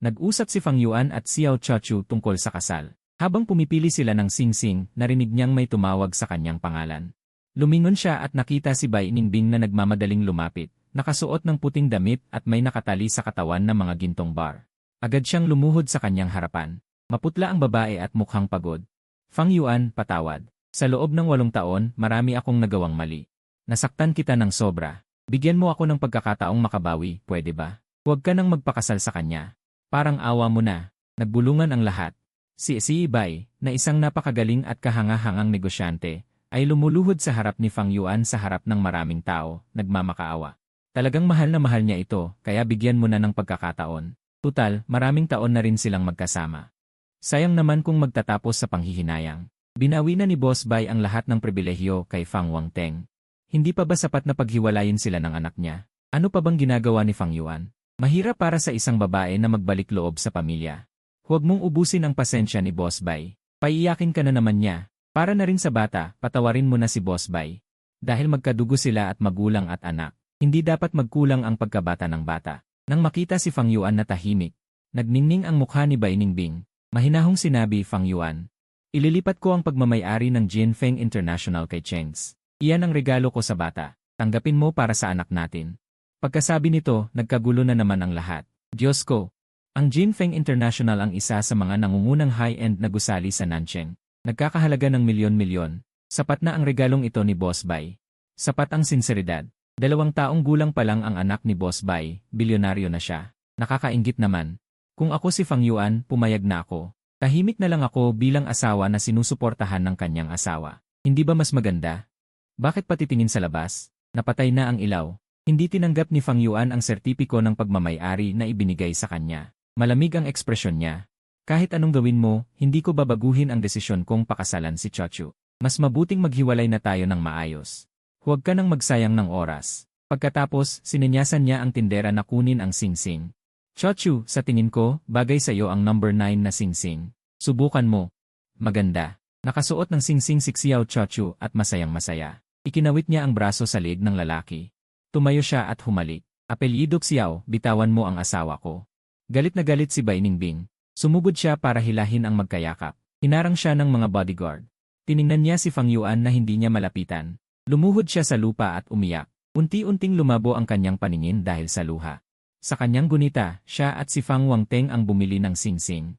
nag-usap si Fang Yuan at Xiao Chaochu tungkol sa kasal. Habang pumipili sila ng singsing, narinig niyang may tumawag sa kanyang pangalan. Lumingon siya at nakita si Bai Ningbing na nagmamadaling lumapit, nakasuot ng puting damit at may nakatali sa katawan na mga gintong bar. Agad siyang lumuhod sa kanyang harapan. Maputla ang babae at mukhang pagod. Fang Yuan, patawad. Sa loob ng 8 taon, marami akong nagawang mali. Nasaktan kita ng sobra. Bigyan mo ako ng pagkakataong makabawi, pwede ba? Huwag ka nang magpakasal sa kanya. Parang awa mo na. Nagbulungan ang lahat. Si Bai, na isang napakagaling at kahanga-hangang negosyante, ay lumuluhod sa harap ni Fang Yuan sa harap ng maraming tao, nagmamakaawa. Talagang mahal na mahal niya ito, kaya bigyan mo na ng pagkakataon. Tutal, maraming taon na rin silang magkasama. Sayang naman kung magtatapos sa panghihinayang. Binawi na ni Boss Bai ang lahat ng pribilehyo kay Fang Wangteng. Hindi pa ba sapat na paghiwalayin sila ng anak niya? Ano pa bang ginagawa ni Fang Yuan? Mahirap para sa isang babae na magbalik loob sa pamilya. Huwag mong ubusin ang pasensya ni Boss Bai. Paiyakin ka na naman niya. Para na rin sa bata, patawarin mo na si Boss Bai. Dahil magkadugo sila at magulang at anak, hindi dapat magkulang ang pagkabata ng bata. Nang makita si Fang Yuan na tahimik, nagningning ang mukha ni Bai Ningbing. Mahinahong sinabi Fang Yuan, ililipat ko ang pagmamay-ari ng Jinfeng International kay Chengs. Iyan ang regalo ko sa bata. Tanggapin mo para sa anak natin. Pagkasabi nito, nagkagulo na naman ang lahat. Diyos ko! Ang Jinfeng International ang isa sa mga nangungunang high-end na gusali sa Nancheng. Nagkakahalaga ng milyon-milyon. Sapat na ang regalong ito ni Boss Bai. Sapat ang sinseridad. 2 taong gulang pa lang ang anak ni Boss Bai, bilyonaryo na siya. Nakakainggit naman. Kung ako si Fang Yuan, pumayag na ako. Tahimik na lang ako bilang asawa na sinusuportahan ng kanyang asawa. Hindi ba mas maganda? Bakit patitingin sa labas? Napatay na ang ilaw. Hindi tinanggap ni Fang Yuan ang sertipiko ng pagmamay-ari na ibinigay sa kanya. Malamig ang ekspresyon niya. Kahit anong gawin mo, hindi ko babaguhin ang desisyon kong pakasalan si Chaochu. Mas mabuting maghiwalay na tayo ng maayos. Huwag ka nang magsayang ng oras. Pagkatapos, sininyasan niya ang tindera na kunin ang singsing. Chaochu, sa tingin ko, bagay sa iyo ang number 9 na singsing. Subukan mo. Maganda. Nakasuot ng singsing si Xiao Chaochu at masayang-masaya. Ikinawit niya ang braso sa leeg ng lalaki. Tumayo siya at humalik. Apelyido Xiao, bitawan mo ang asawa ko. Galit na galit si Bai Ningbing. Sumugod siya para hilahin ang magkayakap. Hinarang siya ng mga bodyguard. Tiningnan niya si Fang Yuan na hindi niya malapitan. Lumuhod siya sa lupa at umiyak. Unti-unting lumabo ang kanyang paningin dahil sa luha. Sa kanyang gunita, siya at si Fang Wangteng ang bumili ng singsing.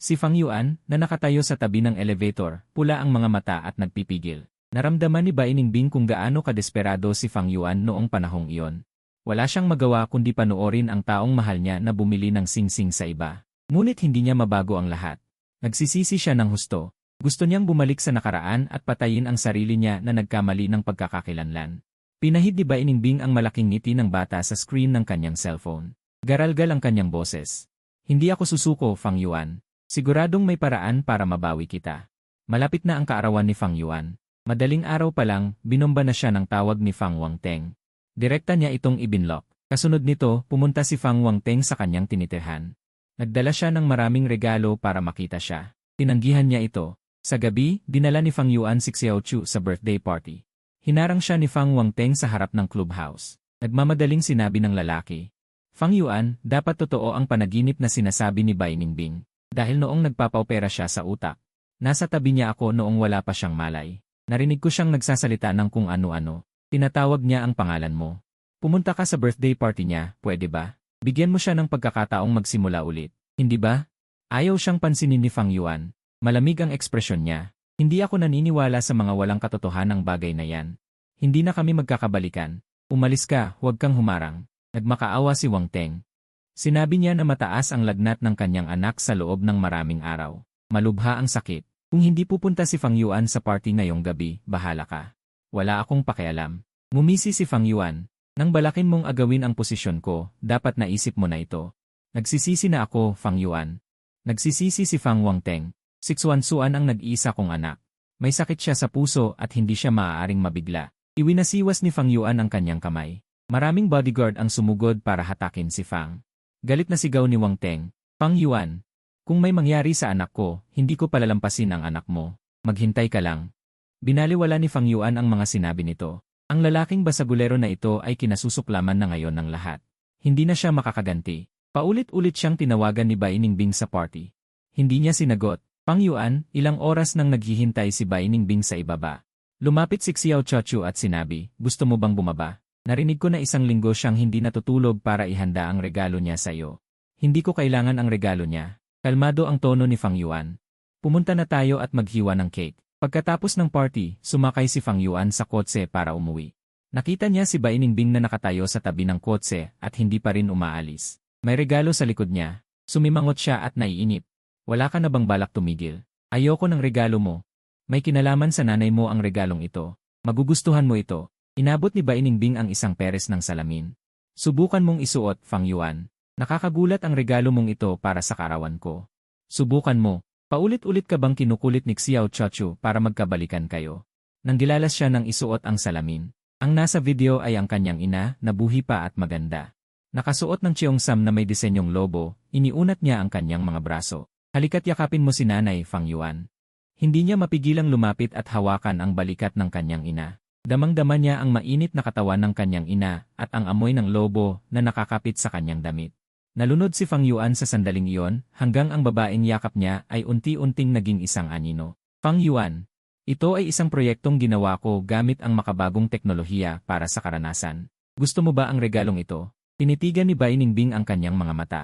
Si Fang Yuan, na nakatayo sa tabi ng elevator, pula ang mga mata at nagpipigil. Naramdaman ni Bai Ningbing kung gaano kadesperado si Fang Yuan noong panahong iyon. Wala siyang magawa kundi panoorin ang taong mahal niya na bumili ng singsing sa iba. Ngunit hindi niya mabago ang lahat. Nagsisisi siya ng husto. Gusto niyang bumalik sa nakaraan at patayin ang sarili niya na nagkamali ng pagkakakilanlan. Pinahid ni Bai Ningbing ang malaking ngiti ng bata sa screen ng kanyang cellphone. Garalgal ang kanyang boses. Hindi ako susuko, Fang Yuan. Siguradong may paraan para mabawi kita. Malapit na ang kaarawan ni Fang Yuan. Madaling araw pa lang, binomba na siya ng tawag ni Fang Wangteng. Direkta niya itong ibinlock. Kasunod nito, pumunta si Fang Wangteng sa kanyang tinitirhan. Nagdala siya ng maraming regalo para makita siya. Tinanggihan niya ito. Sa gabi, dinala ni Fang Yuan si Xiaochu sa birthday party. Hinarang siya ni Fang Wangteng sa harap ng clubhouse. Nagmamadaling sinabi ng lalaki. Fang Yuan, dapat totoo ang panaginip na sinasabi ni Bai Ningbing. Dahil noong nagpapaopera siya sa utak. Nasa tabi niya ako noong wala pa siyang malay. Narinig ko siyang nagsasalita ng kung ano-ano. Tinatawag niya ang pangalan mo. Pumunta ka sa birthday party niya, pwede ba? Bigyan mo siya ng pagkakataong magsimula ulit. Hindi ba? Ayaw siyang pansinin ni Fang Yuan. Malamig ang ekspresyon niya. Hindi ako naniniwala sa mga walang katotohanang bagay na yan. Hindi na kami magkakabalikan. Umalis ka, huwag kang humarang. Nagmakaawa si Wang Teng. Sinabi niya na mataas ang lagnat ng kanyang anak sa loob ng maraming araw. Malubha ang sakit. Kung hindi pupunta si Fang Yuan sa party ngayong gabi, bahala ka. Wala akong pakialam. Ngumisi si Fang Yuan. Nang balakin mong agawin ang posisyon ko, dapat naisip mo na ito. Nagsisisi na ako, Fang Yuan. Nagsisisi si Fang Wang Teng. Siksuan-suan ang nag-iisa kong anak. May sakit siya sa puso at hindi siya maaaring mabigla. Iwinasiwas ni Fang Yuan ang kanyang kamay. Maraming bodyguard ang sumugod para hatakin si Fang. Galit na sigaw ni Wang Teng. Fang Yuan, kung may mangyari sa anak ko, hindi ko palalampasin ang anak mo. Maghintay ka lang. Binaliwala ni Fang Yuan ang mga sinabi nito. Ang lalaking basagulero na ito ay kinasusuklaman na ngayon ng lahat. Hindi na siya makakaganti. Paulit-ulit siyang tinawagan ni Bai Ningbing sa party. Hindi niya sinagot. Fang Yuan, ilang oras nang naghihintay si Bai Ningbing sa ibaba. Lumapit si Xiao Chaochu at sinabi, gusto mo bang bumaba? Narinig ko na 1 linggo siyang hindi natutulog para ihanda ang regalo niya sa iyo. Hindi ko kailangan ang regalo niya. Kalmado ang tono ni Fang Yuan. Pumunta na tayo at maghiwa ng cake. Pagkatapos ng party, sumakay si Fang Yuan sa kotse para umuwi. Nakita niya si Bai Ningbing na nakatayo sa tabi ng kotse at hindi pa rin umaalis. May regalo sa likod niya. Sumimangot siya at naiinip. Wala ka na bang balak tumigil? Ayoko ng regalo mo. May kinalaman sa nanay mo ang regalong ito. Magugustuhan mo ito. Inabot ni Bai Ningbing ang isang peres ng salamin. Subukan mong isuot, Fang Yuan. Nakakagulat ang regalo mong ito para sa karawan ko. Subukan mo. Paulit-ulit ka bang kinukulit ni Xiao Chaochu para magkabalikan kayo? Nang gilalas siya ng isuot ang salamin. Ang nasa video ay ang kanyang ina na buhi pa at maganda. Nakasuot ng Cheongsam na may disenyong lobo, iniunat niya ang kanyang mga braso. Halika't yakapin mo si Nanay, Fang Yuan. Hindi niya mapigilang lumapit at hawakan ang balikat ng kanyang ina. Damang-dama niya ang mainit na katawan ng kanyang ina at ang amoy ng lobo na nakakapit sa kanyang damit. Nalunod si Fang Yuan sa sandaling iyon hanggang ang babaeng yakap niya ay unti-unting naging isang anino. Fang Yuan, ito ay isang proyektong ginawa ko gamit ang makabagong teknolohiya para sa karanasan. Gusto mo ba ang regalong ito? Tinitigan ni Bai Ningbing ang kanyang mga mata.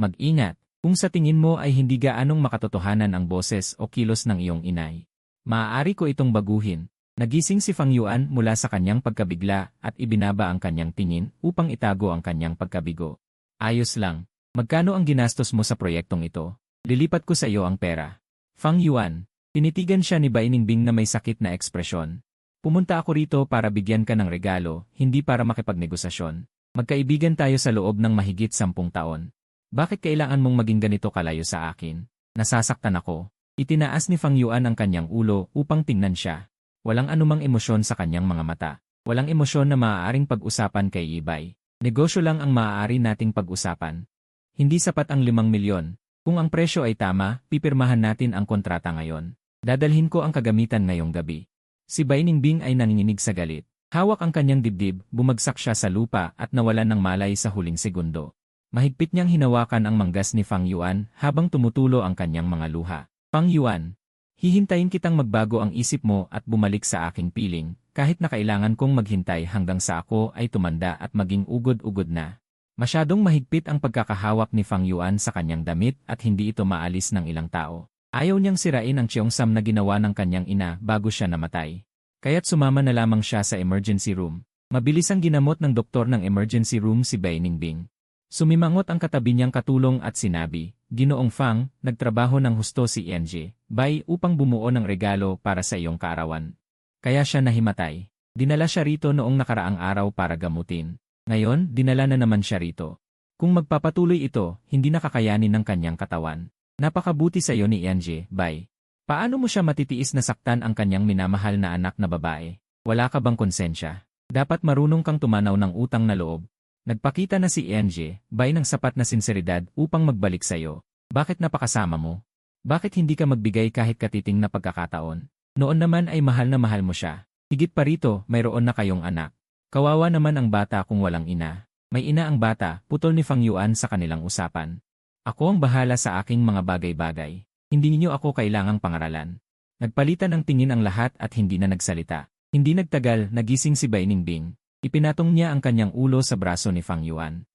Mag-ingat, kung sa tingin mo ay hindi gaanong makatotohanan ang boses o kilos ng iyong inay. Maaari ko itong baguhin. Nagising si Fang Yuan mula sa kanyang pagkabigla at ibinaba ang kanyang tingin upang itago ang kanyang pagkabigo. Ayos lang. Magkano ang ginastos mo sa proyektong ito? Lilipat ko sa iyo ang pera. Fang Yuan, tinitigan siya ni Bai Ningbing na may sakit na ekspresyon. Pumunta ako rito para bigyan ka ng regalo, hindi para makipagnegosasyon. Magkaibigan tayo sa loob ng mahigit 10 taon. Bakit kailangan mong maging ganito kalayo sa akin? Nasasaktan ako. Itinaas ni Fang Yuan ang kanyang ulo upang tingnan siya. Walang anumang emosyon sa kanyang mga mata. Walang emosyon na maaaring pag-usapan kay Bai. Negosyo lang ang maaari nating pag-usapan. Hindi sapat ang 5 milyon. Kung ang presyo ay tama, pipirmahan natin ang kontrata ngayon. Dadalhin ko ang kagamitan ngayong gabi. Si Bai Ningbing ay nanginginig sa galit. Hawak ang kanyang dibdib, bumagsak siya sa lupa at nawalan ng malay sa huling segundo. Mahigpit niyang hinawakan ang manggas ni Fang Yuan habang tumutulo ang kanyang mga luha. Fang Yuan, hihintayin kitang magbago ang isip mo at bumalik sa aking piling. Kahit na kailangan kong maghintay hanggang sa ako ay tumanda at maging ugod-ugod na. Masyadong mahigpit ang pagkakahawak ni Fang Yuan sa kanyang damit at hindi ito maalis ng ilang tao. Ayaw niyang sirain ang Cheongsam na ginawa ng kanyang ina bago siya namatay. Kaya't sumama na lamang siya sa emergency room. Mabilis ang ginamot ng doktor ng emergency room si Bai Ningbing. Sumimangot ang katabi niyang katulong at sinabi, Ginoong Fang, nagtrabaho ng husto si NJ, Bai upang bumuo ng regalo para sa iyong kaarawan. Kaya siya nahimatay. Dinala siya rito noong nakaraang araw para gamutin. Ngayon, dinala na naman siya rito. Kung magpapatuloy ito, hindi nakakayanin ng kanyang katawan. Napakabuti sa iyo ni NJ, Bai. Paano mo siya matitiis na saktan ang kanyang minamahal na anak na babae? Wala ka bang konsensya? Dapat marunong kang tumanaw ng utang na loob. Nagpakita na si NJ, Bai ng sapat na sinseridad upang magbalik sa iyo. Bakit napakasama mo? Bakit hindi ka magbigay kahit katiting na pagkakataon? Noon naman ay mahal na mahal mo siya. Higit pa rito, mayroon na kayong anak. Kawawa naman ang bata kung walang ina. May ina ang bata, putol ni Fang Yuan sa kanilang usapan. Ako ang bahala sa aking mga bagay-bagay. Hindi niyo ako kailangang pangaralan. Nagpalitan ang tingin ang lahat at hindi na nagsalita. Hindi nagtagal, nagising si Bai Ningbing. Ipinatong niya ang kanyang ulo sa braso ni Fang Yuan.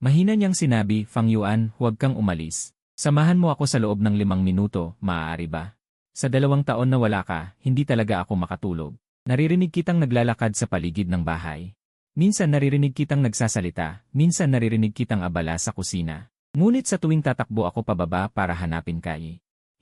Mahina niyang sinabi, Fang Yuan, huwag kang umalis. Samahan mo ako sa loob ng 5 minuto, maaari ba? Sa 2 taon na wala ka, hindi talaga ako makatulog. Naririnig kitang naglalakad sa paligid ng bahay. Minsan naririnig kitang nagsasalita, minsan naririnig kitang abala sa kusina. Ngunit sa tuwing tatakbo ako pababa para hanapin ka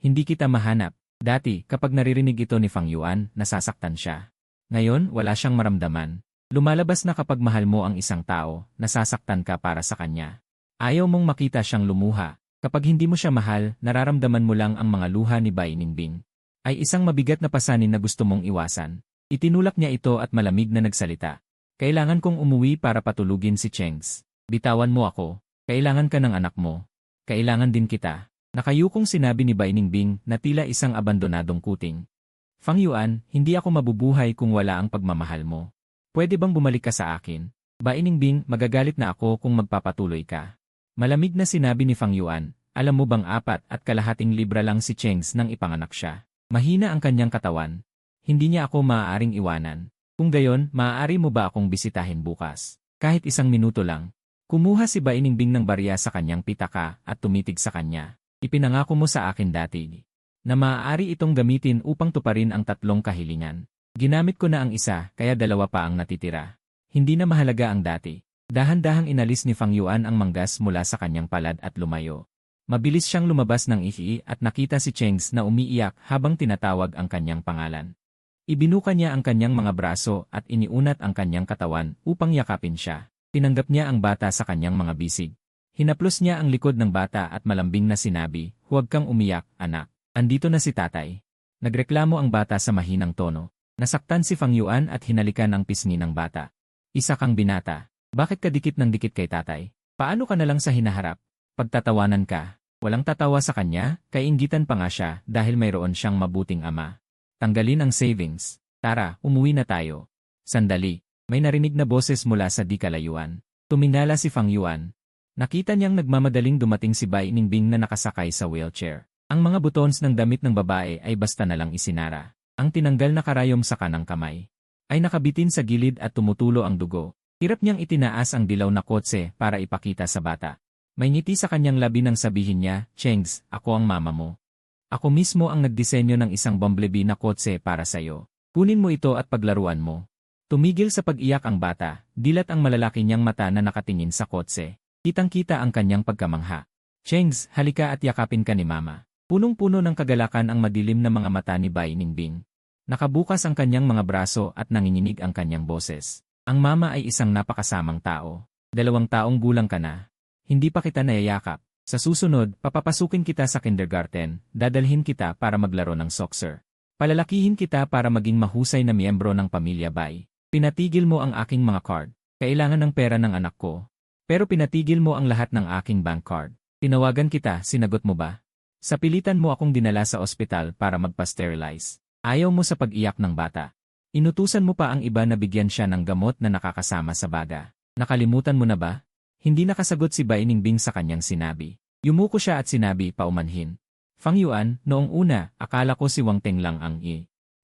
hindi kita mahanap. Dati, kapag naririnig ito ni Fang Yuan, nasasaktan siya. Ngayon, wala siyang maramdaman. Lumalabas na kapag mahal mo ang isang tao, nasasaktan ka para sa kanya. Ayaw mong makita siyang lumuha. Kapag hindi mo siya mahal, nararamdaman mo lang ang mga luha ni Bai Ningbing. Ay isang mabigat na pasanin na gusto mong iwasan. Itinulak niya ito at malamig na nagsalita. Kailangan kong umuwi para patulugin si Chengs. Bitawan mo ako. Kailangan ka ng anak mo. Kailangan din kita. Nakayukong sinabi ni Bai Ningbing na tila isang abandonadong kuting. Fang Yuan, hindi ako mabubuhay kung wala ang pagmamahal mo. Pwede bang bumalik ka sa akin? Bai Ningbing, magagalit na ako kung magpapatuloy ka. Malamig na sinabi ni Fang Yuan, alam mo bang 4.25 libra lang si Chengs nang ipanganak siya. Mahina ang kanyang katawan. Hindi niya ako maaaring iwanan. Kung gayon, maaari mo ba akong bisitahin bukas? Kahit 1 minuto lang. Kumuha si Bai Ningbing ng barya sa kanyang pitaka at tumitig sa kanya. Ipinangako mo sa akin dati na maaari itong gamitin upang tuparin ang 3 kahilingan. Ginamit ko na ang isa, kaya 2 pa ang natitira. Hindi na mahalaga ang dati. Dahan-dahang inalis ni Fang Yuan ang manggas mula sa kanyang palad at lumayo. Mabilis siyang lumabas ng ihi at nakita si Chengs na umiiyak habang tinatawag ang kanyang pangalan. Ibinuka niya ang kanyang mga braso at iniunat ang kanyang katawan upang yakapin siya. Tinanggap niya ang bata sa kanyang mga bisig. Hinaplos niya ang likod ng bata at malambing na sinabi, "Huwag kang umiyak, anak. Andito na si tatay." Nagreklamo ang bata sa mahinang tono. Nasaktan si Fang Yuan at hinalikan ang pisngi ng bata. "Isa kang binata. Bakit ka dikit ng dikit kay tatay? Paano ka na lang sa hinaharap? Pagtatawanan ka." Walang tatawa sa kanya, kainggitan pa nga siya dahil mayroon siyang mabuting ama. Tanggalin ang savings. Tara, umuwi na tayo. Sandali, may narinig na boses mula sa di kalayuan. Tuminala si Fang Yuan. Nakita niyang nagmamadaling dumating si Bai Ningbing na nakasakay sa wheelchair. Ang mga buttons ng damit ng babae ay basta na lang isinara. Ang tinanggal na karayom sa kanang kamay ay nakabitin sa gilid at tumutulo ang dugo. Hirap niyang itinaas ang dilaw na kotse para ipakita sa bata. May ngiti sa kanyang labi nang sabihin niya, "Chengs, ako ang mama mo. Ako mismo ang nagdisenyo ng isang bumblebee na kotse para sa'yo. Kunin mo ito at paglaruan mo." Tumigil sa pag-iyak ang bata, dilat ang malalaki niyang mata na nakatingin sa kotse. Kitang-kita ang kanyang pagkamangha. "Chengs, halika at yakapin ka ni mama." Punong-puno ng kagalakan ang madilim na mga mata ni Bai Ningbing. Nakabukas ang kanyang mga braso at nanginginig ang kanyang boses. Ang mama ay isang napakasamang tao. 2 taong gulang ka na. Hindi pa kita nayayakap. Sa susunod, papapasukin kita sa kindergarten, dadalhin kita para maglaro ng soccer. Palalakihin kita para maging mahusay na miyembro ng pamilya Bai. Pinatigil mo ang aking mga card. Kailangan ng pera ng anak ko. Pero pinatigil mo ang lahat ng aking bank card. Tinawagan kita, sinagot mo ba? Sa pilitan mo akong dinala sa ospital para magpa-sterilize. Ayaw mo sa pag-iyak ng bata. Inutusan mo pa ang iba na bigyan siya ng gamot na nakakasama sa baga. Nakalimutan mo na ba? Hindi nakasagot si Bai Ningbing sa kanyang sinabi. Yumuko siya at sinabi paumanhin. Fang Yuan, noong una, akala ko si Wang Teng lang ang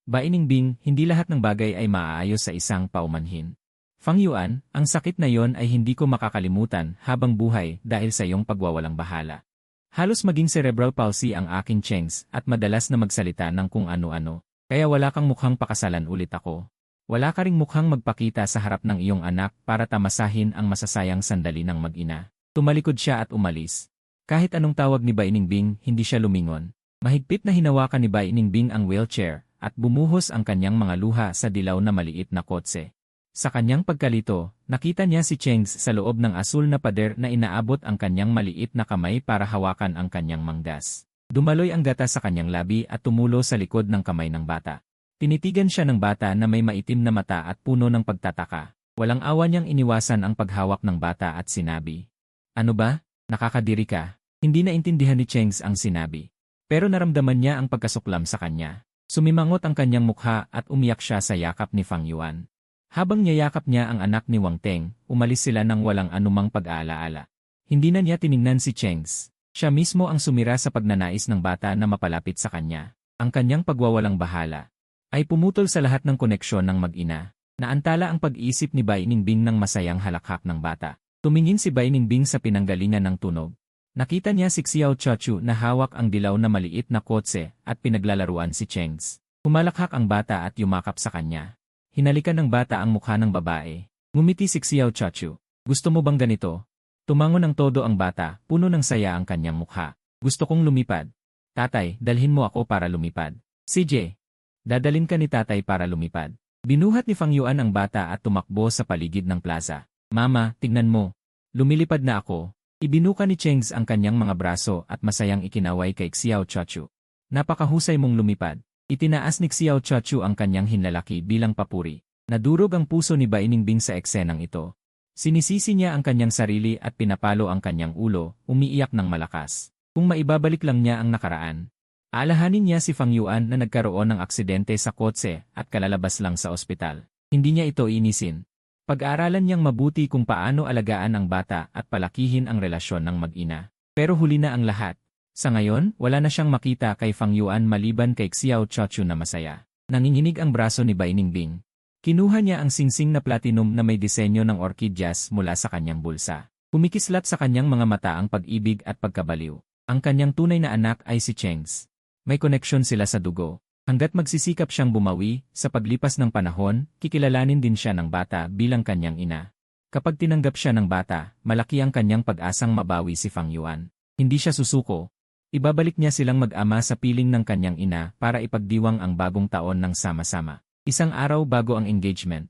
Bai Ningbing, hindi lahat ng bagay ay maaayos sa isang paumanhin. Fang Yuan, ang sakit na yon ay hindi ko makakalimutan habang buhay dahil sa iyong pagwawalang bahala. Halos maging cerebral palsy ang aking Chengs at madalas na magsalita ng kung ano-ano. Kaya wala kang mukhang pakasalan ulit ako. Wala ka ring mukhang magpakita sa harap ng iyong anak para tamasahin ang masasayang sandali ng mag-ina. Tumalikod siya at umalis. Kahit anong tawag ni Bai Ningbing, hindi siya lumingon. Mahigpit na hinawakan ni Bai Ningbing ang wheelchair at bumuhos ang kanyang mga luha sa dilaw na maliit na kotse. Sa kanyang pagkalito, nakita niya si Chengs sa loob ng asul na pader na inaabot ang kanyang maliit na kamay para hawakan ang kanyang manggas. Dumaloy ang gata sa kanyang labi at tumulo sa likod ng kamay ng bata. Tinitigan siya ng bata na may maitim na mata at puno ng pagtataka. Walang awa niyang iniwasan ang paghawak ng bata at sinabi, "Ano ba? Nakakadiri ka?" Hindi naintindihan ni Chengs ang sinabi. Pero naramdaman niya ang pagkasuklam sa kanya. Sumimangot ang kanyang mukha at umiyak siya sa yakap ni Fang Yuan. Habang niyayakap niya ang anak ni Wang Teng, umalis sila ng walang anumang pag-aalaala. Hindi na niya tiningnan si Chengs. Siya mismo ang sumira sa pagnanais ng bata na mapalapit sa kanya. Ang kanyang pagwawalang bahala ay pumutol sa lahat ng koneksyon ng mag-ina. Naantala ang pag-iisip ni Bai Ningbing ng masayang halakhak ng bata. Tumingin si Bai Ningbing sa pinanggalingan ng tunog. Nakita niya si Xiao Chachu na hawak ang dilaw na maliit na kotse at pinaglalaruan si Chengs. Humalakhak ang bata at yumakap sa kanya. Hinalikan ng bata ang mukha ng babae. Ngumiti si Xiao Chachu. Gusto mo bang ganito? Tumangon ng todo ang bata, puno ng saya ang kanyang mukha. Gusto kong lumipad. Tatay, dalhin mo ako para lumipad. CJ, dadalin ka ni tatay para lumipad. Binuhat ni Fang Yuan ang bata at tumakbo sa paligid ng plaza. Mama, tignan mo. Lumilipad na ako. Ibinuka ni Chengs ang kanyang mga braso at masayang ikinaway kay Xiao Chachu. Napakahusay mong lumipad. Itinaas ni Xiao Chachu ang kanyang hinlalaki bilang papuri. Nadurog ang puso ni Bai Ningbing sa eksenang ito. Sinisisi niya ang kanyang sarili at pinapalo ang kanyang ulo, umiiyak ng malakas. Kung maibabalik lang niya ang nakaraan. Alahanin niya si Fang Yuan na nagkaroon ng aksidente sa kotse at kalalabas lang sa ospital. Hindi niya ito inisin. Pag-aaralan niyang mabuti kung paano alagaan ang bata at palakihin ang relasyon ng mag-ina. Pero huli na ang lahat. Sa ngayon, wala na siyang makita kay Fang Yuan maliban kay Xiao Chachu na masaya. Nanginginig ang braso ni Bai Ningbing. Kinuha niya ang singsing na platinum na may disenyo ng orkidyas mula sa kanyang bulsa. Kumikislap sa kanyang mga mata ang pag-ibig at pagkabaliw. Ang kanyang tunay na anak ay si Chengs. May koneksyon sila sa dugo. Hanggat magsisikap siyang bumawi, sa paglipas ng panahon, kikilalanin din siya ng bata bilang kanyang ina. Kapag tinanggap siya ng bata, malaki ang kanyang pag-asang mabawi si Fang Yuan. Hindi siya susuko. Ibabalik niya silang mag-ama sa piling ng kanyang ina para ipagdiwang ang bagong taon ng sama-sama. Isang araw bago ang engagement.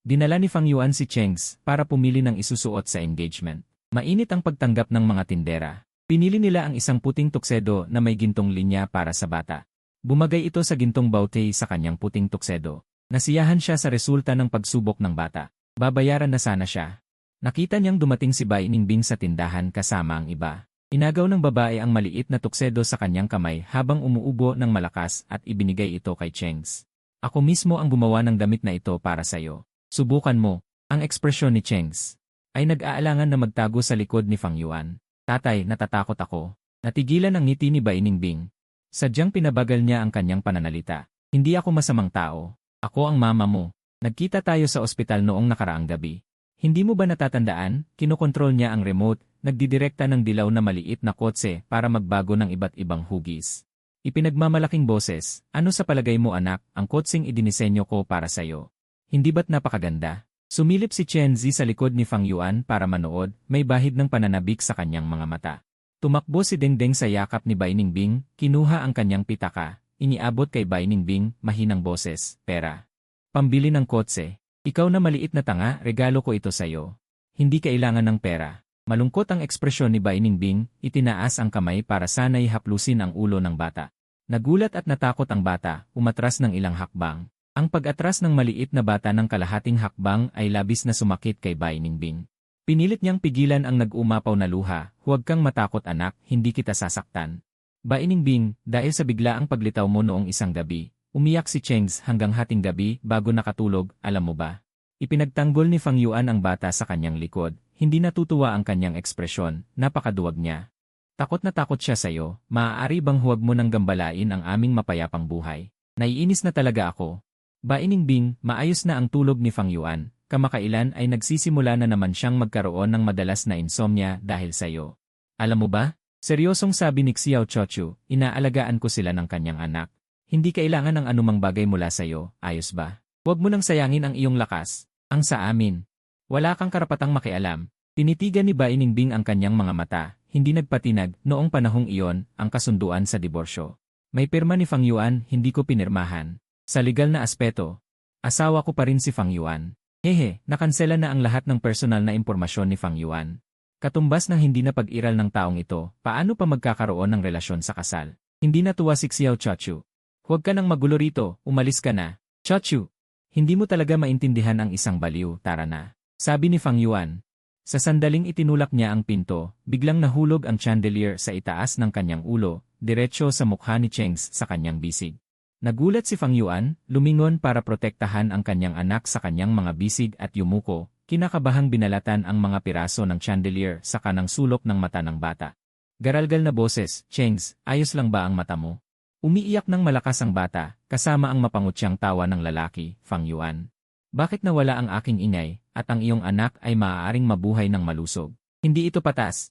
Dinala ni Fang Yuan si Chengs para pumili ng isusuot sa engagement. Mainit ang pagtanggap ng mga tindera. Pinili nila ang isang puting tuksedo na may gintong linya para sa bata. Bumagay ito sa gintong baute sa kanyang puting tuksedo. Nasiyahan siya sa resulta ng pagsubok ng bata. Babayaran na sana siya. Nakita niyang dumating si Bai Ningbing sa tindahan kasama ang iba. Inagaw ng babae ang maliit na tuksedo sa kanyang kamay habang umuubo ng malakas at ibinigay ito kay Chengs. Ako mismo ang gumawa ng damit na ito para sa'yo. Subukan mo. Ang ekspresyon ni Chengs ay nag-aalangan na magtago sa likod ni Fang Yuan. Tatay, natatakot ako. Natigilan ang ngiti ni Bai Ningbing. Sadyang pinabagal niya ang kanyang pananalita. Hindi ako masamang tao. Ako ang mama mo. Nagkita tayo sa ospital noong nakaraang gabi. Hindi mo ba natatandaan? Kinokontrol niya ang remote, nagdidirekta ng dilaw na maliit na kotse para magbago ng iba't ibang hugis. Ipinagmamalaking boses, ano sa palagay mo anak, ang kotseng idinisenyo ko para sa'yo. Hindi ba't napakaganda? Sumilip si Chen Zi sa likod ni Fang Yuan para manood, may bahid ng pananabik sa kanyang mga mata. Tumakbo si Dengdeng sa yakap ni Bai Ningbing, kinuha ang kanyang pitaka, iniabot kay Bai Ningbing, mahinang boses, pera. Pambili ng kotse. Ikaw na maliit na tanga, regalo ko ito sa'yo. Hindi kailangan ng pera. Malungkot ang ekspresyon ni Bai Ningbing, itinaas ang kamay para sana'y haplusin ang ulo ng bata. Nagulat at natakot ang bata, umatras ng ilang hakbang. Ang pag-atras ng maliit na bata ng kalahating hakbang ay labis na sumakit kay Bai Ningbing. Pinilit niyang pigilan ang nag-umapaw na luha, huwag kang matakot anak, hindi kita sasaktan. Bai Ningbing, dahil sa biglaang paglitaw mo noong isang gabi, umiyak si Chengs hanggang hating gabi bago nakatulog, alam mo ba? Ipinagtanggol ni Fang Yuan ang bata sa kanyang likod. Hindi natutuwa ang kanyang ekspresyon, napakaduwag niya. Takot na takot siya sa'yo, maaari bang huwag mo nang gambalain ang aming mapayapang buhay? Naiinis na talaga ako. Bai Ningbing, maayos na ang tulog ni Fang Yuan, kamakailan ay nagsisimula na naman siyang magkaroon ng madalas na insomnia dahil sa'yo. Alam mo ba? Seryosong sabi ni Xiao Chachu, inaalagaan ko sila ng kanyang anak. Hindi kailangan ng anumang bagay mula sa'yo, ayos ba? Huwag mo nang sayangin ang iyong lakas, ang sa amin. Wala kang karapatang makialam. Tinitigan ni Bai Ningbing ang kanyang mga mata, hindi nagpatinag, noong panahong iyon, ang kasunduan sa diborsyo. May pirma ni Fang Yuan, hindi ko pinirmahan. Sa legal na aspeto, asawa ko pa rin si Fang Yuan. Hehe, nakansela na ang lahat ng personal na impormasyon ni Fang Yuan. Katumbas ng hindi na pag-iral ng taong ito, paano pa magkakaroon ng relasyon sa kasal? Hindi natuwa si Xiao Chachu. Huwag ka nang magulo rito, umalis ka na. Chachu, hindi mo talaga maintindihan ang isang baliw, tara na. Sabi ni Fang Yuan. Sa sandaling itinulak niya ang pinto, biglang nahulog ang chandelier sa itaas ng kanyang ulo, diretsyo sa mukha ni Chengs sa kanyang bisig. Nagulat si Fang Yuan, lumingon para protektahan ang kanyang anak sa kanyang mga bisig at yumuko, kinakabahang binalatan ang mga piraso ng chandelier sa kanang sulok ng mata ng bata. Garalgal na boses, Chengs, ayos lang ba ang mata mo? Umiiyak ng malakas ang bata, kasama ang mapangutyang tawa ng lalaki, Fang Yuan. Bakit nawala ang aking ingay, at ang iyong anak ay maaaring mabuhay ng malusog? Hindi ito patas.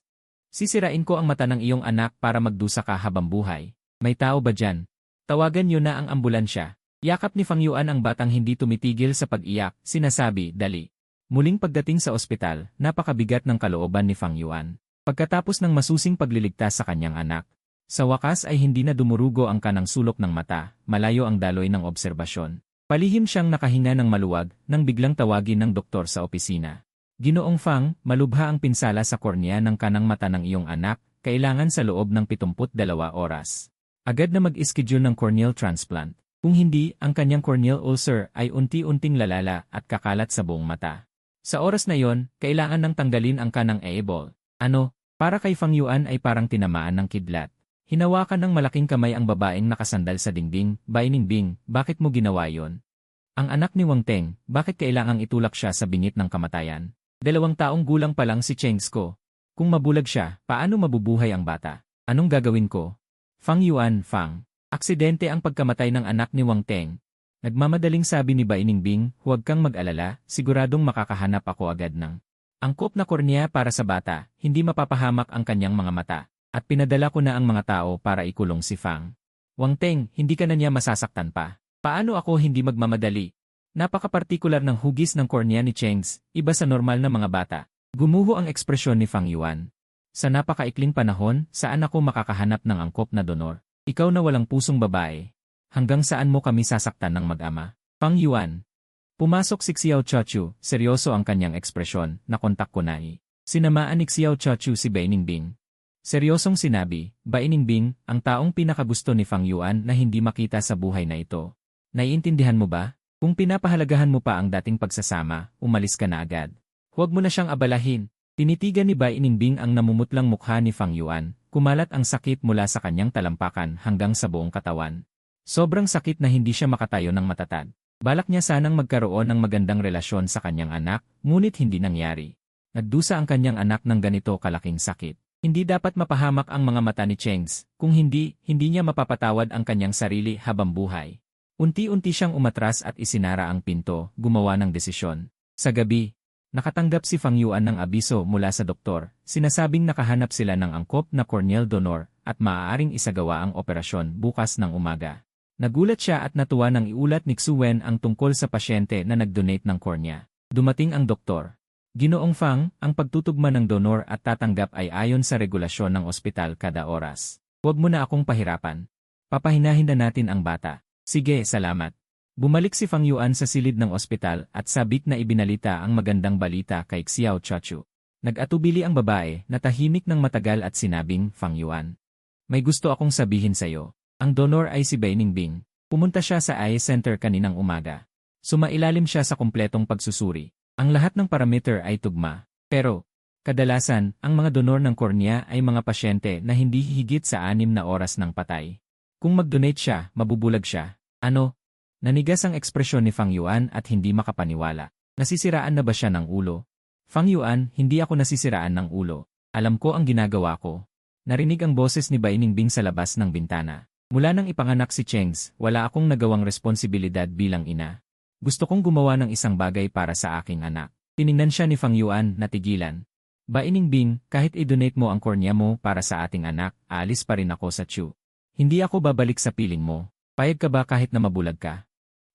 Sisirain ko ang mata ng iyong anak para magdusa ka habang buhay. May tao ba dyan? Tawagan niyo na ang ambulansya. Yakap ni Fang Yuan ang batang hindi tumitigil sa pag-iyak, sinasabi, dali. Muling pagdating sa ospital, napakabigat ng kalooban ni Fang Yuan. Pagkatapos ng masusing pagliligtas sa kanyang anak, sa wakas ay hindi na dumurugo ang kanang sulok ng mata, malayo ang daloy ng obserbasyon. Palihim siyang nakahinga ng maluwag nang biglang tawagin ng doktor sa opisina. Ginoong Fang, malubha ang pinsala sa kornea ng kanang mata ng iyong anak, kailangan sa loob ng 72 oras. Agad na mag-ischedule ng corneal transplant. Kung hindi, ang kanyang corneal ulcer ay unti-unting lalala at kakalat sa buong mata. Sa oras na yon, kailangan nang tanggalin ang kanang eyeball. Para kay Fang Yuan ay parang tinamaan ng kidlat. Hinawakan ng malaking kamay ang babaeng nakasandal sa dingding. Bai Ningbing, bakit mo ginawa yon? Ang anak ni Wang Teng, bakit kailangang itulak siya sa bingit ng kamatayan? 2 taong gulang pa lang si Cheng Sko. Kung mabulag siya, paano mabubuhay ang bata? Anong gagawin ko? Fang Yuan, Fang. Aksidente ang pagkamatay ng anak ni Wang Teng. Nagmamadaling sabi ni Bai Ningbing, huwag kang mag-alala, siguradong makakahanap ako agad ng angkop na kornea para sa bata, hindi mapapahamak ang kanyang mga mata. At pinadala ko na ang mga tao para ikulong si Fang. Wang Teng, hindi ka na niya masasaktan pa. Paano ako hindi magmamadali? Napaka-partikular ng hugis ng kornea ni Chengs, iba sa normal na mga bata. Gumuho ang ekspresyon ni Fang Yuan. Sa napakaikling panahon, saan ako makakahanap ng angkop na donor? Ikaw na walang pusong babae. Hanggang saan mo kami sasaktan ng mag-ama? Fang Yuan. Pumasok si Xiao Chaochu, seryoso ang kanyang ekspresyon, nakontak ko na Sinamaan ni Xiao Chaochu si Bai Ningbing. Seryosong sinabi, Bai Ningbing, ang taong pinakagusto ni Fang Yuan na hindi makita sa buhay na ito. Naiintindihan mo ba? Kung pinapahalagahan mo pa ang dating pagsasama, umalis ka na agad. Huwag mo na siyang abalahin. Tinitigan ni Bai Ningbing ang namumutlang mukha ni Fang Yuan, kumalat ang sakit mula sa kanyang talampakan hanggang sa buong katawan. Sobrang sakit na hindi siya makatayo ng matatag. Balak niya sanang magkaroon ng magandang relasyon sa kanyang anak, ngunit hindi nangyari. Nagdusa ang kanyang anak ng ganito kalaking sakit. Hindi dapat mapahamak ang mga mata ni Chengs, kung hindi niya mapapatawad ang kanyang sarili habang buhay. Unti-unti siyang umatras at isinara ang pinto, gumawa ng desisyon. Sa gabi, nakatanggap si Fang Yuan ng abiso mula sa doktor, sinasabing nakahanap sila ng angkop na corneal donor at maaaring isagawa ang operasyon bukas ng umaga. Nagulat siya at natuwa nang iulat ni Xuwen ang tungkol sa pasyente na nag-donate ng kornea. Dumating ang doktor. Ginoong Fang, ang pagtutugma ng donor at tatanggap ay ayon sa regulasyon ng ospital kada oras. Huwag mo na akong pahirapan. Papahinahin na natin ang bata. Sige, salamat. Bumalik si Fang Yuan sa silid ng ospital at sabik na ibinalita ang magandang balita kay Xiao Chaochu. Nag-atubili ang babae na tahimik ng matagal at sinabing, Fang Yuan. May gusto akong sabihin sa'yo. Ang donor ay si Bai Ningbing. Pumunta siya sa eye center kaninang umaga. Sumailalim siya sa kumpletong pagsusuri. Ang lahat ng parameter ay tugma. Pero, kadalasan, ang mga donor ng kornea ay mga pasyente na hindi higit sa 6 na oras ng patay. Kung mag-donate siya, mabubulag siya. Nanigas ang ekspresyon ni Fang Yuan at hindi makapaniwala. Nasisiraan na ba siya ng ulo? Fang Yuan, hindi ako nasisiraan ng ulo. Alam ko ang ginagawa ko. Narinig ang boses ni Bai Ningbing sa labas ng bintana. Mula nang ipanganak si Chengs, wala akong nagawang responsibilidad bilang ina. Gusto kong gumawa ng isang bagay para sa aking anak. Tiningnan siya ni Fang Yuan na tigilan. Bai Ningbing, kahit i-donate mo ang kornea mo para sa ating anak, aalis pa rin ako sa Chu. Hindi ako babalik sa piling mo. Payag ka ba kahit na mabulag ka?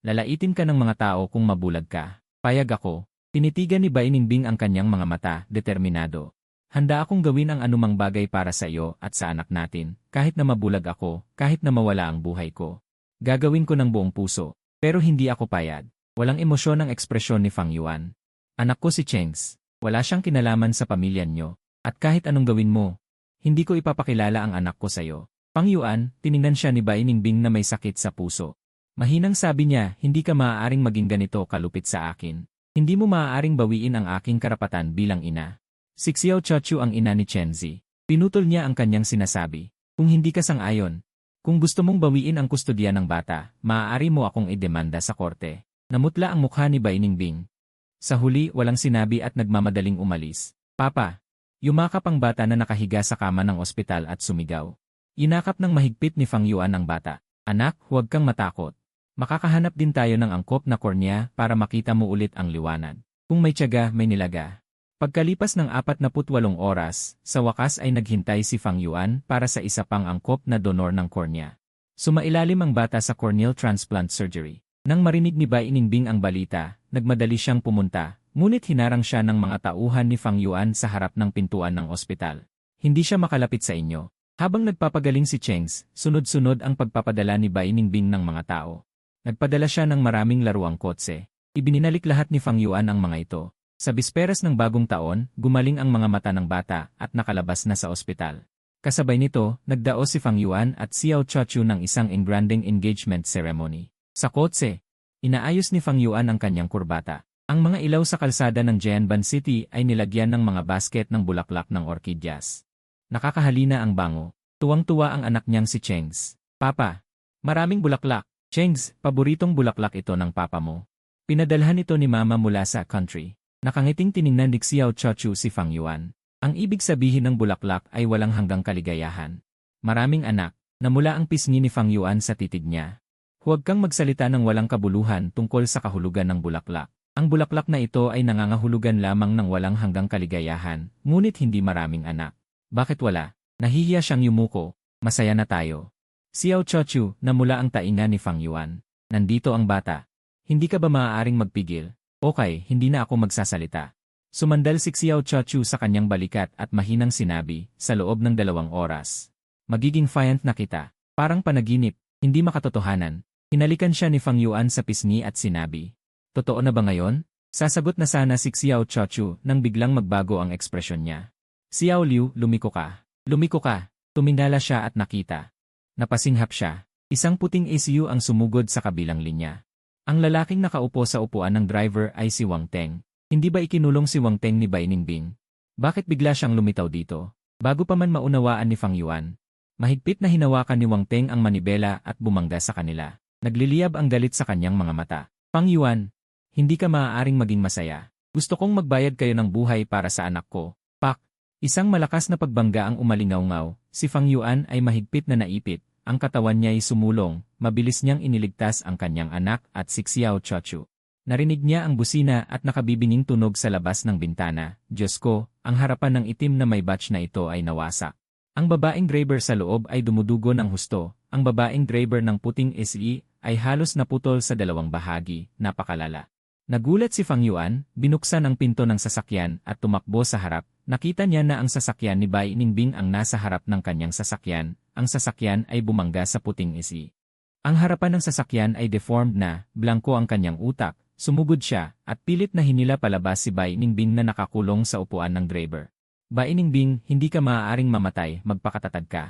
Lalaitin ka ng mga tao kung mabulag ka. Payag ako. Tinitigan ni Bai Ningbing ang kanyang mga mata, determinado. Handa akong gawin ang anumang bagay para sa iyo at sa anak natin, kahit na mabulag ako, kahit na mawala ang buhay ko. Gagawin ko ng buong puso, pero hindi ako payag. Walang emosyon ang ekspresyon ni Fang Yuan. Anak ko si Chengs. Wala siyang kinalaman sa pamilya niyo. At kahit anong gawin mo, hindi ko ipapakilala ang anak ko sa'yo. Fang Yuan, tiningnan siya ni Bai Ningbing na may sakit sa puso. Mahinang sabi niya, hindi ka maaaring maging ganito kalupit sa akin. Hindi mo maaaring bawiin ang aking karapatan bilang ina. Si Xiao Chaochu ang ina ni Chenzi. Pinutol niya ang kanyang sinasabi. Kung hindi ka sang-ayon, kung gusto mong bawiin ang kustodiya ng bata, maaari mo akong idemanda sa korte. Namutla ang mukha ni Bai Ningbing. Sa huli, walang sinabi at nagmamadaling umalis. Papa, yumakap ang bata na nakahiga sa kama ng ospital at sumigaw. Inakap ng mahigpit ni Fang Yuan ang bata. Anak, huwag kang matakot. Makakahanap din tayo ng angkop na kornea para makita mo ulit ang liwanag. Kung may tiyaga, may nilaga. Pagkalipas ng 48 oras, sa wakas ay naghintay si Fang Yuan para sa isa pang angkop na donor ng kornea. Sumailalim ang bata sa corneal transplant surgery. Nang marinig ni Bai Ningbing ang balita, nagmadali siyang pumunta, ngunit hinarang siya ng mga tauhan ni Fang Yuan sa harap ng pintuan ng ospital. Hindi siya makalapit sa inyo. Habang nagpapagaling si Chengs, sunod-sunod ang pagpapadala ni Bai Ningbing ng mga tao. Nagpadala siya ng maraming laruang kotse. Ibininalik lahat ni Fang Yuan ang mga ito. Sa bisperas ng bagong taon, gumaling ang mga mata ng bata at nakalabas na sa ospital. Kasabay nito, nagdaos si Fang Yuan at Xiao Chaochu ng isang engranding engagement ceremony. Sa kotse, inaayos ni Fang Yuan ang kanyang kurbata. Ang mga ilaw sa kalsada ng Jianban City ay nilagyan ng mga basket ng bulaklak ng orkidyas. Nakakahalina ang bango. Tuwang-tuwa ang anak niyang si Chengs. Papa, maraming bulaklak. Chengs, paboritong bulaklak ito ng papa mo. Pinadalhan ito ni mama mula sa country. Nakangiting tiningnan ni Xiao Chaochu si Fang Yuan. Ang ibig sabihin ng bulaklak ay walang hanggang kaligayahan. Maraming anak, namula ang pisngi ni Fang Yuan sa titig niya. Huwag kang magsalita ng walang kabuluhan tungkol sa kahulugan ng bulaklak. Ang bulaklak na ito ay nangangahulugan lamang ng walang hanggang kaligayahan, ngunit hindi maraming anak. Bakit wala? Nahihiya siyang yumuko. Masaya na tayo. Xiao Chaochu, namula ang tainga ni Fang Yuan. Nandito ang bata. Hindi ka ba maaaring magpigil? Okay, hindi na ako magsasalita. Sumandal si Xiao Chaochu sa kanyang balikat at mahinang sinabi, sa loob ng 2 oras. Magiging fiant na kita. Parang panaginip, hindi makatotohanan. Hinalikan siya ni Fang Yuan sa pisngi at sinabi, totoo na ba ngayon? Sasagot na sana si Xiao Chaochu nang biglang magbago ang ekspresyon niya. Xiao Liu, lumiko ka. Lumiko ka. Tumindala siya at nakita. Napasinghap siya. Isang puting SU ang sumugod sa kabilang linya. Ang lalaking nakaupo sa upuan ng driver ay si Wang Teng. Hindi ba ikinulong si Wang Teng ni Bai Ningbing? Bakit bigla siyang lumitaw dito? Bago pa man maunawaan ni Fang Yuan, mahigpit na hinawakan ni Wang Teng ang manibela at bumangga sa kanila. Nagliliyab ang galit sa kanyang mga mata. Fang Yuan, hindi ka maaaring maging masaya. Gusto kong magbayad kayo ng buhay para sa anak ko. Pak! Isang malakas na pagbangga ang umalingaw-ngaw. Si Fang Yuan ay mahigpit na naipit. Ang katawan niya ay sumulong. Mabilis niyang iniligtas ang kanyang anak at si Xiao Chaochu. Narinig niya ang busina at nakabibinging tunog sa labas ng bintana. Diyos ko, ang harapan ng itim na may batch na ito ay nawasak. Ang babaeng driver sa loob ay dumudugo ng husto. Ang babaeng driver ng puting SE ay halos naputol sa 2 bahagi. Napakalala. Nagulat si Fang Yuan, binuksan ang pinto ng sasakyan at tumakbo sa harap. Nakita niya na ang sasakyan ni Bai Ningbing ang nasa harap ng kanyang sasakyan. Ang sasakyan ay bumangga sa puting SE. Ang harapan ng sasakyan ay deformed na, blanko ang kanyang utak. Sumugod siya, at pilit na hinila palabas si Bai Ningbing na nakakulong sa upuan ng driver. Bai Ningbing, hindi ka maaaring mamatay, magpakatatag ka.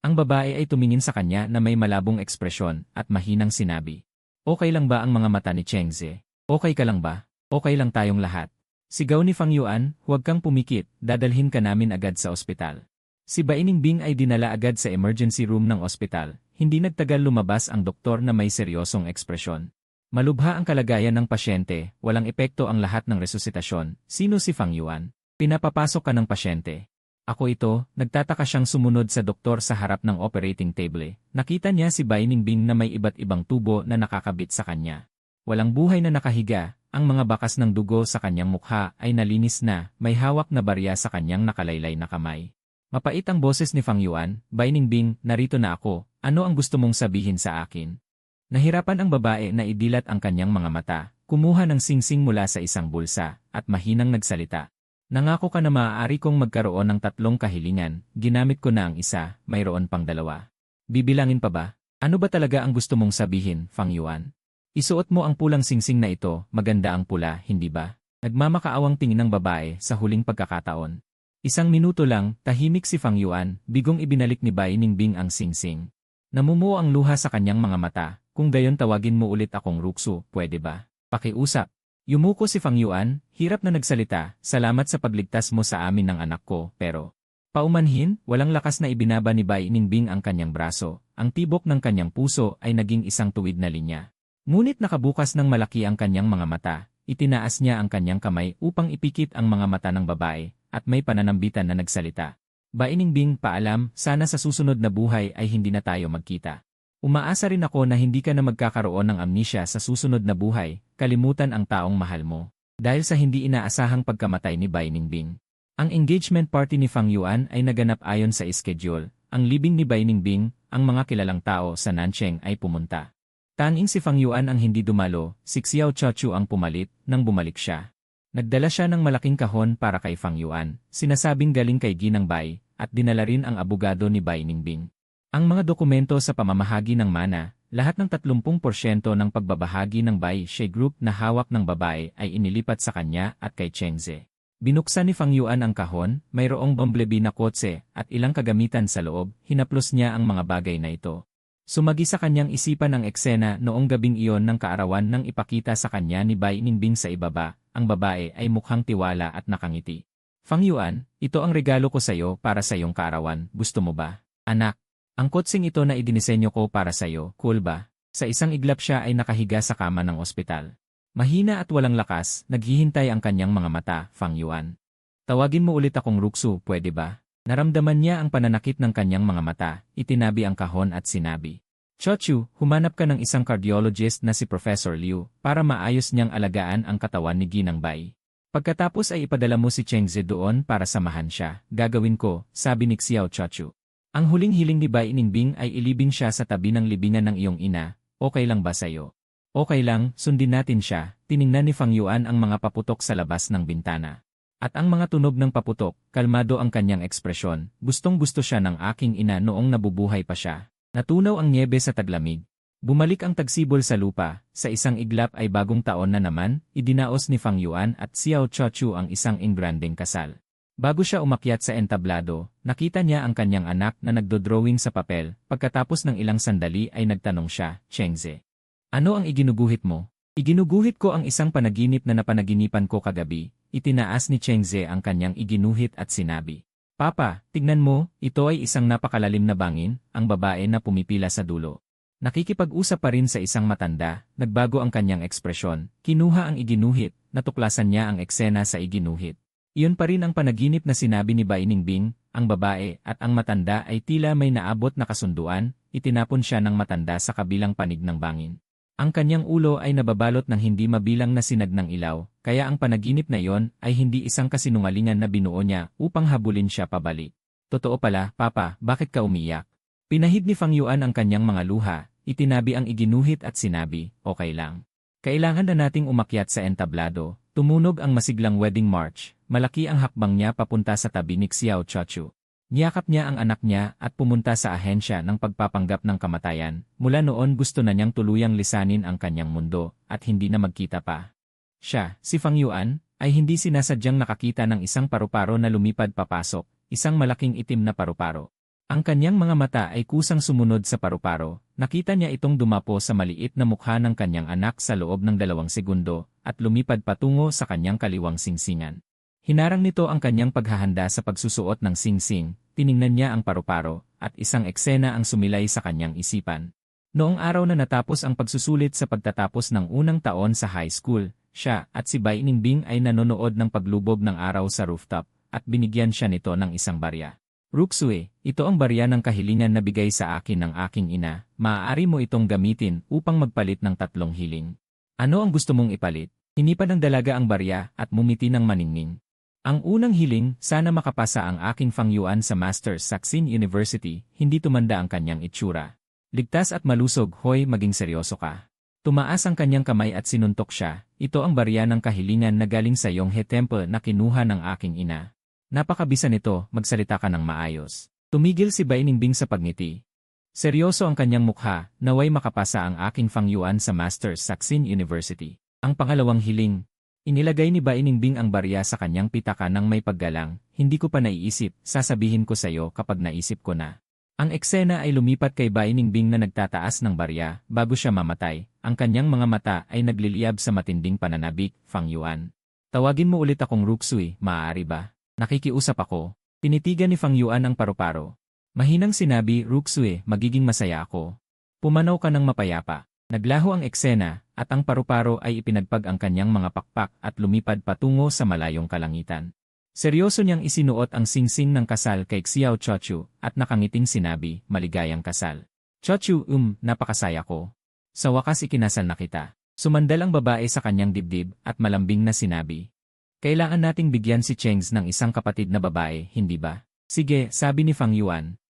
Ang babae ay tumingin sa kanya na may malabong ekspresyon, at mahinang sinabi. Okay lang ba ang mga mata ni Chengze? Okay ka lang ba? Okay lang tayong lahat. Sigaw ni Fang Yuan, huwag kang pumikit, dadalhin ka namin agad sa ospital. Si Bai Ningbing ay dinala agad sa emergency room ng ospital. Hindi nagtagal lumabas ang doktor na may seryosong ekspresyon. Malubha ang kalagayan ng pasyente, walang epekto ang lahat ng resuscitasyon. Sino si Fang Yuan? Pinapapasok ka ng pasyente. Ako ito, nagtataka siyang sumunod sa doktor sa harap ng operating table. Nakita niya si Bai Ningbing na may iba't ibang tubo na nakakabit sa kanya. Walang buhay na nakahiga, ang mga bakas ng dugo sa kanyang mukha ay nalinis na, may hawak na barya sa kanyang nakalaylay na kamay. Mapait ang boses ni Fang Yuan, Bai Ningbing, narito na ako, ano ang gusto mong sabihin sa akin? Nahirapan ang babae na idilat ang kanyang mga mata, kumuha ng singsing mula sa isang bulsa, at mahinang nagsalita. Nangako ka na maaari kong magkaroon ng 3 kahilingan, ginamit ko na ang isa, mayroon pang 2. Bibilangin pa ba? Ano ba talaga ang gusto mong sabihin, Fang Yuan? Isuot mo ang pulang singsing na ito, maganda ang pula, hindi ba? Nagmamakaawang tingin ng babae sa huling pagkakataon. 1 minuto lang, tahimik si Fang Yuan, bigong ibinalik ni Bai Ningbing ang singsing. Namumuo ang luha sa kanyang mga mata. Kung gayon tawagin mo ulit akong Ruksu, pwede ba? Pakiusap. Yumuko si Fang Yuan, hirap na nagsalita, salamat sa pagligtas mo sa amin ng anak ko, pero... Paumanhin, walang lakas na ibinaba ni Bai Ningbing ang kanyang braso, ang tibok ng kanyang puso ay naging isang tuwid na linya. Ngunit nakabukas ng malaki ang kanyang mga mata, itinaas niya ang kanyang kamay upang ipikit ang mga mata ng babae, at may pananambitan na nagsalita. Bai Ningbing, paalam, sana sa susunod na buhay ay hindi na tayo magkita. Umaasa rin ako na hindi ka na magkakaroon ng amnesia sa susunod na buhay, kalimutan ang taong mahal mo. Dahil sa hindi inaasahang pagkamatay ni Bai Ningbing. Ang engagement party ni Fang Yuan ay naganap ayon sa schedule. Ang libing ni Bai Ningbing, ang mga kilalang tao sa Nancheng ay pumunta. Tanging si Fang Yuan ang hindi dumalo, si Xiao Chaochu ang pumalit, nang bumalik siya. Nagdala siya ng malaking kahon para kay Fang Yuan, sinasabing galing kay Ginang Bai, at dinala rin ang abogado ni Bai Ningbing. Ang mga dokumento sa pamamahagi ng mana, lahat ng 30% ng pagbabahagi ng Bai She Group na hawak ng babae ay inilipat sa kanya at kay Cheng Ze. Binuksan ni Fang Yuan ang kahon, mayroong bumblebee na kotse at ilang kagamitan sa loob, hinaplos niya ang mga bagay na ito. Sumagi sa kanyang isipan ang eksena noong gabing iyon ng kaarawan nang ipakita sa kanya ni Bai Ningbing sa ibaba, ang babae ay mukhang tiwala at nakangiti. Fang Yuan, ito ang regalo ko sa iyo para sa iyong kaarawan, gusto mo ba? Anak, ang kotseng ito na idinisenyo ko para sa iyo, cool ba? Sa isang iglap siya ay nakahiga sa kama ng ospital. Mahina at walang lakas, naghihintay ang kanyang mga mata, Fang Yuan. Tawagin mo ulit akong Ruksu, pwede ba? Naramdaman niya ang pananakit ng kanyang mga mata, itinabi ang kahon at sinabi. Chochu, humanap ka ng isang cardiologist na si Professor Liu para maayos niyang alagaan ang katawan ni Ginang Bai. Pagkatapos ay ipadala mo si Cheng Ze doon para samahan siya. Gagawin ko, sabi ni Xiao Chochu. Ang huling hiling ni Bai Ningbing ay ilibing siya sa tabi ng libingan ng iyong ina. Okay lang ba sa'yo? Okay lang, sundin natin siya. Tiningnan ni Fang Yuan ang mga paputok sa labas ng bintana. At ang mga tunog ng paputok, kalmado ang kanyang ekspresyon. Gustong-gusto siya ng aking ina noong nabubuhay pa siya. Natunaw ang niebe sa taglamig. Bumalik ang tagsibol sa lupa, sa isang iglap ay bagong taon na naman, idinaos ni Fang Yuan at Xiao Chochu ang isang ingranding kasal. Bago siya umakyat sa entablado, nakita niya ang kanyang anak na nagdodrawing sa papel, pagkatapos ng ilang sandali ay nagtanong siya, Cheng Ze. Ano ang iginuguhit mo? Iginuguhit ko ang isang panaginip na napanaginipan ko kagabi, itinaas ni Cheng Ze ang kanyang iginuhit at sinabi. Papa, tignan mo, ito ay isang napakalalim na bangin, ang babae na pumipila sa dulo. Nakikipag-usap pa rin sa isang matanda, nagbago ang kanyang ekspresyon, kinuha ang iginuhit, natuklasan niya ang eksena sa iginuhit. Iyon pa rin ang panaginip na sinabi ni Bai Ningbing, ang babae at ang matanda ay tila may naabot na kasunduan, itinapon siya ng matanda sa kabilang panig ng bangin. Ang kanyang ulo ay nababalot ng hindi mabilang na sinag ng ilaw, kaya ang panaginip na iyon ay hindi isang kasinungalingan na binuo niya upang habulin siya pabalik. Totoo pala, Papa, bakit ka umiyak? Pinahid ni Fang Yuan ang kanyang mga luha, itinabi ang iginuhit at sinabi, okay lang. Kailangan na nating umakyat sa entablado, tumunog ang masiglang wedding march, malaki ang hakbang niya papunta sa tabi ni Xiao Chochu. Niyakap niya ang anak niya at pumunta sa ahensya ng pagpapanggap ng kamatayan. Mula noon gusto na niyang tuluyang lisanin ang kanyang mundo at hindi na magkita pa. Siya, si Fang Yuan, ay hindi sinasadyang nakakita ng isang paru-paro na lumipad papasok, isang malaking itim na paru-paro. Ang kanyang mga mata ay kusang sumunod sa paru-paro. Nakita niya itong dumapo sa maliit na mukha ng kanyang anak sa loob ng 2 segundo at lumipad patungo sa kanyang kaliwang singsingan. Hinarang nito ang kanyang paghahanda sa pagsusuot ng singsing, tiningnan niya ang paru-paro, at isang eksena ang sumilay sa kanyang isipan. Noong araw na natapos ang pagsusulit sa pagtatapos ng unang taon sa high school, siya at si Bai Ningbing ay nanonood ng paglubog ng araw sa rooftop, at binigyan siya nito ng isang barya. Ruksue, ito ang barya ng kahilingan na bigay sa akin ng aking ina, maaari mo itong gamitin upang magpalit ng 3 hiling. Ano ang gusto mong ipalit? Hinipad ng dalaga ang barya at mumiti ng maningning. Ang unang hiling, sana makapasa ang aking Fang Yuan sa Masters sa Xin University, hindi tumanda ang kanyang itsura. Ligtas at malusog, hoy, maging seryoso ka. Tumaas ang kanyang kamay at sinuntok siya, ito ang barya ng kahilingan na galing sa Yonghe Temple na kinuha ng aking ina. Napakabisa nito, magsalita ka ng maayos. Tumigil si Bai Ningbing sa pagngiti. Seryoso ang kanyang mukha, naway makapasa ang aking Fang Yuan sa Masters sa Xin University. Ang pangalawang hiling. Inilagay ni Bai Ningbing ang barya sa kanyang pitaka ng may paggalang, hindi ko pa naiisip, sasabihin ko sa'yo kapag naisip ko na. Ang eksena ay lumipat kay Bai Ningbing na nagtataas ng barya, bago siya mamatay, ang kanyang mga mata ay nagliliyab sa matinding pananabik, Fang Yuan. Tawagin mo ulit akong Ruksui, maaari ba? Nakikiusap ako. Tinitigan ni Fang Yuan ang paru-paro. Mahinang sinabi, Ruksui, magiging masaya ako. Pumanaw ka ng mapayapa. Naglaho ang eksena, at ang paru-paro ay ipinagpag ang kanyang mga pakpak at lumipad patungo sa malayong kalangitan. Seryoso niyang isinuot ang singsing ng kasal kay Xiao Chochu, at nakangiting sinabi, maligayang kasal. Chochu, napakasaya ko. Sa wakas ikinasal na kita. Sumandal ang babae sa kanyang dibdib, at malambing na sinabi. Kailangan nating bigyan si Cheng ng isang kapatid na babae, hindi ba? Sige, sabi ni Fang Yuan.